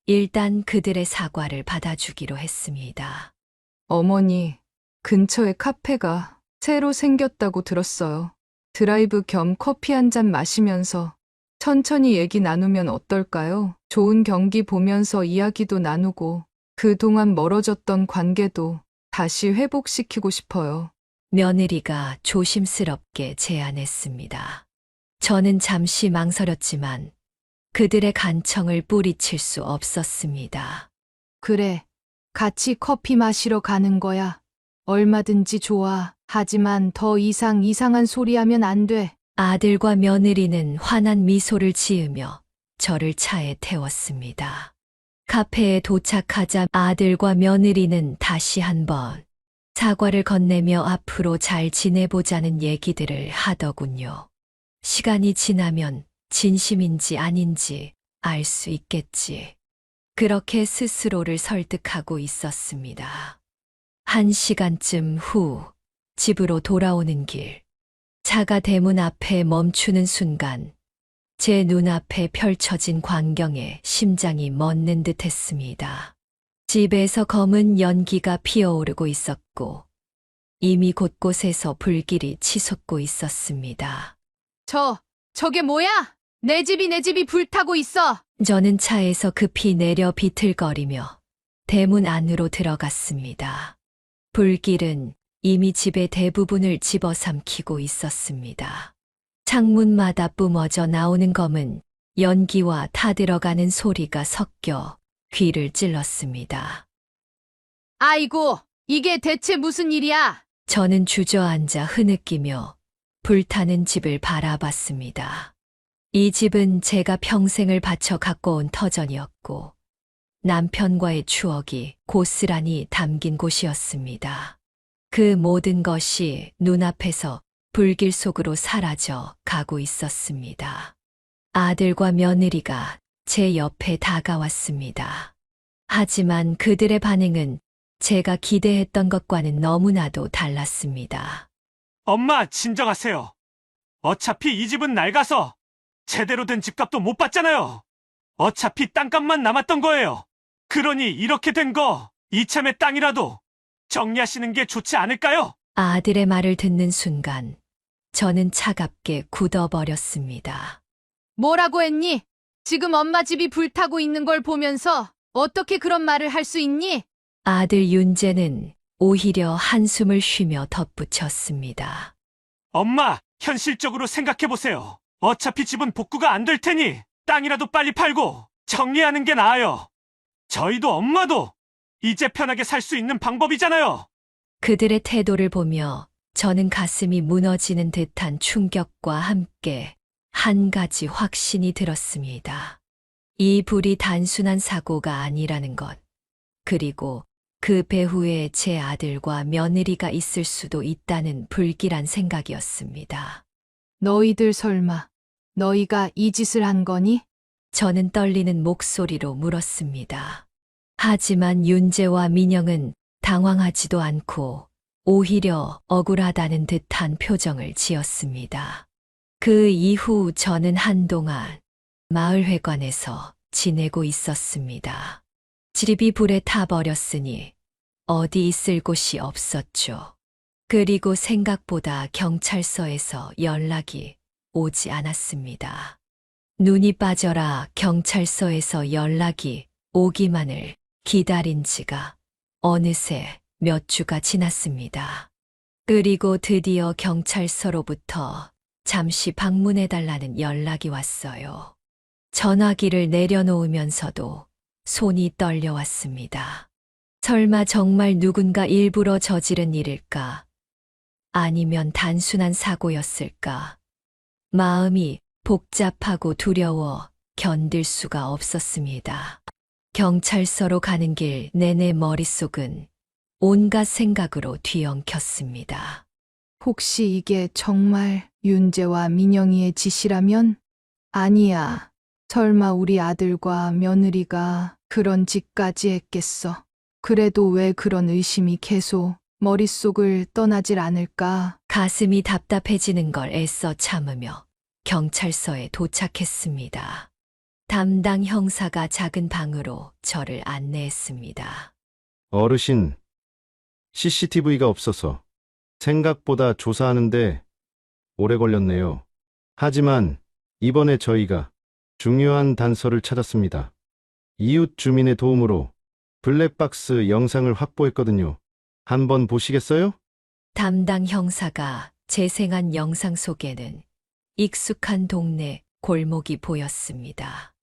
일단 그들의 사과를 받아주기로 했습니다. 어머니, 근처에 카페가 새로 생겼다고 들었어요. 드라이브 겸 커피 한 잔 마시면서 천천히 얘기 나누면 어떨까요? 좋은 경기 보면서 이야기도 나누고 그동안 멀어졌던 관계도 다시 회복시키고 싶어요. 며느리가 조심스럽게 제안했습니다. 저는 잠시 망설였지만 그들의 간청을 뿌리칠 수 없었습니다. 그래, 같이 커피 마시러 가는 거야. 얼마든지 좋아. 하지만 더 이상 이상한 소리 하면 안 돼. 아들과 며느리는 환한 미소를 지으며 저를 차에 태웠습니다. 카페에 도착하자 아들과 며느리는 다시 한번 사과를 건네며 앞으로 잘 지내보자는 얘기들을 하더군요. 시간이 지나면 진심인지 아닌지 알 수 있겠지. 그렇게 스스로를 설득하고 있었습니다. 1시간쯤 후 집으로 돌아오는 길. 차가 대문 앞에 멈추는 순간 제 눈앞에 펼쳐진 광경에 심장이 멎는 듯 했습니다. 집에서 검은 연기가 피어오르고 있었고, 이미 곳곳에서 불길이 치솟고 있었습니다. 저게 뭐야? 내 집이 불타고 있어! 저는 차에서 급히 내려 비틀거리며 대문 안으로 들어갔습니다. 불길은 이미 집의 대부분을 집어삼키고 있었습니다. 창문마다 뿜어져 나오는 검은 연기와 타들어가는 소리가 섞여 귀를 찔렀습니다. 아이고, 이게 대체 무슨 일이야? 저는 주저앉아 흐느끼며 불타는 집을 바라봤습니다. 이 집은 제가 평생을 바쳐 갖고 온 터전이었고, 남편과의 추억이 고스란히 담긴 곳이었습니다. 그 모든 것이 눈앞에서 불길 속으로 사라져 가고 있었습니다. 아들과 며느리가 제 옆에 다가왔습니다. 하지만 그들의 반응은 제가 기대했던 것과는 너무나도 달랐습니다. 엄마, 진정하세요. 어차피 이 집은 낡아서 제대로 된 집값도 못 받잖아요. 어차피 땅값만 남았던 거예요. 그러니 이렇게 된 거 이참에 땅이라도 정리하시는 게 좋지 않을까요? 아들의 말을 듣는 순간 저는 차갑게 굳어버렸습니다. 뭐라고 했니? 지금 엄마 집이 불타고 있는 걸 보면서 어떻게 그런 말을 할 수 있니? 아들 윤재는 오히려 한숨을 쉬며 덧붙였습니다. 엄마, 현실적으로 생각해보세요. 어차피 집은 복구가 안 될 테니 땅이라도 빨리 팔고 정리하는 게 나아요. 저희도 엄마도 이제 편하게 살 수 있는 방법이잖아요. 그들의 태도를 보며 저는 가슴이 무너지는 듯한 충격과 함께 한 가지 확신이 들었습니다. 이 불이 단순한 사고가 아니라는 것, 그리고 그 배후에 제 아들과 며느리가 있을 수도 있다는 불길한 생각이었습니다. 너희들 설마 너희가 이 짓을 한 거니? 저는 떨리는 목소리로 물었습니다. 하지만 윤재와 민영은 당황하지도 않고 오히려 억울하다는 듯한 표정을 지었습니다. 그 이후 저는 한동안 마을회관에서 지내고 있었습니다. 집이 불에 타버렸으니 어디 있을 곳이 없었죠. 그리고 생각보다 경찰서에서 연락이 오지 않았습니다. 눈이 빠져라 경찰서에서 연락이 오기만을 기다린 지가 어느새 몇 주가 지났습니다. 그리고 드디어 경찰서로부터 잠시 방문해달라는 연락이 왔어요. 전화기를 내려놓으면서도 손이 떨려왔습니다. 설마 정말 누군가 일부러 저지른 일일까? 아니면 단순한 사고였을까? 마음이 복잡하고 두려워 견딜 수가 없었습니다. 경찰서로 가는 길 내내 머릿속은 온갖 생각으로 뒤엉켰습니다. 혹시 이게 정말 윤재와 민영이의 짓이라면? 아니야. 설마 우리 아들과 며느리가 그런 짓까지 했겠어. 그래도 왜 그런 의심이 계속 머릿속을 떠나질 않을까? 가슴이 답답해지는 걸 애써 참으며 경찰서에 도착했습니다. 담당 형사가 작은 방으로 저를 안내했습니다. 어르신, CCTV가 없어서 생각보다 조사하는데 오래 걸렸네요. 하지만 이번에 저희가 중요한 단서를 찾았습니다. 이웃 주민의 도움으로 블랙박스 영상을 확보했거든요. 한번 보시겠어요? 담당 형사가 재생한 영상 속에는 익숙한 동네 골목이 보였습니다.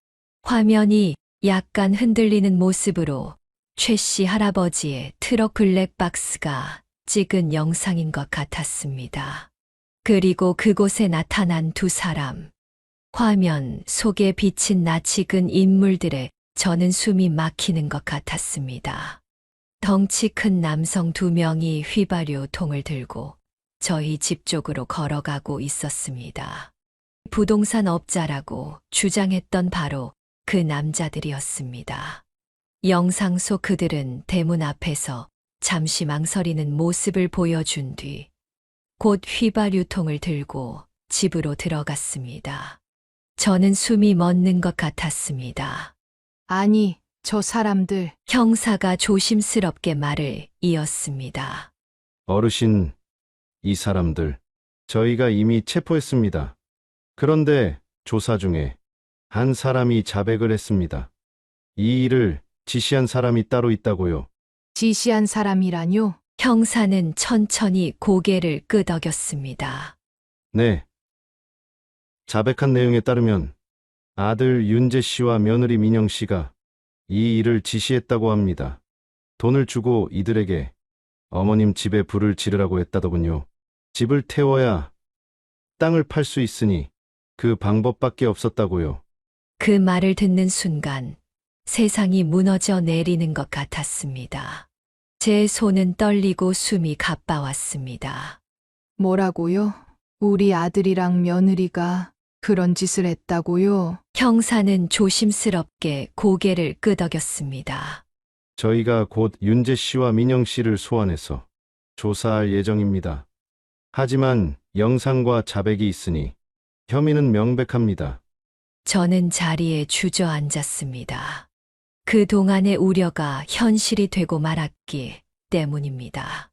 화면이 약간 흔들리는 모습으로 최 씨 할아버지의 트럭 블랙박스가 찍은 영상인 것 같았습니다. 그리고 그곳에 나타난 두 사람. 화면 속에 비친 낯익은 인물들의 저는 숨이 막히는 것 같았습니다. 덩치 큰 남성 두 명이 휘발유 통을 들고 저희 집 쪽으로 걸어가고 있었습니다. 부동산 업자라고 주장했던 바로 그 남자들이었습니다. 영상 속 그들은 대문 앞에서 잠시 망설이는 모습을 보여준 뒤 곧 휘발유통을 들고 집으로 들어갔습니다. 저는 숨이 멎는 것 같았습니다. 아니, 저 사람들. 형사가 조심스럽게 말을 이었습니다. 어르신, 이 사람들, 저희가 이미 체포했습니다. 그런데 조사 중에 한 사람이 자백을 했습니다. 이 일을 지시한 사람이 따로 있다고요. 지시한 사람이라뇨? 형사는 천천히 고개를 끄덕였습니다. 네. 자백한 내용에 따르면 아들 윤재 씨와 며느리 민영 씨가 이 일을 지시했다고 합니다. 돈을 주고 이들에게 어머님 집에 불을 지르라고 했다더군요. 집을 태워야 땅을 팔 수 있으니 그 방법밖에 없었다고요. 그 말을 듣는 순간 세상이 무너져 내리는 것 같았습니다. 제 손은 떨리고 숨이 가빠왔습니다. 뭐라고요? 우리 아들이랑 며느리가 그런 짓을 했다고요? 형사는 조심스럽게 고개를 끄덕였습니다. 저희가 곧 윤재 씨와 민영 씨를 소환해서 조사할 예정입니다. 하지만 영상과 자백이 있으니 혐의는 명백합니다. 저는 자리에 주저앉았습니다. 그동안의 우려가 현실이 되고 말았기 때문입니다.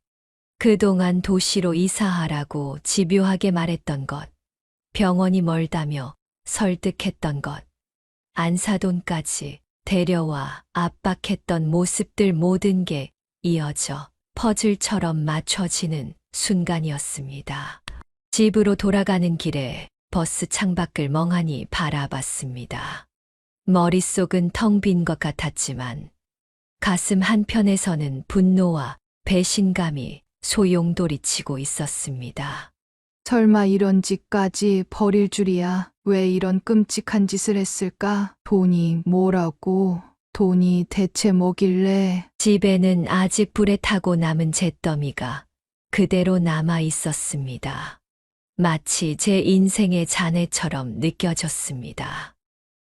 그동안 도시로 이사하라고 집요하게 말했던 것, 병원이 멀다며 설득했던 것, 안사돈까지 데려와 압박했던 모습들 모든 게 이어져 퍼즐처럼 맞춰지는 순간이었습니다. 집으로 돌아가는 길에 버스 창밖을 멍하니 바라봤습니다. 머릿속은 텅 빈 것 같았지만 가슴 한편에서는 분노와 배신감이 소용돌이치고 있었습니다. 설마 이런 짓까지 벌일 줄이야. 왜 이런 끔찍한 짓을 했을까? 돈이 뭐라고? 돈이 대체 뭐길래? 집에는 아직 불에 타고 남은 잿더미가 그대로 남아 있었습니다. 마치 제 인생의 잔해처럼 느껴졌습니다.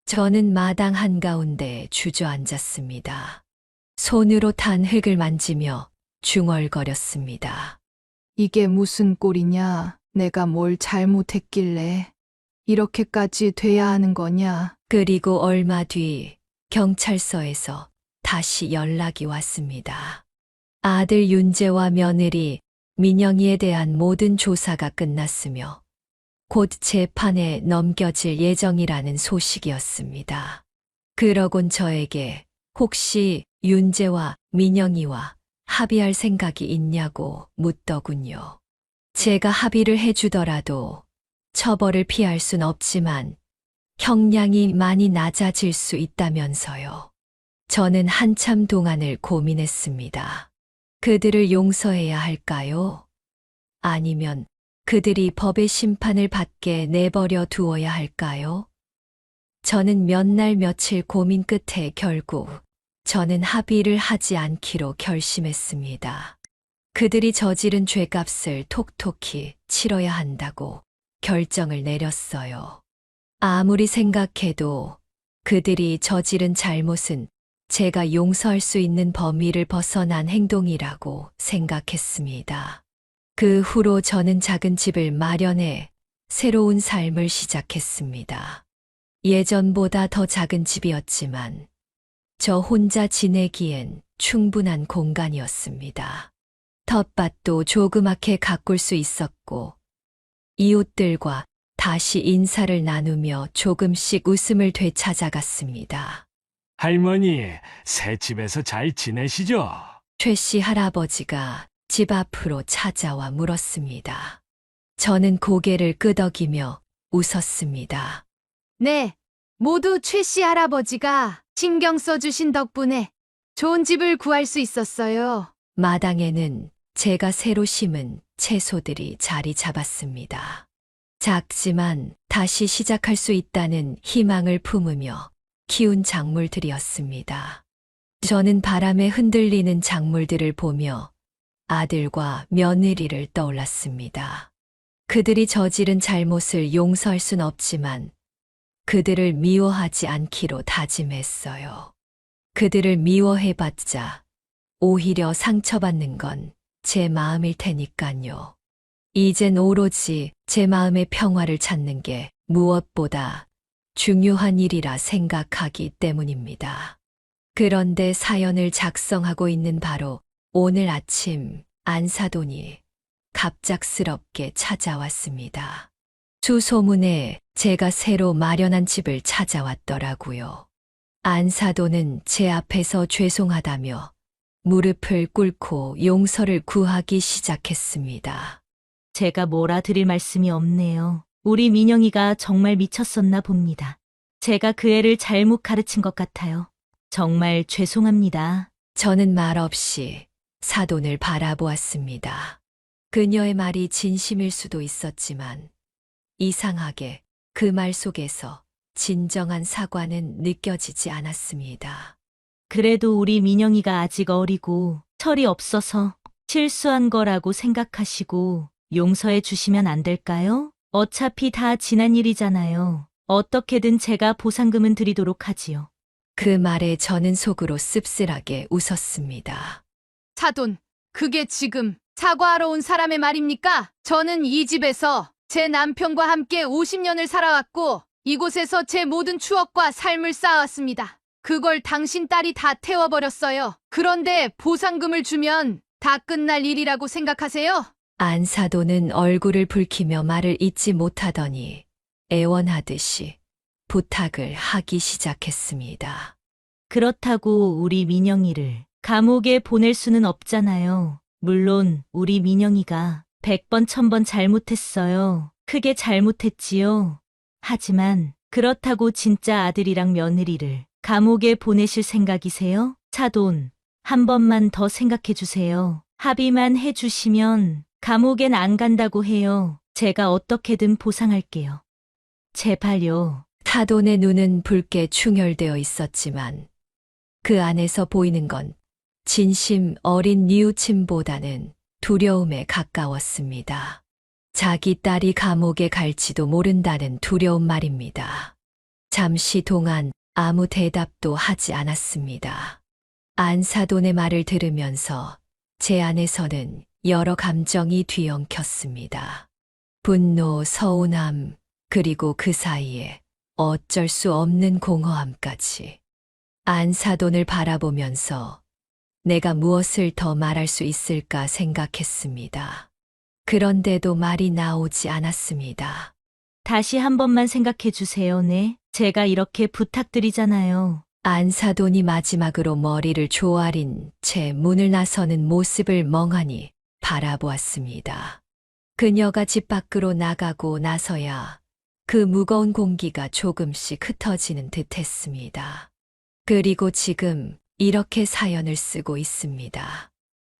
저는 마당 한가운데 주저앉았습니다. 손으로 탄 흙을 만지며 중얼거렸습니다. 이게 무슨 꼴이냐? 내가 뭘 잘못했길래 이렇게까지 돼야 하는 거냐? 그리고 얼마 뒤 경찰서에서 다시 연락이 왔습니다. 아들 윤재와 며느리 민영이에 대한 모든 조사가 끝났으며 곧 재판에 넘겨질 예정이라는 소식이었습니다. 그러곤 저에게 혹시 윤재와 민영이와 합의할 생각이 있냐고 묻더군요. 제가 합의를 해주더라도 처벌을 피할 순 없지만 형량이 많이 낮아질 수 있다면서요. 저는 한참 동안을 고민했습니다. 그들을 용서해야 할까요? 아니면 그들이 법의 심판을 받게 내버려 두어야 할까요? 저는 몇 날 며칠 고민 끝에 결국 저는 합의를 하지 않기로 결심했습니다. 그들이 저지른 죄값을 톡톡히 치러야 한다고 결정을 내렸어요. 아무리 생각해도 그들이 저지른 잘못은 제가 용서할 수 있는 범위를 벗어난 행동이라고 생각했습니다. 그 후로 저는 작은 집을 마련해 새로운 삶을 시작했습니다. 예전보다 더 작은 집이었지만 저 혼자 지내기엔 충분한 공간이었습니다. 텃밭도 조그맣게 가꿀 수 있었고 이웃들과 다시 인사를 나누며 조금씩 웃음을 되찾아갔습니다. 할머니, 새 집에서 잘 지내시죠? 최 씨 할아버지가 집 앞으로 찾아와 물었습니다. 저는 고개를 끄덕이며 웃었습니다. 네, 모두 최 씨 할아버지가 신경 써주신 덕분에 좋은 집을 구할 수 있었어요. 마당에는 제가 새로 심은 채소들이 자리 잡았습니다. 작지만 다시 시작할 수 있다는 희망을 품으며 키운 작물들이었습니다. 저는 바람에 흔들리는 작물들을 보며 아들과 며느리를 떠올랐습니다. 그들이 저지른 잘못을 용서할 순 없지만 그들을 미워하지 않기로 다짐했어요. 그들을 미워해봤자 오히려 상처받는 건 제 마음일 테니까요. 이젠 오로지 제 마음의 평화를 찾는 게 무엇보다 중요한 일이라 생각하기 때문입니다. 그런데 사연을 작성하고 있는 바로 오늘 아침 안사돈이 갑작스럽게 찾아왔습니다. 주소문에 제가 새로 마련한 집을 찾아왔더라고요. 안사돈은 제 앞에서 죄송하다며 무릎을 꿇고 용서를 구하기 시작했습니다. 제가 뭐라 드릴 말씀이 없네요. 우리 민영이가 정말 미쳤었나 봅니다. 제가 그 애를 잘못 가르친 것 같아요. 정말 죄송합니다. 저는 말없이 사돈을 바라보았습니다. 그녀의 말이 진심일 수도 있었지만 이상하게 그 말 속에서 진정한 사과는 느껴지지 않았습니다. 그래도 우리 민영이가 아직 어리고 철이 없어서 실수한 거라고 생각하시고 용서해 주시면 안 될까요? 어차피 다 지난 일이잖아요. 어떻게든 제가 보상금은 드리도록 하지요. 그 말에 저는 속으로 씁쓸하게 웃었습니다. 사돈, 그게 지금 사과하러 온 사람의 말입니까? 저는 이 집에서 제 남편과 함께 50년을 살아왔고 이곳에서 제 모든 추억과 삶을 쌓아왔습니다. 그걸 당신 딸이 다 태워버렸어요. 그런데 보상금을 주면 다 끝날 일이라고 생각하세요? 안사돈은 얼굴을 붉히며 말을 잇지 못하더니 애원하듯이 부탁을 하기 시작했습니다. 그렇다고 우리 민영이를 감옥에 보낼 수는 없잖아요. 물론 우리 민영이가 100번 1000번 잘못했어요. 크게 잘못했지요. 하지만 그렇다고 진짜 아들이랑 며느리를 감옥에 보내실 생각이세요? 사돈, 한 번만 더 생각해 주세요. 합의만 해 주시면 감옥엔 안 간다고 해요. 제가 어떻게든 보상할게요. 제발요. 사돈의 눈은 붉게 충혈되어 있었지만 그 안에서 보이는 건 진심 어린 뉘우침보다는 두려움에 가까웠습니다. 자기 딸이 감옥에 갈지도 모른다는 두려움 말입니다. 잠시 동안 아무 대답도 하지 않았습니다. 안사돈의 말을 들으면서 제 안에서는 여러 감정이 뒤엉켰습니다. 분노, 서운함, 그리고 그 사이에 어쩔 수 없는 공허함까지. 안사돈을 바라보면서 내가 무엇을 더 말할 수 있을까 생각했습니다. 그런데도 말이 나오지 않았습니다. 다시 한 번만 생각해 주세요, 네. 제가 이렇게 부탁드리잖아요. 안사돈이 마지막으로 머리를 조아린 채 문을 나서는 모습을 멍하니 바라보았습니다. 그녀가 집 밖으로 나가고 나서야 그 무거운 공기가 조금씩 흩어지는 듯 했습니다. 그리고 지금 이렇게 사연을 쓰고 있습니다.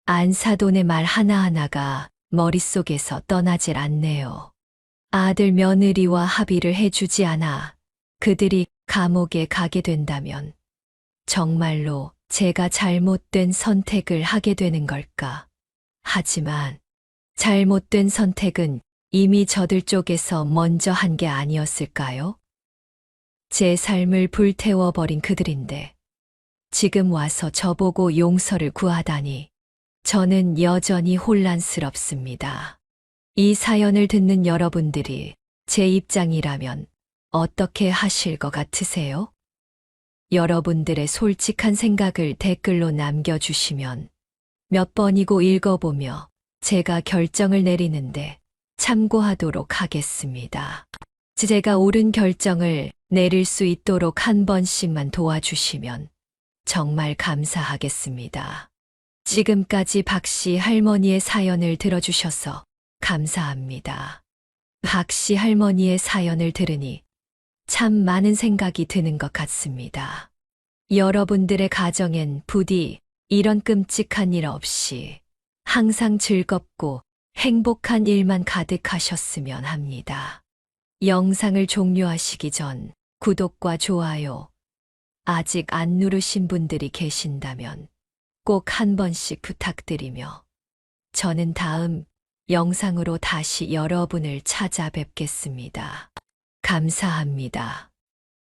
안사돈의 말 하나하나가 머릿속에서 떠나질 않네요. 아들 며느리와 합의를 해주지 않아 그들이 감옥에 가게 된다면 정말로 제가 잘못된 선택을 하게 되는 걸까? 하지만 잘못된 선택은 이미 저들 쪽에서 먼저 한 게 아니었을까요? 제 삶을 불태워버린 그들인데 지금 와서 저보고 용서를 구하다니 저는 여전히 혼란스럽습니다. 이 사연을 듣는 여러분들이 제 입장이라면 어떻게 하실 것 같으세요? 여러분들의 솔직한 생각을 댓글로 남겨주시면 몇 번이고 읽어보며 제가 결정을 내리는데 참고하도록 하겠습니다. 제가 옳은 결정을 내릴 수 있도록 한 번씩만 도와주시면 정말 감사하겠습니다. 지금까지 박씨 할머니의 사연을 들어주셔서 감사합니다. 박씨 할머니의 사연을 들으니 참 많은 생각이 드는 것 같습니다. 여러분들의 가정엔 부디 이런 끔찍한 일 없이 항상 즐겁고 행복한 일만 가득하셨으면 합니다. 영상을 종료하시기 전 구독과 좋아요 아직 안 누르신 분들이 계신다면 꼭 한 번씩 부탁드리며 저는 다음 영상으로 다시 여러분을 찾아뵙겠습니다. 감사합니다.